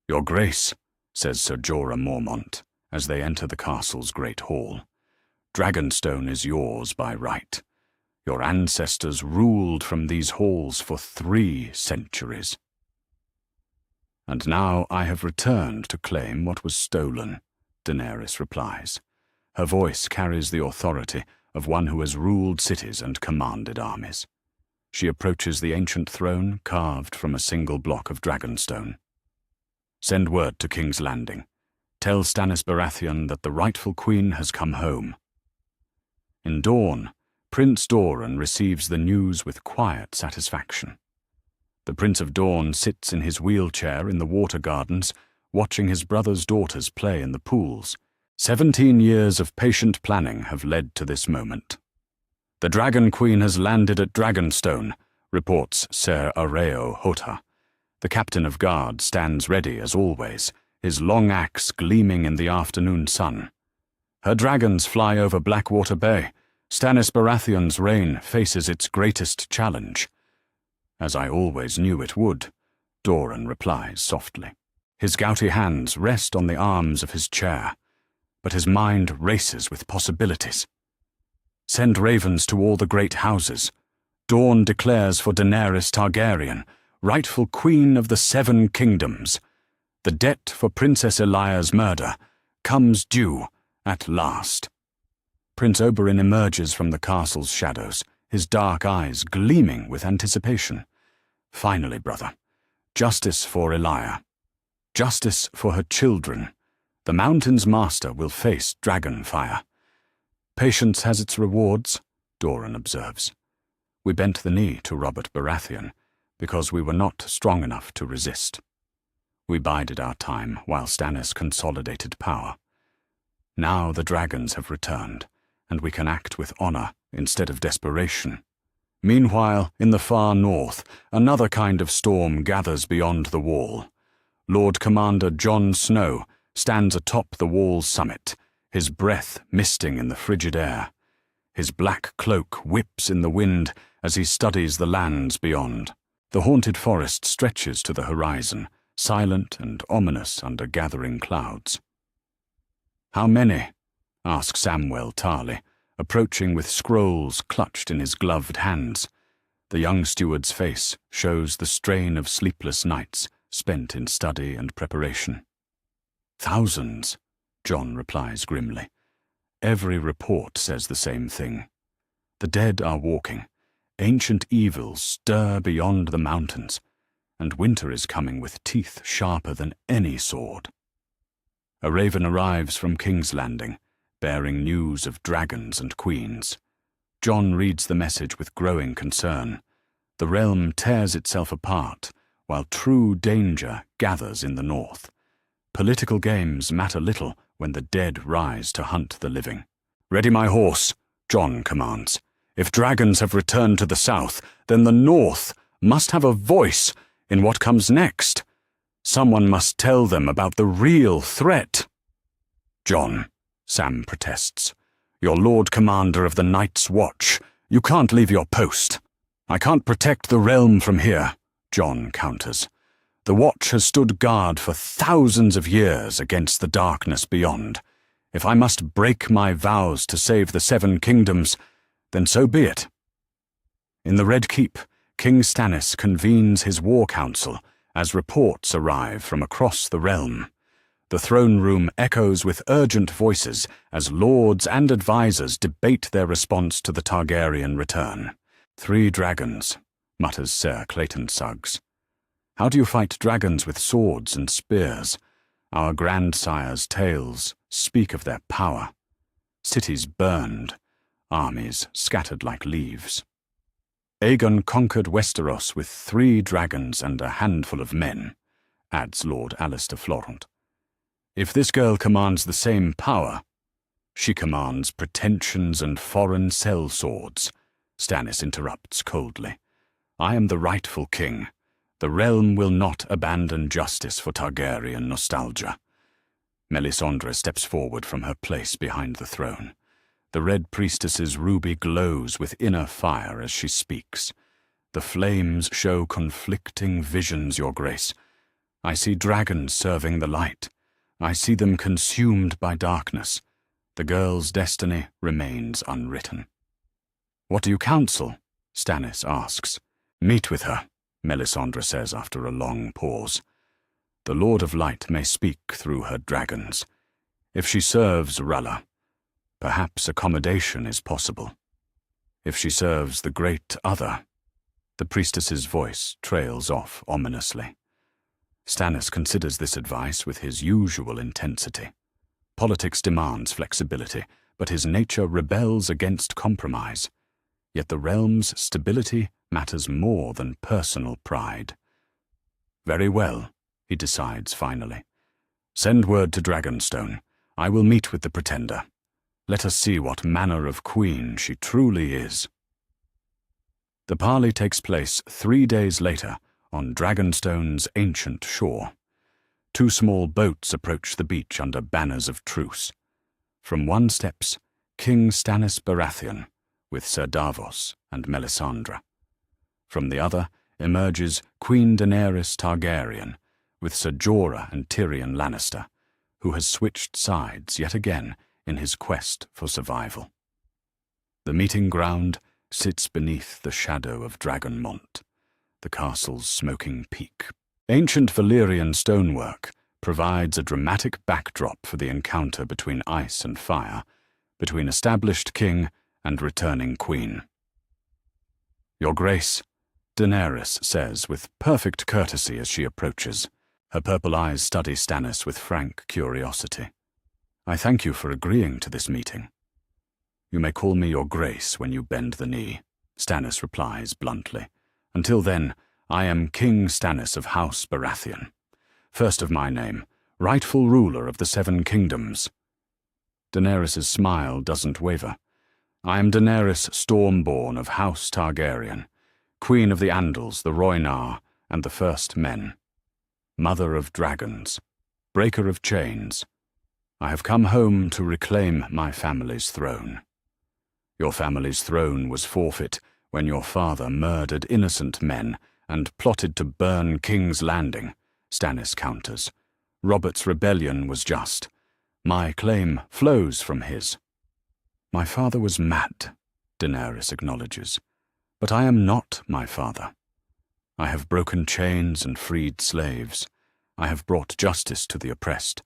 "Your Grace," says Ser Jorah Mormont, as they enter the castle's great hall, "Dragonstone is yours by right. Your ancestors ruled from these halls for 3 centuries. And now I have returned to claim what was stolen," Daenerys replies. Her voice carries the authority of one who has ruled cities and commanded armies. She approaches the ancient throne carved from a single block of dragonstone. "Send word to King's Landing. Tell Stannis Baratheon that the rightful queen has come home." In dawn, Prince Doran receives the news with quiet satisfaction. The Prince of Dawn sits in his wheelchair in the water gardens, watching his brother's daughters play in the pools. 17 years of patient planning have led to this moment. "The Dragon Queen has landed at Dragonstone," reports Ser Areo Hotha. The captain of guard stands ready as always, his long axe gleaming in the afternoon sun. "Her dragons fly over Blackwater Bay. Stannis Baratheon's reign faces its greatest challenge." "As I always knew it would," Doran replies softly. His gouty hands rest on the arms of his chair, but his mind races with possibilities. "Send ravens to all the great houses. Dawn declares for Daenerys Targaryen, rightful queen of the 7 kingdoms. The debt for Princess Elia's murder comes due at last." Prince Oberyn emerges from the castle's shadows, his dark eyes gleaming with anticipation. Finally, brother. Justice for Elia. Justice for her children. The mountain's master will face dragon fire. Patience has its rewards, Doran observes. We bent the knee to Robert Baratheon, because we were not strong enough to resist. We bided our time while Stannis consolidated power. Now the dragons have returned, and we can act with honor instead of desperation. Meanwhile, in the far north, another kind of storm gathers beyond the wall. Lord Commander Jon Snow stands atop the wall's summit, his breath misting in the frigid air. His black cloak whips in the wind as he studies the lands beyond. The haunted forest stretches to the horizon, silent and ominous under gathering clouds. "How many?" asks Samwell Tarly, approaching with scrolls clutched in his gloved hands. The young steward's face shows the strain of sleepless nights spent in study and preparation. "Thousands," Jon replies grimly. "Every report says the same thing. The dead are walking. Ancient evils stir beyond the mountains, and winter is coming with teeth sharper than any sword." A raven arrives from King's Landing, bearing news of dragons and queens. Jon reads the message with growing concern. The realm tears itself apart, while true danger gathers in the north. Political games matter little when the dead rise to hunt the living. "Ready my horse," Jon commands. "If dragons have returned to the south, then the north must have a voice in what comes next. Someone must tell them about the real threat." "Jon," Sam protests, "you're Lord Commander of the Night's Watch. You can't leave your post." "I can't protect the realm from here," Jon counters. "The Watch has stood guard for thousands of years against the darkness beyond. If I must break my vows to save the Seven Kingdoms, then so be it." In the Red Keep, King Stannis convenes his war council as reports arrive from across the realm. The throne room echoes with urgent voices as lords and advisors debate their response to the Targaryen return. "3 dragons," mutters Ser Clayton Suggs. "How do you fight dragons with swords and spears? Our grandsires' tales speak of their power. Cities burned, armies scattered like leaves." "Aegon conquered Westeros with 3 dragons and a handful of men," adds Lord Alistair Florent. "If this girl commands the same power, she commands pretensions and foreign sellswords," Stannis interrupts coldly. "I am the rightful king. The realm will not abandon justice for Targaryen nostalgia." Melisandre steps forward from her place behind the throne. The Red Priestess's ruby glows with inner fire as she speaks. "The flames show conflicting visions, Your Grace. I see dragons serving the light. I see them consumed by darkness. The girl's destiny remains unwritten." "What do you counsel?" Stannis asks. "Meet with her," Melisandre says after a long pause. "The Lord of Light may speak through her dragons. If she serves R'hllor, perhaps accommodation is possible. If she serves the Great Other—" The priestess's voice trails off ominously. Stannis considers this advice with his usual intensity. Politics demands flexibility, but his nature rebels against compromise. Yet the realm's stability matters more than personal pride. "Very well," he decides finally. "Send word to Dragonstone. I will meet with the pretender. Let us see what manner of queen she truly is." The parley takes place 3 days later on Dragonstone's ancient shore. 2 small boats approach the beach under banners of truce. From one steps King Stannis Baratheon with Ser Davos and Melisandre. From the other emerges Queen Daenerys Targaryen with Ser Jorah and Tyrion Lannister, who has switched sides yet again in his quest for survival. The meeting ground sits beneath the shadow of Dragonmont, the castle's smoking peak. Ancient Valyrian stonework provides a dramatic backdrop for the encounter between ice and fire, between established king and returning queen. "Your Grace," Daenerys says with perfect courtesy as she approaches. Her purple eyes study Stannis with frank curiosity. "I thank you for agreeing to this meeting." "You may call me your grace when you bend the knee," Stannis replies bluntly. "Until then, I am King Stannis of House Baratheon, first of my name, rightful ruler of the Seven Kingdoms." Daenerys' smile doesn't waver. "I am Daenerys Stormborn of House Targaryen, Queen of the Andals, the Rhoynar, and the First Men, Mother of Dragons, Breaker of Chains. I have come home to reclaim my family's throne. Your family's throne was forfeit when your father murdered innocent men and plotted to burn King's Landing," Stannis counters. "Robert's rebellion was just. My claim flows from his." "My father was mad," Daenerys acknowledges. "But I am not my father. I have broken chains and freed slaves. I have brought justice to the oppressed.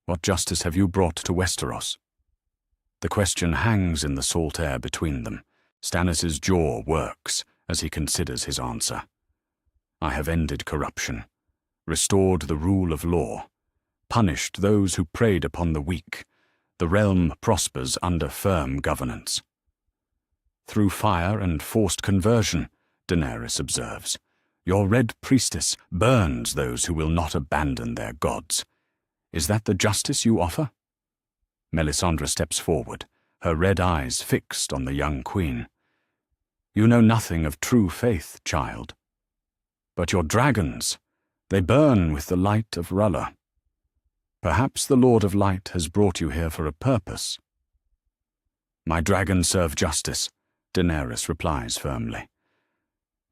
What justice have you brought to Westeros?" The question hangs in the salt air between them. Stannis' jaw works as he considers his answer. "I have ended corruption, restored the rule of law, punished those who preyed upon the weak. The realm prospers under firm governance." "Through fire and forced conversion," Daenerys observes. "Your red priestess burns those who will not abandon their gods. Is that the justice you offer?" Melisandre steps forward, her red eyes fixed on the young queen. "You know nothing of true faith, child. But your dragons, they burn with the light of R'hllor. Perhaps the Lord of Light has brought you here for a purpose." "My dragons serve justice," Daenerys replies firmly.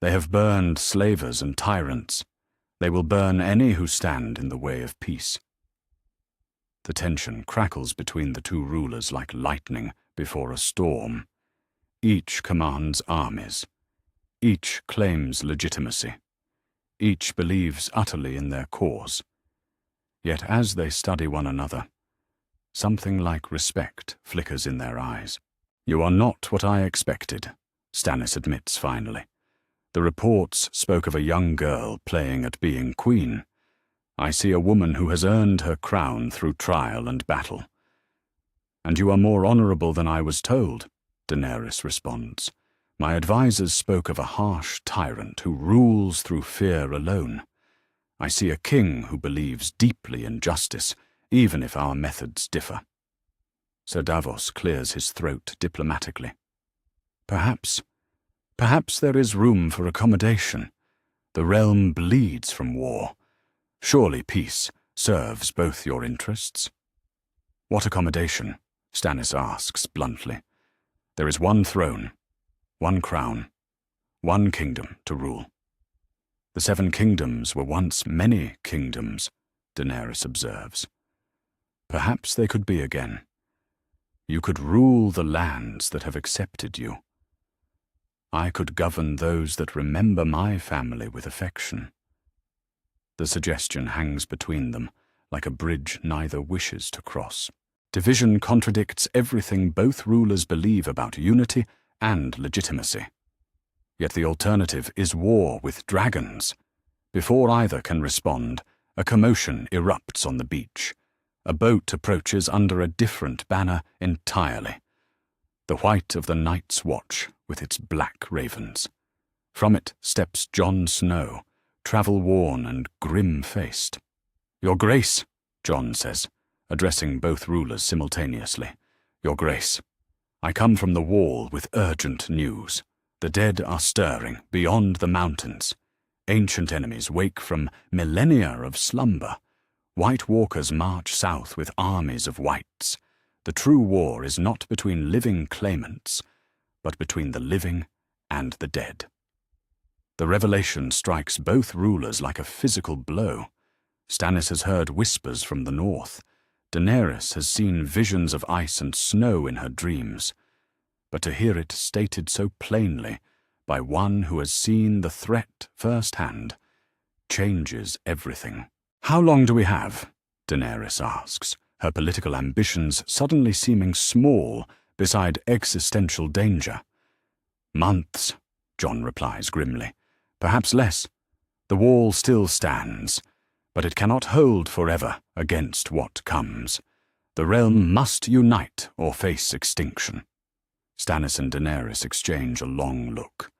"They have burned slavers and tyrants. They will burn any who stand in the way of peace." The tension crackles between the two rulers like lightning before a storm. Each commands armies. Each claims legitimacy. Each believes utterly in their cause. Yet as they study one another, something like respect flickers in their eyes. "You are not what I expected," Stannis admits finally. "The reports spoke of a young girl playing at being queen. I see a woman who has earned her crown through trial and battle." "And you are more honorable than I was told," Daenerys responds. "My advisors spoke of a harsh tyrant who rules through fear alone. I see a king who believes deeply in justice, even if our methods differ." Sir Davos clears his throat diplomatically. Perhaps there is room for accommodation. The realm bleeds from war. Surely peace serves both your interests." "What accommodation?" Stannis asks bluntly. "There is one throne, one crown, one kingdom to rule." "The Seven Kingdoms were once many kingdoms," Daenerys observes. "Perhaps they could be again. You could rule the lands that have accepted you. I could govern those that remember my family with affection." The suggestion hangs between them, like a bridge neither wishes to cross. Division contradicts everything both rulers believe about unity and legitimacy. Yet the alternative is war with dragons. Before either can respond, a commotion erupts on the beach. A boat approaches under a different banner entirely. The white of the Night's Watch with its black ravens. From it steps Jon Snow, travel-worn and grim-faced. "Your Grace," Jon says, addressing both rulers simultaneously. "Your Grace, I come from the Wall with urgent news. The dead are stirring beyond the mountains. Ancient enemies wake from millennia of slumber. White walkers march south with armies of whites. The true war is not between living claimants, but between the living and the dead." The revelation strikes both rulers like a physical blow. Stannis has heard whispers from the north. Daenerys has seen visions of ice and snow in her dreams. But to hear it stated so plainly by one who has seen the threat firsthand changes everything. "How long do we have?" Daenerys asks, her political ambitions suddenly seeming small beside existential danger. "Months," Jon replies grimly. Perhaps less. The wall still stands, but it cannot hold forever against what comes. The realm must unite or face extinction. Stannis and Daenerys exchange a long look.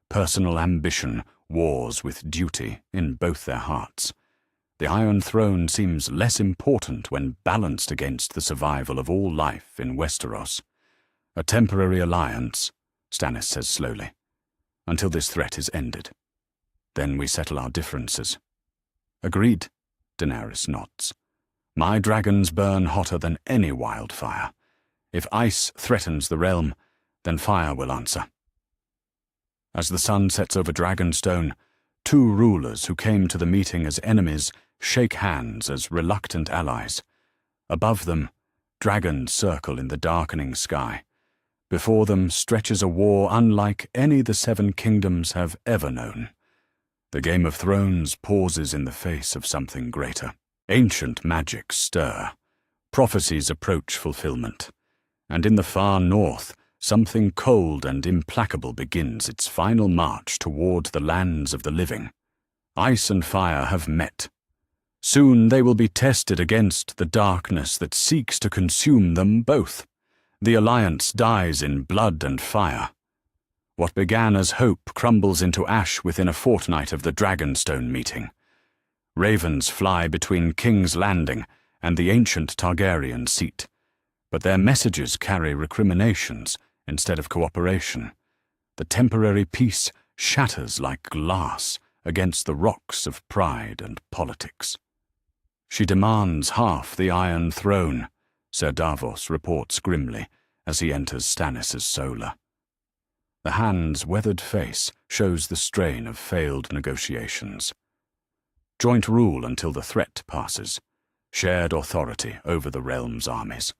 Personal ambition wars with duty in both their hearts. The Iron Throne seems less important when balanced against the survival of all life in Westeros. A temporary alliance, Stannis says slowly, until this threat is ended. Then we settle our differences. Agreed, Daenerys nods. My dragons burn hotter than any wildfire. If ice threatens the realm, then fire will answer. As the sun sets over Dragonstone, two rulers who came to the meeting as enemies shake hands as reluctant allies. Above them, dragons circle in the darkening sky. Before them stretches a war unlike any the Seven Kingdoms have ever known. The Game of Thrones pauses in the face of something greater. Ancient magics stir. Prophecies approach fulfillment. And in the far north, something cold and implacable begins its final march toward the lands of the living. Ice and fire have met. Soon they will be tested against the darkness that seeks to consume them both. The alliance dies in blood and fire. What began as hope crumbles into ash within a fortnight of the Dragonstone meeting. Ravens fly between King's Landing and the ancient Targaryen seat, but their messages carry recriminations instead of cooperation. The temporary peace shatters like glass against the rocks of pride and politics. She demands half the Iron Throne, Ser Davos reports grimly as he enters Stannis' solar. The hand's weathered face shows the strain of failed negotiations. Joint rule until the threat passes. Shared authority over the realm's armies.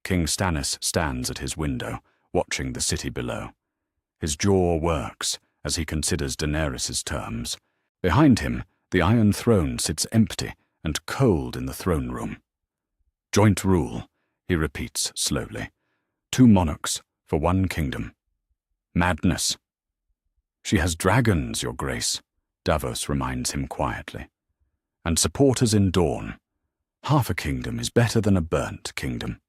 King Stannis stands at his window, watching the city below. His jaw works as he considers Daenerys' terms. Behind him, the Iron Throne sits empty and cold in the throne room. Joint rule, he repeats slowly. 2 monarchs for 1 kingdom. Madness. She has dragons, Your Grace, Davos reminds him quietly. And supporters in Dawn. Half a kingdom is better than a burnt kingdom.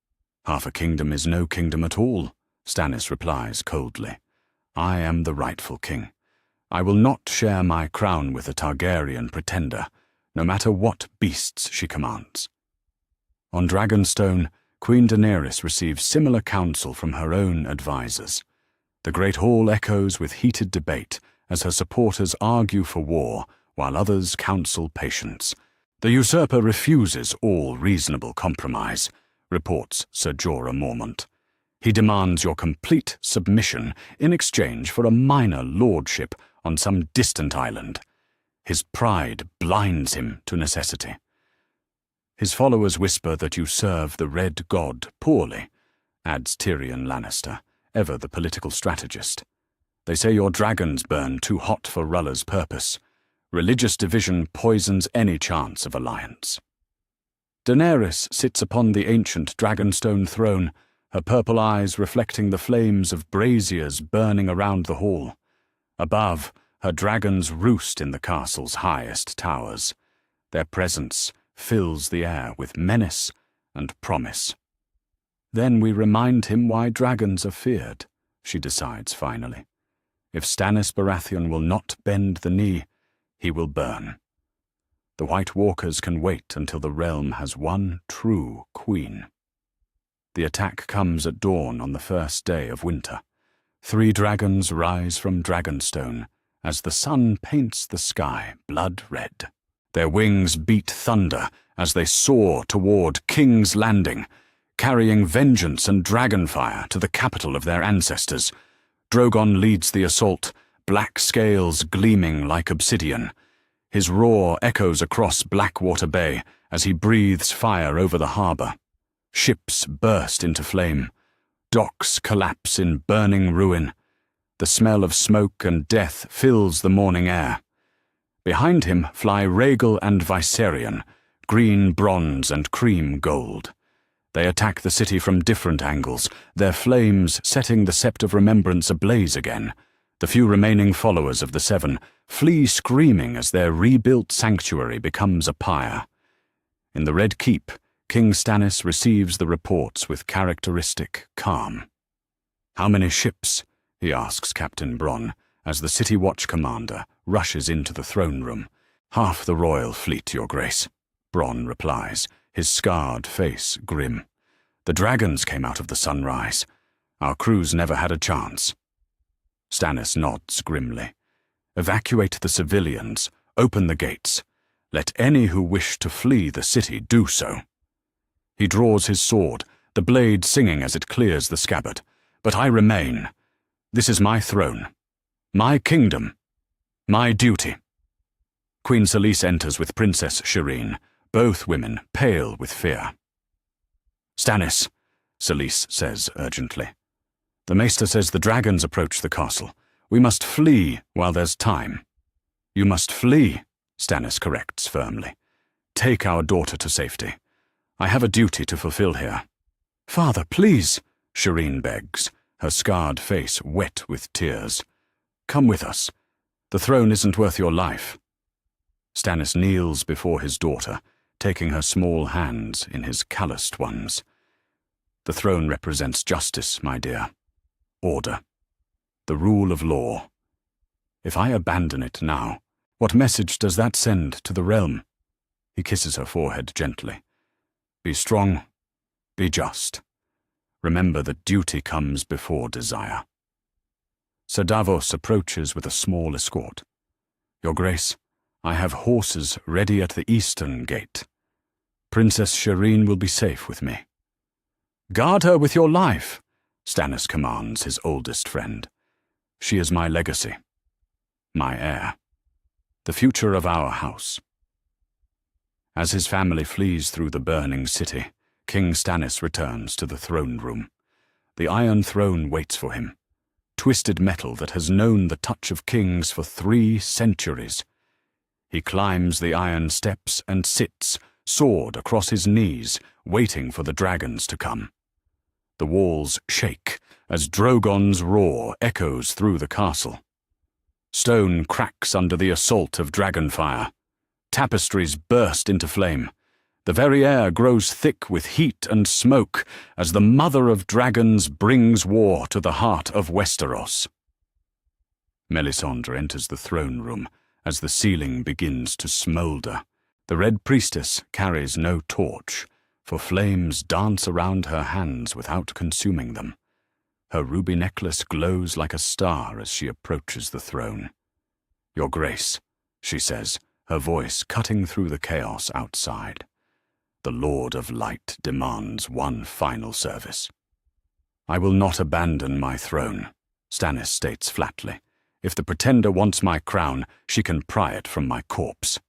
Half a kingdom is no kingdom at all, Stannis replies coldly. I am the rightful king. I will not share my crown with a Targaryen pretender, no matter what beasts she commands. On Dragonstone, Queen Daenerys receives similar counsel from her own advisers. The Great Hall echoes with heated debate as her supporters argue for war while others counsel patience. The usurper refuses all reasonable compromise, reports Ser Jorah Mormont. He demands your complete submission in exchange for a minor lordship on some distant island. His pride blinds him to necessity. His followers whisper that you serve the Red God poorly, adds Tyrion Lannister, ever the political strategist. They say your dragons burn too hot for Rulla's purpose. Religious division poisons any chance of alliance. Daenerys sits upon the ancient Dragonstone throne, her purple eyes reflecting the flames of braziers burning around the hall. Above, her dragons roost in the castle's highest towers. Their presence fills the air with menace and promise. Then we remind him why dragons are feared, she decides finally. If Stannis Baratheon will not bend the knee, he will burn. The White Walkers can wait until the realm has one true queen. The attack comes at dawn on the first day of winter. 3 dragons rise from Dragonstone as the sun paints the sky blood red. Their wings beat thunder as they soar toward King's Landing, carrying vengeance and dragonfire to the capital of their ancestors. Drogon leads the assault, black scales gleaming like obsidian. His roar echoes across Blackwater Bay as he breathes fire over the harbour. Ships burst into flame. Docks collapse in burning ruin. The smell of smoke and death fills the morning air. Behind him fly Rhaegal and Viserion, green bronze and cream gold. They attack the city from different angles, their flames setting the Sept of Remembrance ablaze again. The few remaining followers of the Seven flee screaming as their rebuilt sanctuary becomes a pyre. In the Red Keep, King Stannis receives the reports with characteristic calm. "How many ships?" he asks Captain Bronn as the City Watch commander rushes into the throne room. "Half the royal fleet, Your Grace," Bronn replies, his scarred face grim. "The dragons came out of the sunrise. Our crews never had a chance." Stannis nods grimly. "Evacuate the civilians. Open the gates. Let any who wish to flee the city do so." He draws his sword, the blade singing as it clears the scabbard. "But I remain. This is my throne, my kingdom, my duty." Queen Selyse enters with Princess Shireen, both women pale with fear. "Stannis," Selyse says urgently. "The Maester says the dragons approach the castle. We must flee while there's time." "You must flee," Stannis corrects firmly. "Take our daughter to safety. I have a duty to fulfill here." "Father, please," Shireen begs, her scarred face wet with tears. "Come with us. The throne isn't worth your life." Stannis kneels before his daughter, taking her small hands in his calloused ones. "The throne represents justice, my dear. Order. The rule of law. If I abandon it now, what message does that send to the realm?" He kisses her forehead gently. "Be strong. Be just. Remember that duty comes before desire." Sir Davos approaches with a small escort. "Your Grace, I have horses ready at the eastern gate. Princess Shireen will be safe with me." "Guard her with your life," Stannis commands his oldest friend. "She is my legacy, my heir, the future of our house." As his family flees through the burning city, King Stannis returns to the throne room. The Iron Throne waits for him, twisted metal that has known the touch of kings for 3 centuries. He climbs the iron steps and sits, sword across his knees, waiting for the dragons to come. The walls shake as Drogon's roar echoes through the castle. Stone cracks under the assault of dragonfire. Tapestries burst into flame. The very air grows thick with heat and smoke as the Mother of Dragons brings war to the heart of Westeros. Melisandre enters the throne room as the ceiling begins to smoulder. The Red Priestess carries no torch, for flames dance around her hands without consuming them. Her ruby necklace glows like a star as she approaches the throne. "Your Grace," she says, her voice cutting through the chaos outside. "The Lord of Light demands one final service." "I will not abandon my throne," Stannis states flatly. "If the Pretender wants my crown, she can pry it from my corpse."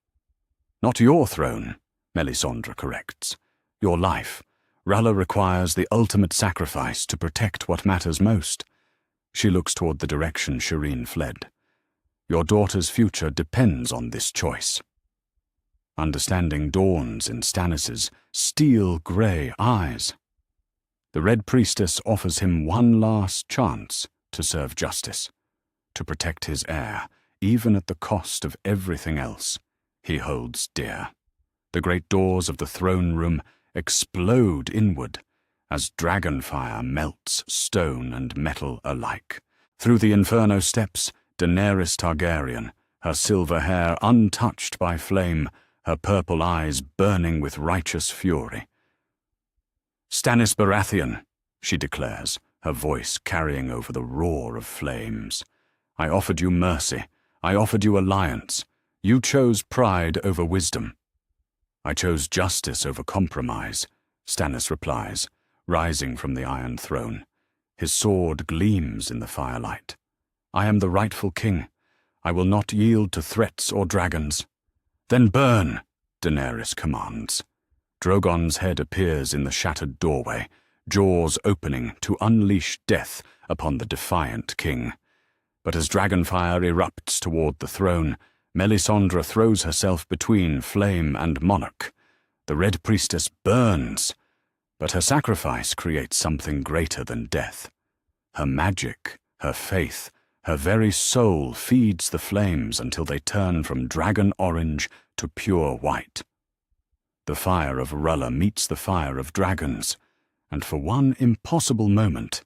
"Not your throne," Melisandre corrects. "Your life. R'hllor requires the ultimate sacrifice to protect what matters most." She looks toward the direction Shireen fled. "Your daughter's future depends on this choice." Understanding dawns in Stannis's steel-grey eyes. The Red Priestess offers him one last chance to serve justice, to protect his heir, even at the cost of everything else he holds dear. The great doors of the throne room explode inward as dragonfire melts stone and metal alike. Through the Inferno steps, Daenerys Targaryen, her silver hair untouched by flame, her purple eyes burning with righteous fury. "Stannis Baratheon," she declares, her voice carrying over the roar of flames. "I offered you mercy. I offered you alliance. You chose pride over wisdom." "I chose justice over compromise," Stannis replies, rising from the Iron Throne. His sword gleams in the firelight. "I am the rightful king. I will not yield to threats or dragons." "Then burn," Daenerys commands. Drogon's head appears in the shattered doorway, jaws opening to unleash death upon the defiant king. But as dragonfire erupts toward the throne, Melisandre throws herself between flame and monarch. The Red Priestess burns, but her sacrifice creates something greater than death. Her magic, her faith, Her very soul feeds the flames until they turn from dragon orange to pure white. The fire of Rulla meets the fire of dragons, and for one impossible moment,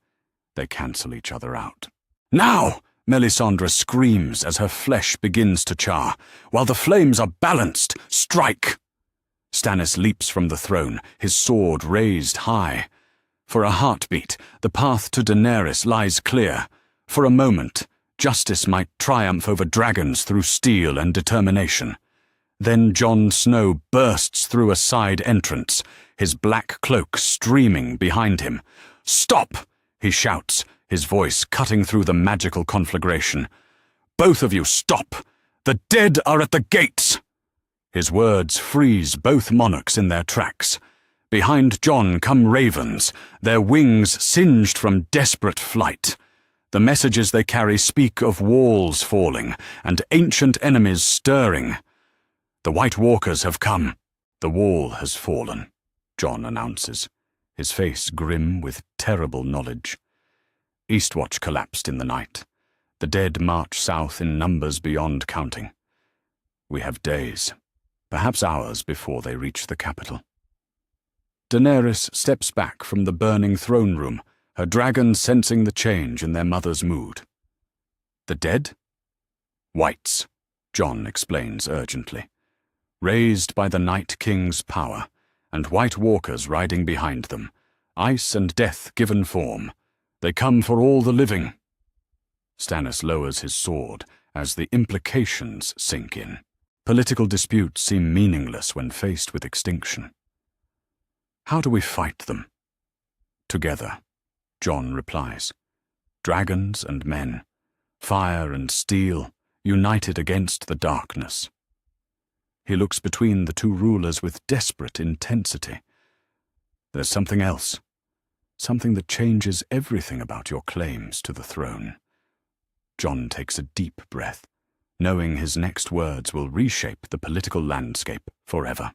they cancel each other out. "Now!" Melisandre screams as her flesh begins to char. "While the flames are balanced, strike!" Stannis leaps from the throne, his sword raised high. For a heartbeat, the path to Daenerys lies clear. For a moment, justice might triumph over dragons through steel and determination. Then Jon Snow bursts through a side entrance, his black cloak streaming behind him. "Stop!" he shouts, his voice cutting through the magical conflagration. "Both of you, stop! The dead are at the gates!" His words freeze both monarchs in their tracks. Behind Jon come ravens, their wings singed from desperate flight. The messages they carry speak of walls falling and ancient enemies stirring. "The White Walkers have come. The wall has fallen," Jon announces, his face grim with terrible knowledge. Eastwatch collapsed in the night. The dead march south in numbers beyond counting. We have days, perhaps hours before they reach the capital. Daenerys steps back from the burning throne room, her dragons sensing the change in their mother's mood. "The dead?" "Whites," Jon explains urgently. "Raised by the Night King's power, and White Walkers riding behind them, ice and death given form. They come for all the living." Stannis lowers his sword as the implications sink in. Political disputes seem meaningless when faced with extinction. "How do we fight them?" "Together," Jon replies. "Dragons and men, fire and steel, united against the darkness." He looks between the two rulers with desperate intensity. "There's something else. Something that changes everything about your claims to the throne." Jon takes a deep breath, knowing his next words will reshape the political landscape forever.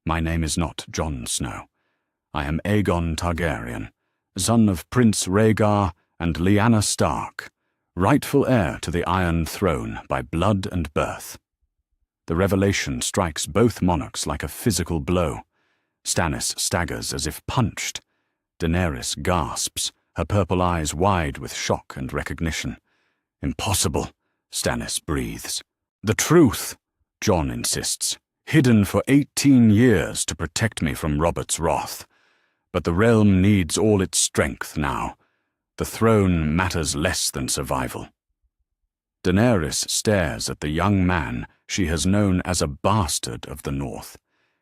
"My name is not Jon Snow. I am Aegon Targaryen, son of Prince Rhaegar and Lyanna Stark, rightful heir to the Iron Throne by blood and birth." The revelation strikes both monarchs like a physical blow. Stannis staggers as if punched. Daenerys gasps, her purple eyes wide with shock and recognition. "Impossible," Stannis breathes. "The truth," Jon insists, "hidden for 18 years to protect me from Robert's wrath. But the realm needs all its strength now. The throne matters less than survival." Daenerys stares at the young man she has known as a bastard of the North.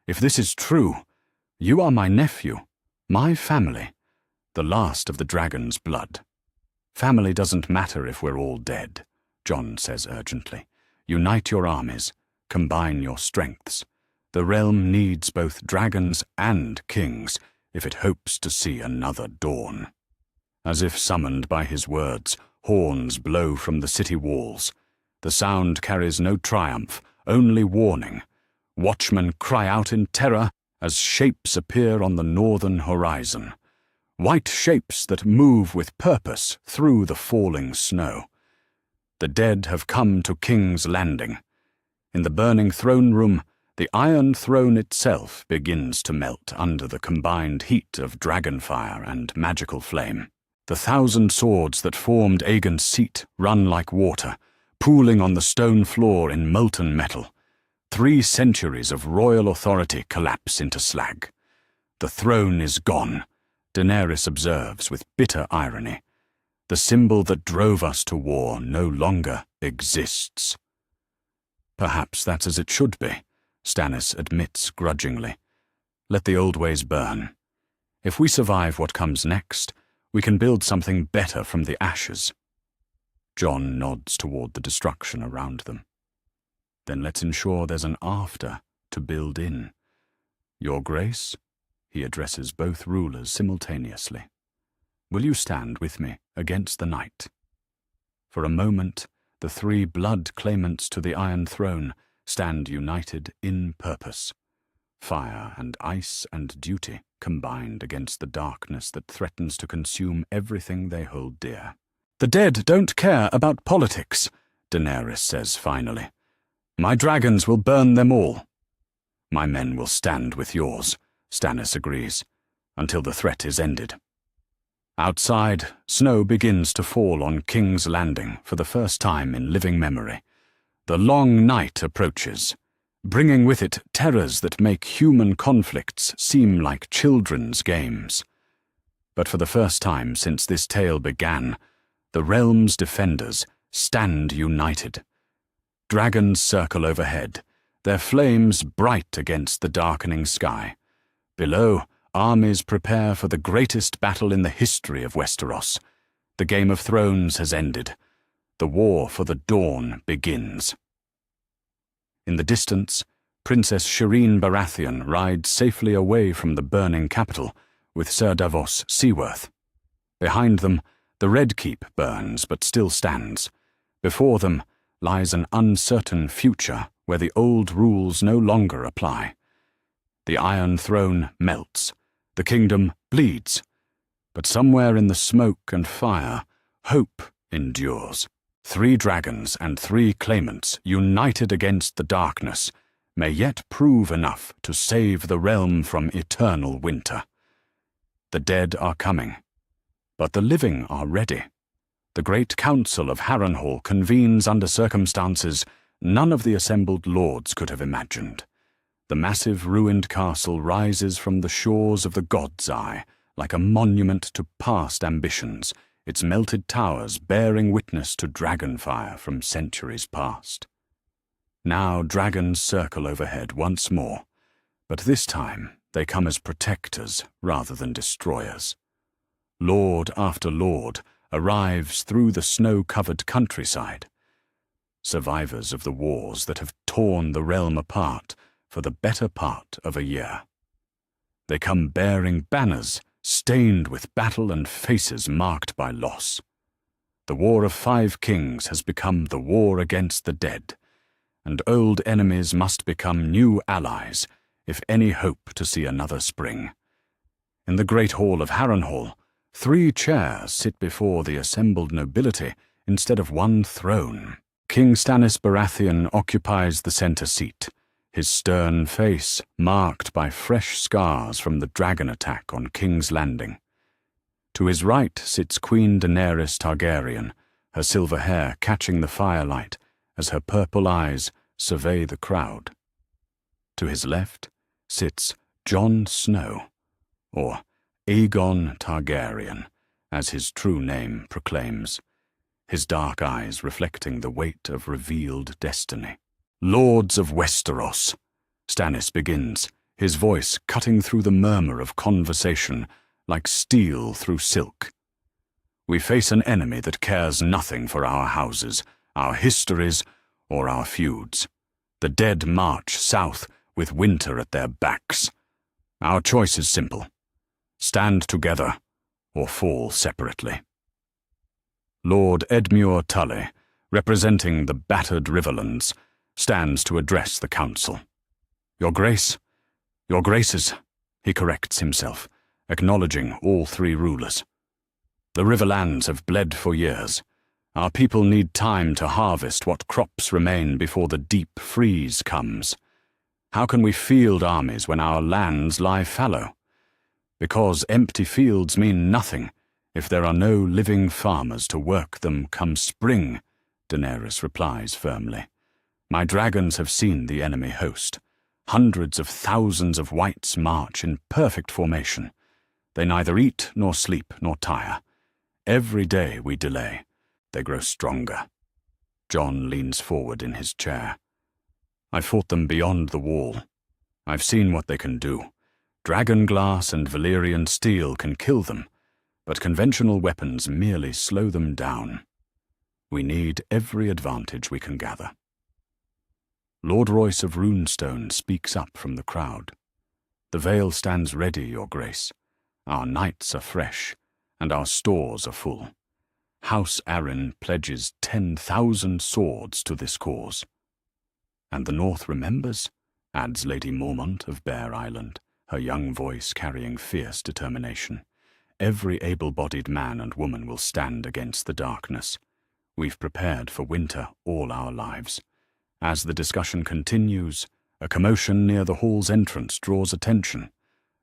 "If this is true, you are my nephew, my family, the last of the dragon's blood." "Family doesn't matter if we're all dead," Jon says urgently. "Unite your armies, combine your strengths. The realm needs both dragons and kings if it hopes to see another dawn." As if summoned by his words, horns blow from the city walls. The sound carries no triumph, only warning. Watchmen cry out in terror as shapes appear on the northern horizon. White shapes that move with purpose through the falling snow. The dead have come to King's Landing. In the burning throne room, the Iron Throne itself begins to melt under the combined heat of dragonfire and magical flame. The 1,000 swords that formed Aegon's seat run like water, pooling on the stone floor in molten metal. 3 centuries of royal authority collapse into slag. "The throne is gone," Daenerys observes with bitter irony. "The symbol that drove us to war no longer exists." "Perhaps that's as it should be," Stannis admits grudgingly. "Let the old ways burn. If we survive what comes next, we can build something better from the ashes." Jon nods toward the destruction around them. "Then let's ensure there's an after to build in. Your Grace," he addresses both rulers simultaneously, "will you stand with me against the night?" For a moment, the 3 blood claimants to the Iron Throne stand united in purpose. Fire and ice and duty combined against the darkness that threatens to consume everything they hold dear. "The dead don't care about politics," Daenerys says finally. "My dragons will burn them all." "My men will stand with yours," Stannis agrees, "until the threat is ended." Outside, snow begins to fall on King's Landing for the first time in living memory. The long night approaches, bringing with it terrors that make human conflicts seem like children's games. But for the first time since this tale began, the realm's defenders stand united. Dragons circle overhead, their flames bright against the darkening sky. Below, armies prepare for the greatest battle in the history of Westeros. The Game of Thrones has ended. The war for the dawn begins. In the distance, Princess Shireen Baratheon rides safely away from the burning capital with Sir Davos Seaworth. Behind them, the Red Keep burns but still stands. Before them lies an uncertain future where the old rules no longer apply. The Iron Throne melts, the kingdom bleeds, but somewhere in the smoke and fire, hope endures. 3 dragons and 3 claimants united against the darkness may yet prove enough to save the realm from eternal winter. The dead are coming, but the living are ready. The great council of Harrenhal convenes under circumstances none of the assembled lords could have imagined. The massive ruined castle rises from the shores of the God's Eye like a monument to past ambitions, its melted towers bearing witness to dragonfire from centuries past. Now dragons circle overhead once more, but this time they come as protectors rather than destroyers. Lord after lord arrives through the snow-covered countryside. Survivors of the wars that have torn the realm apart for the better part of a year. They come bearing banners stained with battle and faces marked by loss. The War of 5 Kings has become the war against the dead, and old enemies must become new allies if any hope to see another spring. In the great hall of Harrenhal, 3 chairs sit before the assembled nobility instead of 1 throne. King Stannis Baratheon occupies the center seat, his stern face marked by fresh scars from the dragon attack on King's Landing. To his right sits Queen Daenerys Targaryen, her silver hair catching the firelight as her purple eyes survey the crowd. To his left sits Jon Snow, or Aegon Targaryen, as his true name proclaims, his dark eyes reflecting the weight of revealed destiny. "Lords of Westeros," Stannis begins, his voice cutting through the murmur of conversation like steel through silk. "We face an enemy that cares nothing for our houses, our histories, or our feuds. The dead march south with winter at their backs. Our choice is simple: stand together or fall separately." Lord Edmure Tully, representing the battered Riverlands, stands to address the council. Your Graces," he corrects himself, acknowledging all 3 rulers. "The Riverlands have bled for years. Our people need time to harvest what crops remain before the deep freeze comes. How can we field armies when our lands lie fallow? Because empty fields mean nothing if there are no living farmers to work them come spring," Daenerys replies firmly. "My dragons have seen the enemy host. Hundreds of thousands of wights march in perfect formation. They neither eat nor sleep nor tire. Every day we delay, they grow stronger." Jon leans forward in his chair. "I fought them beyond the wall. I've seen what they can do. Dragon glass and Valyrian steel can kill them, but conventional weapons merely slow them down. We need every advantage we can gather." Lord Royce of Runestone speaks up from the crowd. "The Vale stands ready, Your Grace. Our knights are fresh, and our stores are full. House Arryn pledges 10,000 swords to this cause." "And the North remembers?" adds Lady Mormont of Bear Island, her young voice carrying fierce determination. every able-bodied man and woman will stand against the darkness. We've prepared for winter all our lives. As the discussion continues, a commotion near the hall's entrance draws attention.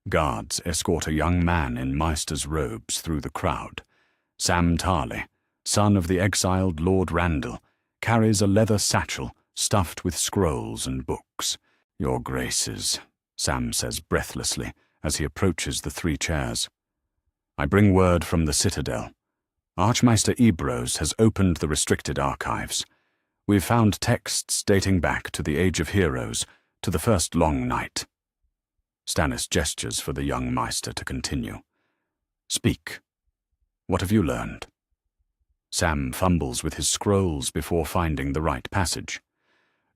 Guards escort a young man in maester's robes through the crowd. Sam Tarley, son of the exiled Lord Randall, carries a leather satchel stuffed with scrolls and books. "Your Graces," Sam says breathlessly as he approaches the 3 chairs. "I bring word from the Citadel. Archmaester Ebros has opened the restricted archives. We've found texts dating back to the Age of Heroes, to the First Long Night." Stannis gestures for the young Maester to continue. "Speak. What have you learned?" Sam fumbles with his scrolls before finding the right passage.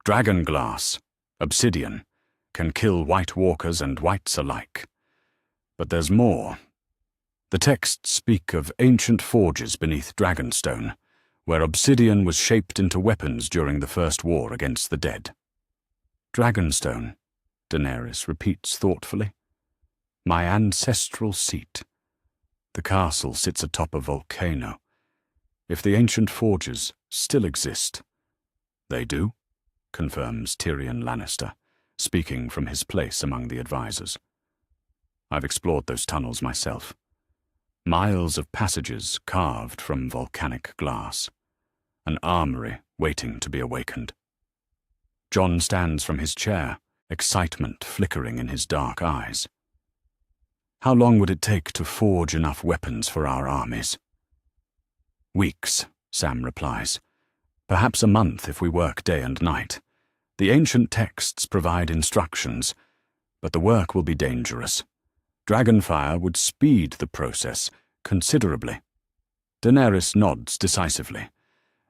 "Dragonglass, obsidian, can kill White Walkers and Whites alike. But there's more. The texts speak of ancient forges beneath Dragonstone, where obsidian was shaped into weapons during the First War against the dead." "Dragonstone," Daenerys repeats thoughtfully. "My ancestral seat. The castle sits atop a volcano. If the ancient forges still exist—" "They do," confirms Tyrion Lannister, speaking from his place among the advisors. "I've explored those tunnels myself. Miles of passages carved from volcanic glass. An armory waiting to be awakened." Jon stands from his chair, excitement flickering in his dark eyes. "How long would it take to forge enough weapons for our armies?" "Weeks," Sam replies. "Perhaps a month if we work day and night. The ancient texts provide instructions, but the work will be dangerous. Dragonfire would speed the process considerably." Daenerys nods decisively.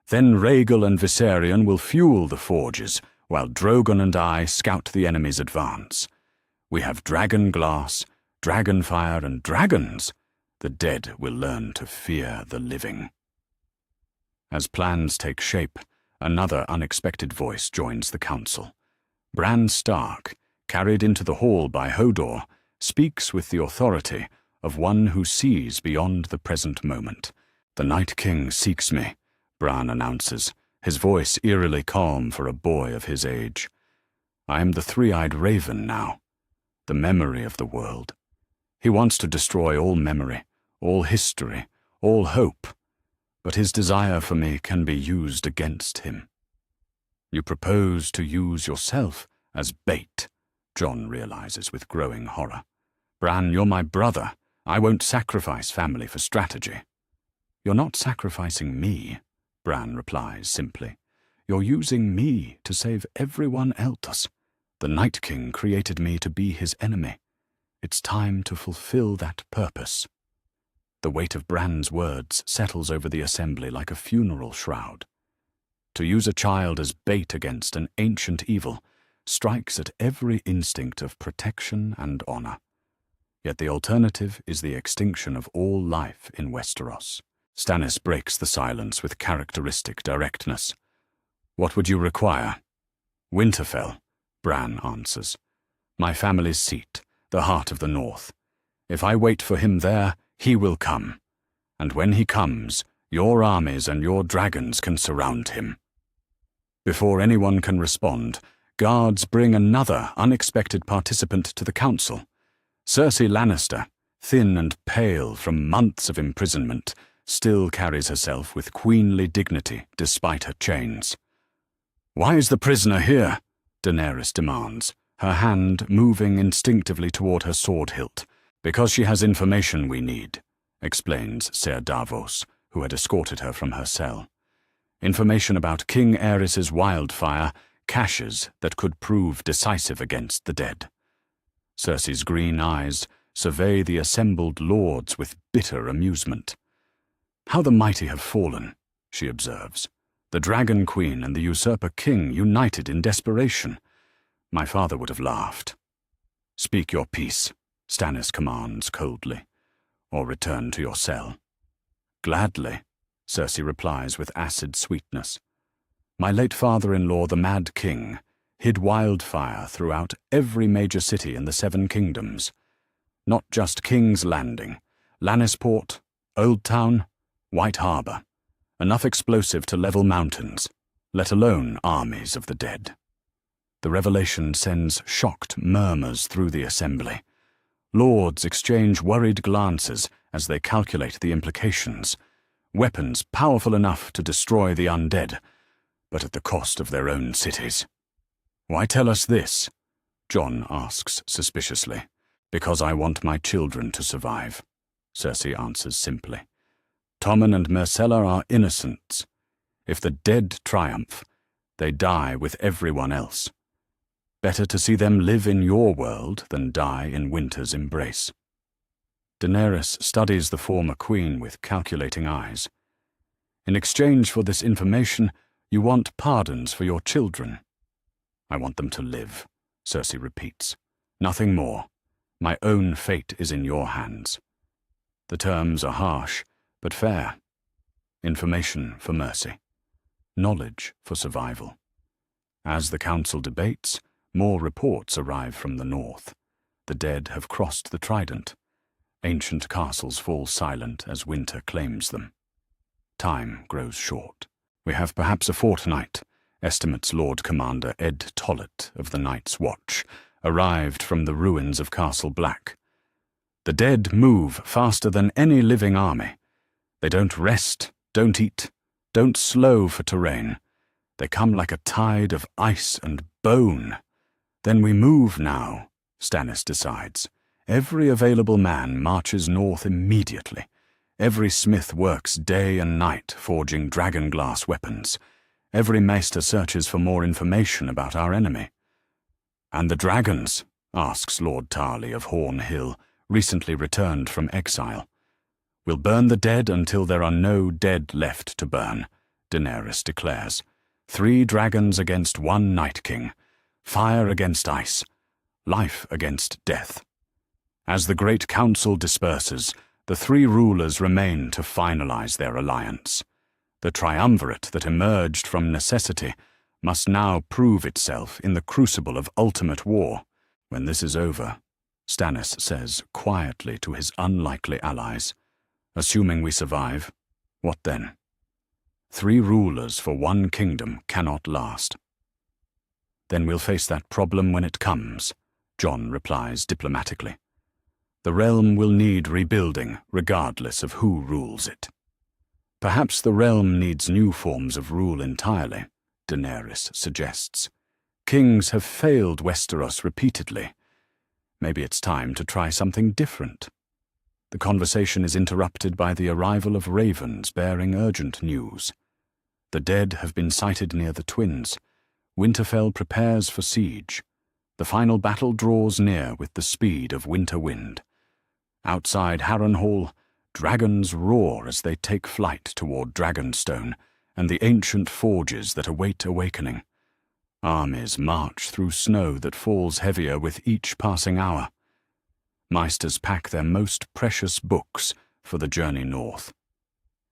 "Then Rhaegal and Viserion will fuel the forges, while Drogon and I scout the enemy's advance. We have dragon glass, dragonfire, and dragons. The dead will learn to fear the living." As plans take shape, another unexpected voice joins the council. Bran Stark, carried into the hall by Hodor, speaks with the authority of one who sees beyond the present moment. "The Night King seeks me," Bran announces, his voice eerily calm for a boy of his age. "I am the three-eyed raven now, the memory of the world. He wants to destroy all memory, all history, all hope, but his desire for me can be used against him." "You propose to use yourself as bait," Jon realizes with growing horror. "Bran, you're my brother. I won't sacrifice family for strategy." "You're not sacrificing me," Bran replies simply. "You're using me to save everyone else. The Night King created me to be his enemy. It's time to fulfill that purpose." The weight of Bran's words settles over the assembly like a funeral shroud. To use a child as bait against an ancient evil strikes at every instinct of protection and honor. Yet the alternative is the extinction of all life in Westeros. Stannis breaks the silence with characteristic directness. "What would you require?" "Winterfell," Bran answers. "My family's seat, the heart of the North. If I wait for him there, he will come. And when he comes, your armies and your dragons can surround him." Before anyone can respond, guards bring another unexpected participant to the council. Cersei Lannister, thin and pale from months of imprisonment, still carries herself with queenly dignity despite her chains. "Why is the prisoner here?" Daenerys demands, her hand moving instinctively toward her sword hilt. "Because she has information we need," explains Ser Davos, who had escorted her from her cell. "Information about King Aerys's wildfire, caches that could prove decisive against the dead." Cersei's green eyes survey the assembled lords with bitter amusement. "How the mighty have fallen," she observes. "The Dragon Queen and the usurper king united in desperation. My father would have laughed." "Speak your piece," Stannis commands coldly, "or return to your cell." "Gladly," Cersei replies with acid sweetness. "My late father-in-law, the Mad King, hid wildfire throughout every major city in the Seven Kingdoms. Not just King's Landing, Lannisport, Old Town, White Harbor. Enough explosive to level mountains, let alone armies of the dead. The revelation sends shocked murmurs through the assembly. Lords exchange worried glances as they calculate the implications. Weapons powerful enough to destroy the undead, but at the cost of their own cities. "Why tell us this?" Jon asks suspiciously. "Because I want my children to survive," Cersei answers simply. "Tommen and Myrcella are innocents. If the dead triumph, they die with everyone else. Better to see them live in your world than die in winter's embrace." Daenerys studies the former queen with calculating eyes. "In exchange for this information, you want pardons for your children." "I want them to live," Cersei repeats. "Nothing more. My own fate is in your hands." The terms are harsh, but fair. Information for mercy. Knowledge for survival. As the council debates, more reports arrive from the north. The dead have crossed the Trident. Ancient castles fall silent as winter claims them. Time grows short. "We have perhaps a fortnight," estimates Lord Commander Ed Tollett of the Night's Watch, arrived from the ruins of Castle Black. "The dead move faster than any living army. They don't rest, don't eat, don't slow for terrain. They come like a tide of ice and bone. Then we move now," Stannis decides. "Every available man marches north immediately. Every smith works day and night forging dragonglass weapons. Every maester searches for more information about our enemy." "And the dragons?" asks Lord Tarley of Horn Hill, recently returned from exile. "We'll burn the dead until there are no dead left to burn," Daenerys declares. 3 dragons against 1 Night King. Fire against ice. Life against death. As the Great Council disperses, the 3 rulers remain to finalize their alliance. The triumvirate that emerged from necessity must now prove itself in the crucible of ultimate war. "When this is over," Stannis says quietly to his unlikely allies, "assuming we survive, what then? 3 rulers for 1 kingdom cannot last." "Then we'll face that problem when it comes," Jon replies diplomatically. "The realm will need rebuilding, regardless of who rules it." "Perhaps the realm needs new forms of rule entirely," Daenerys suggests. "Kings have failed Westeros repeatedly. Maybe it's time to try something different." The conversation is interrupted by the arrival of ravens bearing urgent news. The dead have been sighted near the Twins. Winterfell prepares for siege. The final battle draws near with the speed of winter wind. Outside Harrenhal, dragons roar as they take flight toward Dragonstone and the ancient forges that await awakening. Armies march through snow that falls heavier with each passing hour. Maesters pack their most precious books for the journey north.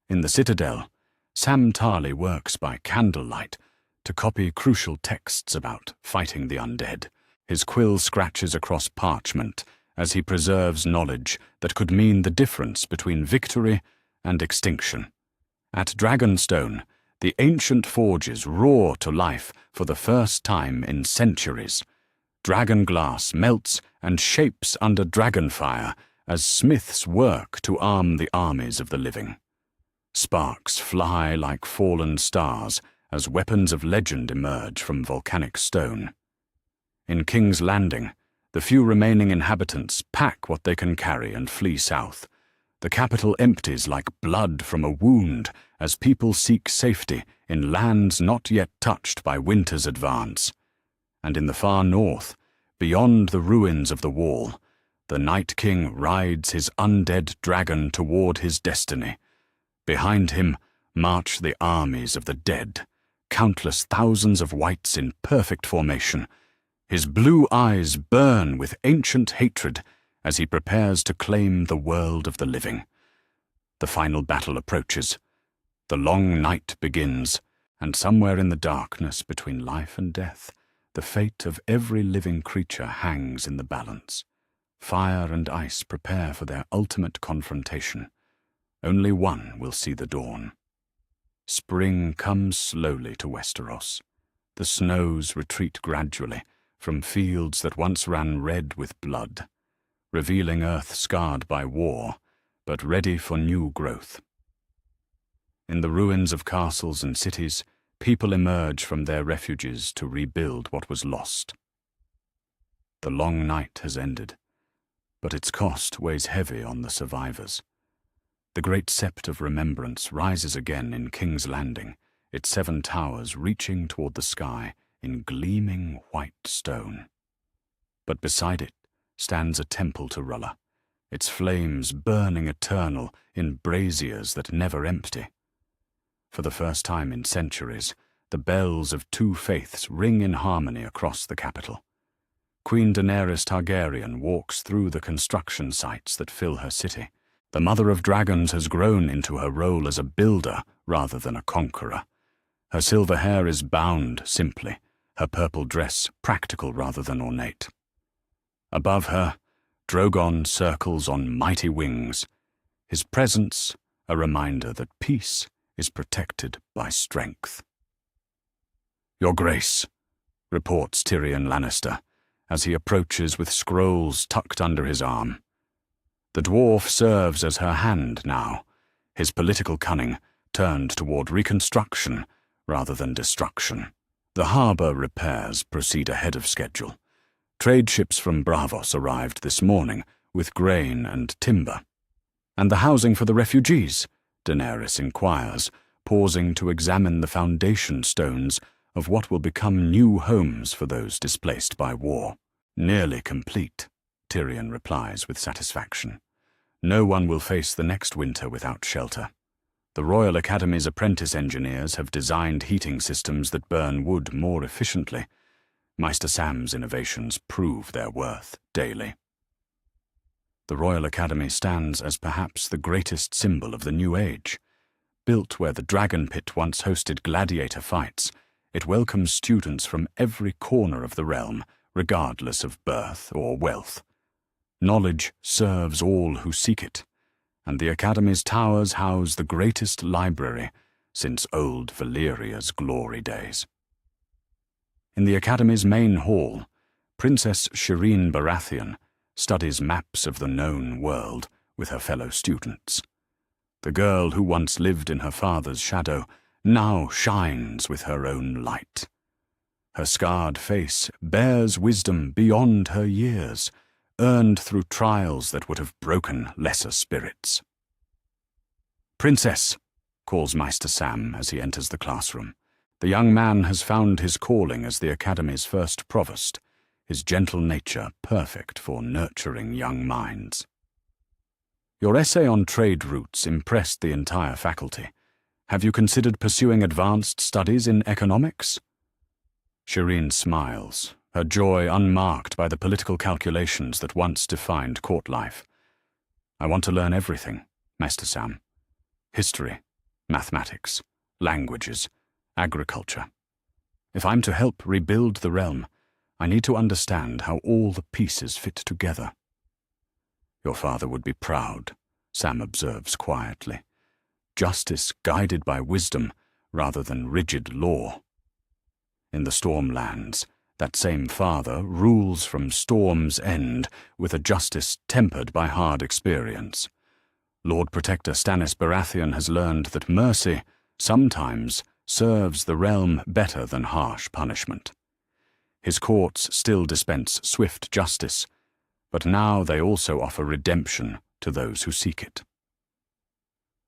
In the Citadel, Sam Tarly works by candlelight to copy crucial texts about fighting the undead. His quill scratches across parchment as he preserves knowledge that could mean the difference between victory and extinction. At Dragonstone, the ancient forges roar to life for the first time in centuries. Dragonglass melts and shapes under dragonfire as smiths work to arm the armies of the living. Sparks fly like fallen stars as weapons of legend emerge from volcanic stone. In King's Landing, the few remaining inhabitants pack what they can carry and flee south. The capital empties like blood from a wound as people seek safety in lands not yet touched by winter's advance. And in the far north, beyond the ruins of the wall, the Night King rides his undead dragon toward his destiny. Behind him march the armies of the dead, countless thousands of wights in perfect formation. His blue eyes burn with ancient hatred as he prepares to claim the world of the living. The final battle approaches. The long night begins, and somewhere in the darkness between life and death, the fate of every living creature hangs in the balance. Fire and ice prepare for their ultimate confrontation. Only one will see the dawn. Spring comes slowly to Westeros. The snows retreat gradually from fields that once ran red with blood, revealing earth scarred by war, but ready for new growth. In the ruins of castles and cities, people emerge from their refuges to rebuild what was lost. The long night has ended, but its cost weighs heavy on the survivors. The great sept of remembrance rises again in King's Landing, its 7 towers reaching toward the sky in gleaming white stone. But beside it stands a temple to Rulla, its flames burning eternal in braziers that never empty. For the first time in centuries, the bells of 2 faiths ring in harmony across the capital. Queen Daenerys Targaryen walks through the construction sites that fill her city. The Mother of Dragons has grown into her role as a builder rather than a conqueror. Her silver hair is bound simply, her purple dress practical rather than ornate. Above her, Drogon circles on mighty wings, his presence a reminder that peace is protected by strength. "Your Grace," reports Tyrion Lannister, as he approaches with scrolls tucked under his arm. The dwarf serves as her hand now, his political cunning turned toward reconstruction rather than destruction. The harbour repairs proceed ahead of schedule. Trade ships from Braavos arrived this morning with grain and timber. "And the housing for the refugees?" Daenerys inquires, pausing to examine the foundation stones of what will become new homes for those displaced by war. "Nearly complete," Tyrion replies with satisfaction. "No one will face the next winter without shelter. The Royal Academy's apprentice engineers have designed heating systems that burn wood more efficiently. Maester Sam's innovations prove their worth daily." The Royal Academy stands as perhaps the greatest symbol of the New Age. Built where the Dragon Pit once hosted gladiator fights, it welcomes students from every corner of the realm, regardless of birth or wealth. Knowledge serves all who seek it, and the Academy's towers house the greatest library since old Valyria's glory days. In the Academy's main hall, Princess Shireen Baratheon studies maps of the known world with her fellow students. The girl who once lived in her father's shadow now shines with her own light. Her scarred face bears wisdom beyond her years, earned through trials that would have broken lesser spirits. "Princess," calls Maester Sam as he enters the classroom. The young man has found his calling as the Academy's first provost, his gentle nature perfect for nurturing young minds. "Your essay on trade routes impressed the entire faculty. Have you considered pursuing advanced studies in economics?" Shireen smiles, her joy unmarked by the political calculations that once defined court life. "I want to learn everything, Maester Sam. History, mathematics, languages, agriculture. If I'm to help rebuild the realm, I need to understand how all the pieces fit together." "Your father would be proud," Sam observes quietly. "Justice guided by wisdom rather than rigid law." In the Stormlands, that same father rules from Storm's End with a justice tempered by hard experience. Lord Protector Stannis Baratheon has learned that mercy sometimes serves the realm better than harsh punishment. His courts still dispense swift justice, but now they also offer redemption to those who seek it.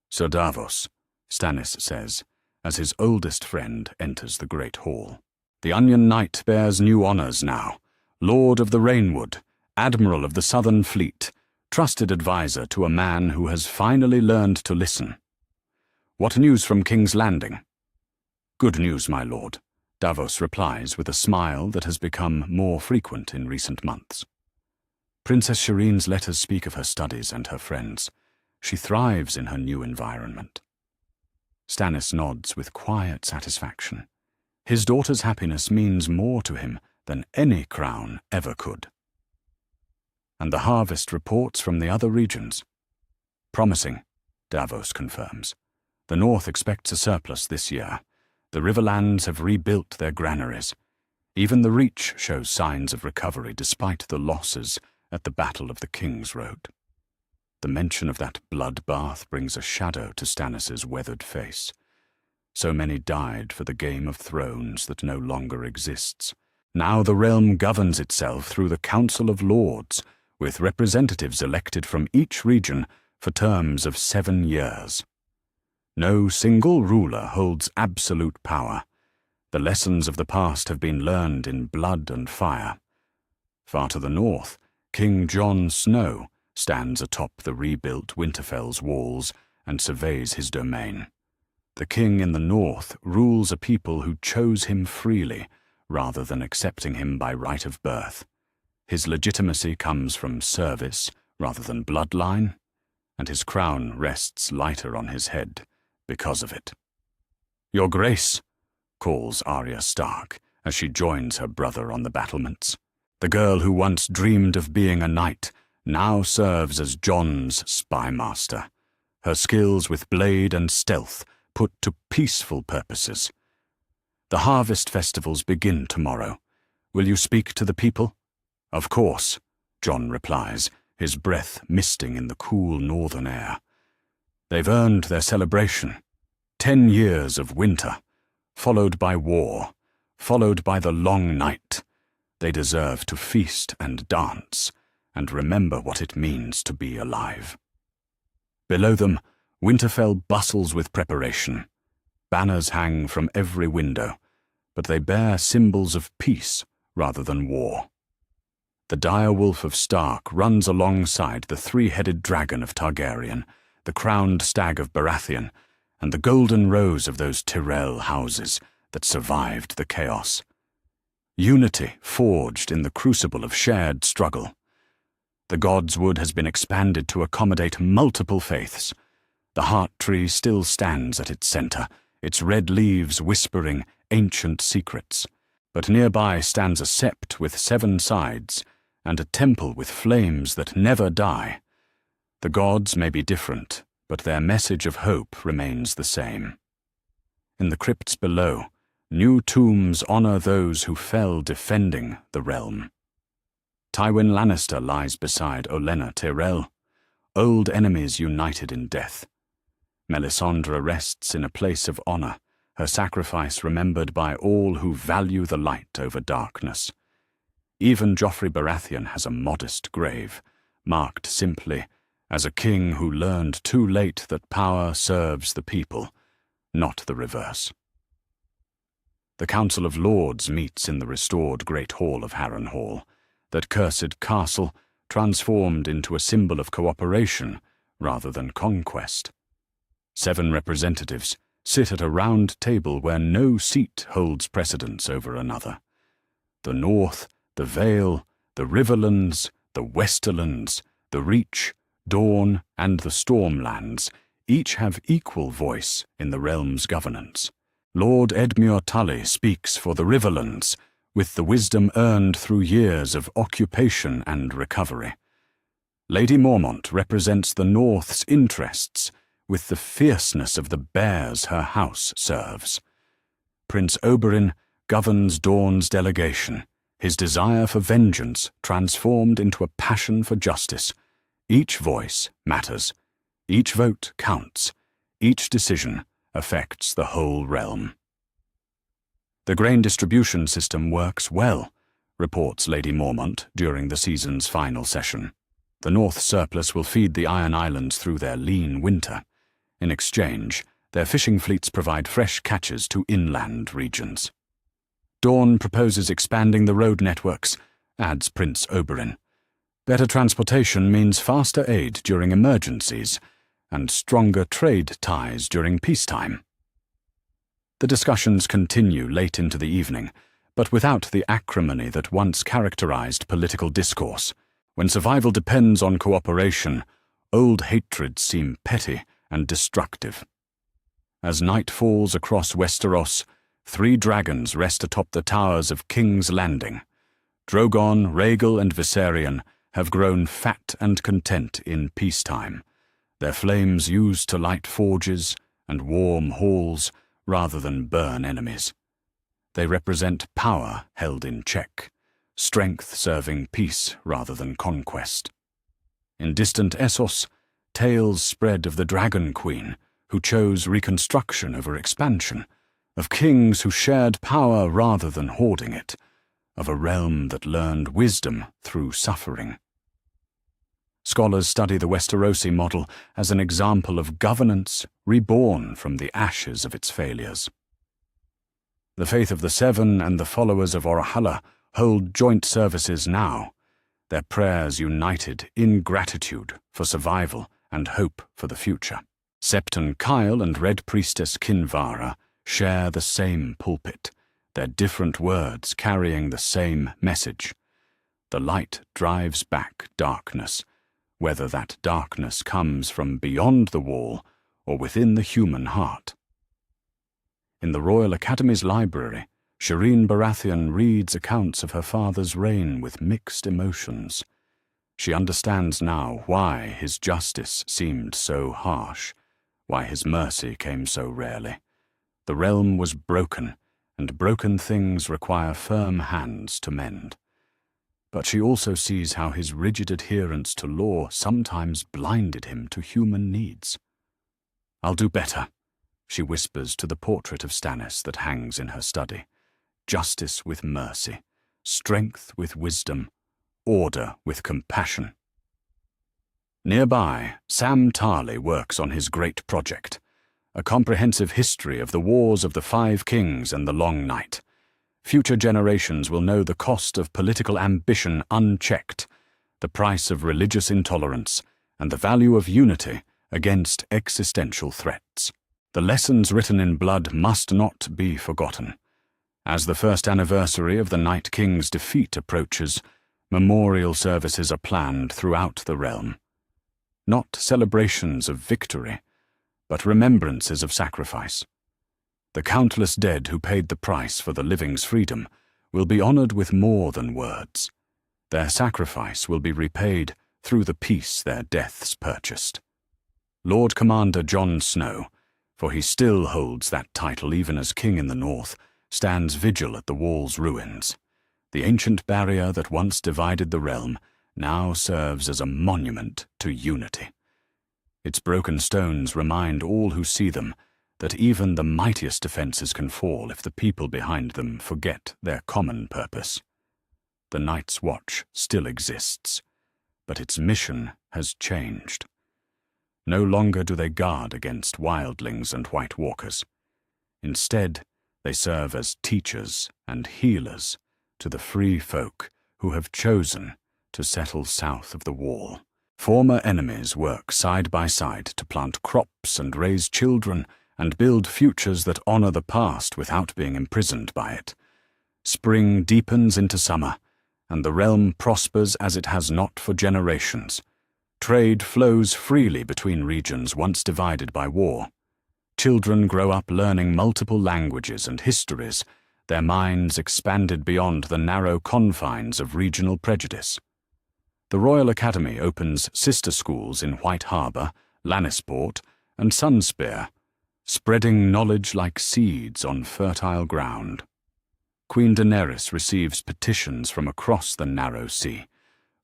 "Sir Davos," Stannis says, as his oldest friend enters the great hall. "The Onion Knight bears new honours now. Lord of the Rainwood, Admiral of the Southern Fleet, trusted advisor to a man who has finally learned to listen. What news from King's Landing?" "Good news, my lord," Davos replies with a smile that has become more frequent in recent months. Princess Shireen's letters speak of her studies and her friends. She thrives in her new environment. Stannis nods with quiet satisfaction. His daughter's happiness means more to him than any crown ever could. And the harvest reports from the other regions? Promising, Davos confirms. The North expects a surplus this year. The Riverlands have rebuilt their granaries. Even the Reach shows signs of recovery despite the losses at the Battle of the King's Road. The mention of that bloodbath brings a shadow to Stannis' weathered face. So many died for the Game of Thrones that no longer exists. Now the realm governs itself through the Council of Lords, with representatives elected from each region for terms of 7 years. No single ruler holds absolute power. The lessons of the past have been learned in blood and fire. Far to the north, King Jon Snow stands atop the rebuilt Winterfell's walls and surveys his domain. The king in the north rules a people who chose him freely, rather than accepting him by right of birth. His legitimacy comes from service rather than bloodline, and his crown rests lighter on his head because of it. "Your Grace," calls Arya Stark as she joins her brother on the battlements. The girl who once dreamed of being a knight now serves as Jon's spymaster, her skills with blade and stealth put to peaceful purposes. "The harvest festivals begin tomorrow. Will you speak to the people?" "Of course," Jon replies, his breath misting in the cool northern air. They've earned their celebration. 10 years of winter, followed by war, followed by the long night. They deserve to feast and dance, and remember what it means to be alive. Below them, Winterfell bustles with preparation. Banners hang from every window, but they bear symbols of peace rather than war. The direwolf of Stark runs alongside the 3-headed dragon of Targaryen, the crowned stag of Baratheon, and the golden rose of those Tyrell houses that survived the chaos. Unity forged in the crucible of shared struggle. The God's Wood has been expanded to accommodate multiple faiths. The heart tree still stands at its center, its red leaves whispering ancient secrets. But nearby stands a sept with 7 sides, and a temple with flames that never die. The gods may be different, but their message of hope remains the same. In the crypts below, new tombs honor those who fell defending the realm. Tywin Lannister lies beside Olenna Tyrell, old enemies united in death. Melisandre rests in a place of honor, her sacrifice remembered by all who value the light over darkness. Even Joffrey Baratheon has a modest grave, marked simply as a king who learned too late that power serves the people, not the reverse. The Council of Lords meets in the restored Great Hall of Harrenhal, that cursed castle transformed into a symbol of cooperation rather than conquest. 7 representatives sit at a round table where no seat holds precedence over another. The North, the Vale, the Riverlands, the Westerlands, the Reach, Dawn, and the Stormlands each have equal voice in the realm's governance. Lord Edmure Tully speaks for the Riverlands, with the wisdom earned through years of occupation and recovery. Lady Mormont represents the North's interests, with the fierceness of the bears her house serves. Prince Oberyn governs Dawn's delegation, his desire for vengeance transformed into a passion for justice. Each voice matters. Each vote counts. Each decision affects the whole realm. The grain distribution system works well, reports Lady Mormont during the season's final session. The North surplus will feed the Iron Islands through their lean winter. In exchange, their fishing fleets provide fresh catches to inland regions. Dawn proposes expanding the road networks, adds Prince Oberyn. Better transportation means faster aid during emergencies and stronger trade ties during peacetime. The discussions continue late into the evening, but without the acrimony that once characterized political discourse. When survival depends on cooperation, old hatreds seem petty and destructive. As night falls across Westeros, 3 dragons rest atop the towers of King's Landing. Drogon, Rhaegal, and Viserion have grown fat and content in peacetime, their flames used to light forges and warm halls rather than burn enemies. They represent power held in check, strength serving peace rather than conquest. In distant Essos, tales spread of the Dragon Queen, who chose reconstruction over expansion, of kings who shared power rather than hoarding it, of a realm that learned wisdom through suffering. Scholars study the Westerosi model as an example of governance reborn from the ashes of its failures. The Faith of the Seven and the followers of Orhala hold joint services now, their prayers united in gratitude for survival and hope for the future. Septon Kyle and Red Priestess Kinvara share the same pulpit, their different words carrying the same message. The light drives back darkness, whether that darkness comes from beyond the wall or within the human heart. In the Royal Academy's library, Shireen Baratheon reads accounts of her father's reign with mixed emotions. She understands now why his justice seemed so harsh, why his mercy came so rarely. The realm was broken, and broken things require firm hands to mend. But she also sees how his rigid adherence to law sometimes blinded him to human needs. "I'll do better," she whispers to the portrait of Stannis that hangs in her study. Justice with mercy, strength with wisdom, order with compassion. Nearby, Sam Tarly works on his great project, a comprehensive history of the wars of the Five Kings and the Long Night. Future generations will know the cost of political ambition unchecked, the price of religious intolerance, and the value of unity against existential threats. The lessons written in blood must not be forgotten. As the first anniversary of the Night King's defeat approaches, memorial services are planned throughout the realm. Not celebrations of victory, but remembrances of sacrifice. The countless dead who paid the price for the living's freedom will be honored with more than words. Their sacrifice will be repaid through the peace their deaths purchased. Lord Commander Jon Snow, for he still holds that title even as king in the north, stands vigil at the wall's ruins. The ancient barrier that once divided the realm now serves as a monument to unity. Its broken stones remind all who see them that even the mightiest defenses can fall if the people behind them forget their common purpose. The Night's Watch still exists, but its mission has changed. No longer do they guard against wildlings and White Walkers. Instead, they serve as teachers and healers to the free folk who have chosen to settle south of the wall. Former enemies work side by side to plant crops and raise children and build futures that honor the past without being imprisoned by it. Spring deepens into summer, and the realm prospers as it has not for generations. Trade flows freely between regions once divided by war. Children grow up learning multiple languages and histories, their minds expanded beyond the narrow confines of regional prejudice. The Royal Academy opens sister schools in White Harbour, Lannisport, and Sunspear, spreading knowledge like seeds on fertile ground. Queen Daenerys receives petitions from across the narrow sea,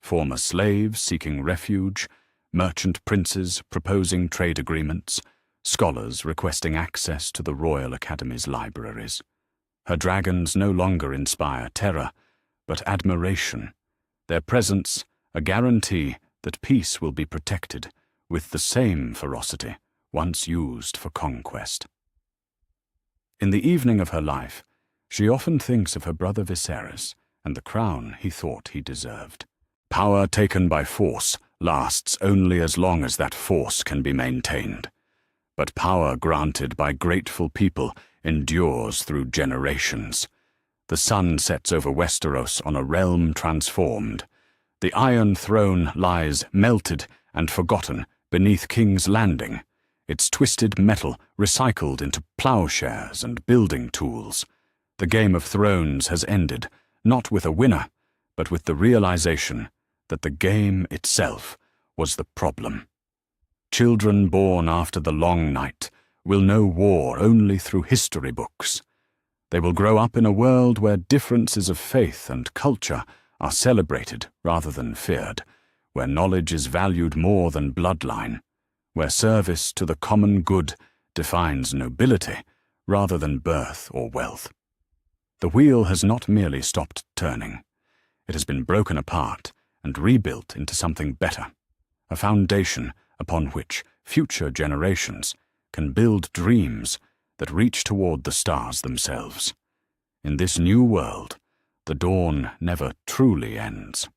former slaves seeking refuge, merchant princes proposing trade agreements, scholars requesting access to the Royal Academy's libraries. Her dragons no longer inspire terror, but admiration, their presence a guarantee that peace will be protected with the same ferocity once used for conquest. In the evening of her life, she often thinks of her brother Viserys and the crown he thought he deserved. Power taken by force lasts only as long as that force can be maintained. But power granted by grateful people endures through generations. The sun sets over Westeros on a realm transformed. The Iron Throne lies melted and forgotten beneath King's Landing, its twisted metal recycled into plowshares and building tools. The Game of Thrones has ended, not with a winner, but with the realization that the game itself was the problem. Children born after the Long Night will know war only through history books. They will grow up in a world where differences of faith and culture are celebrated rather than feared, where knowledge is valued more than bloodline, where service to the common good defines nobility rather than birth or wealth. The wheel has not merely stopped turning. It has been broken apart and rebuilt into something better, a foundation upon which future generations can build dreams that reach toward the stars themselves. In this new world, the dawn never truly ends.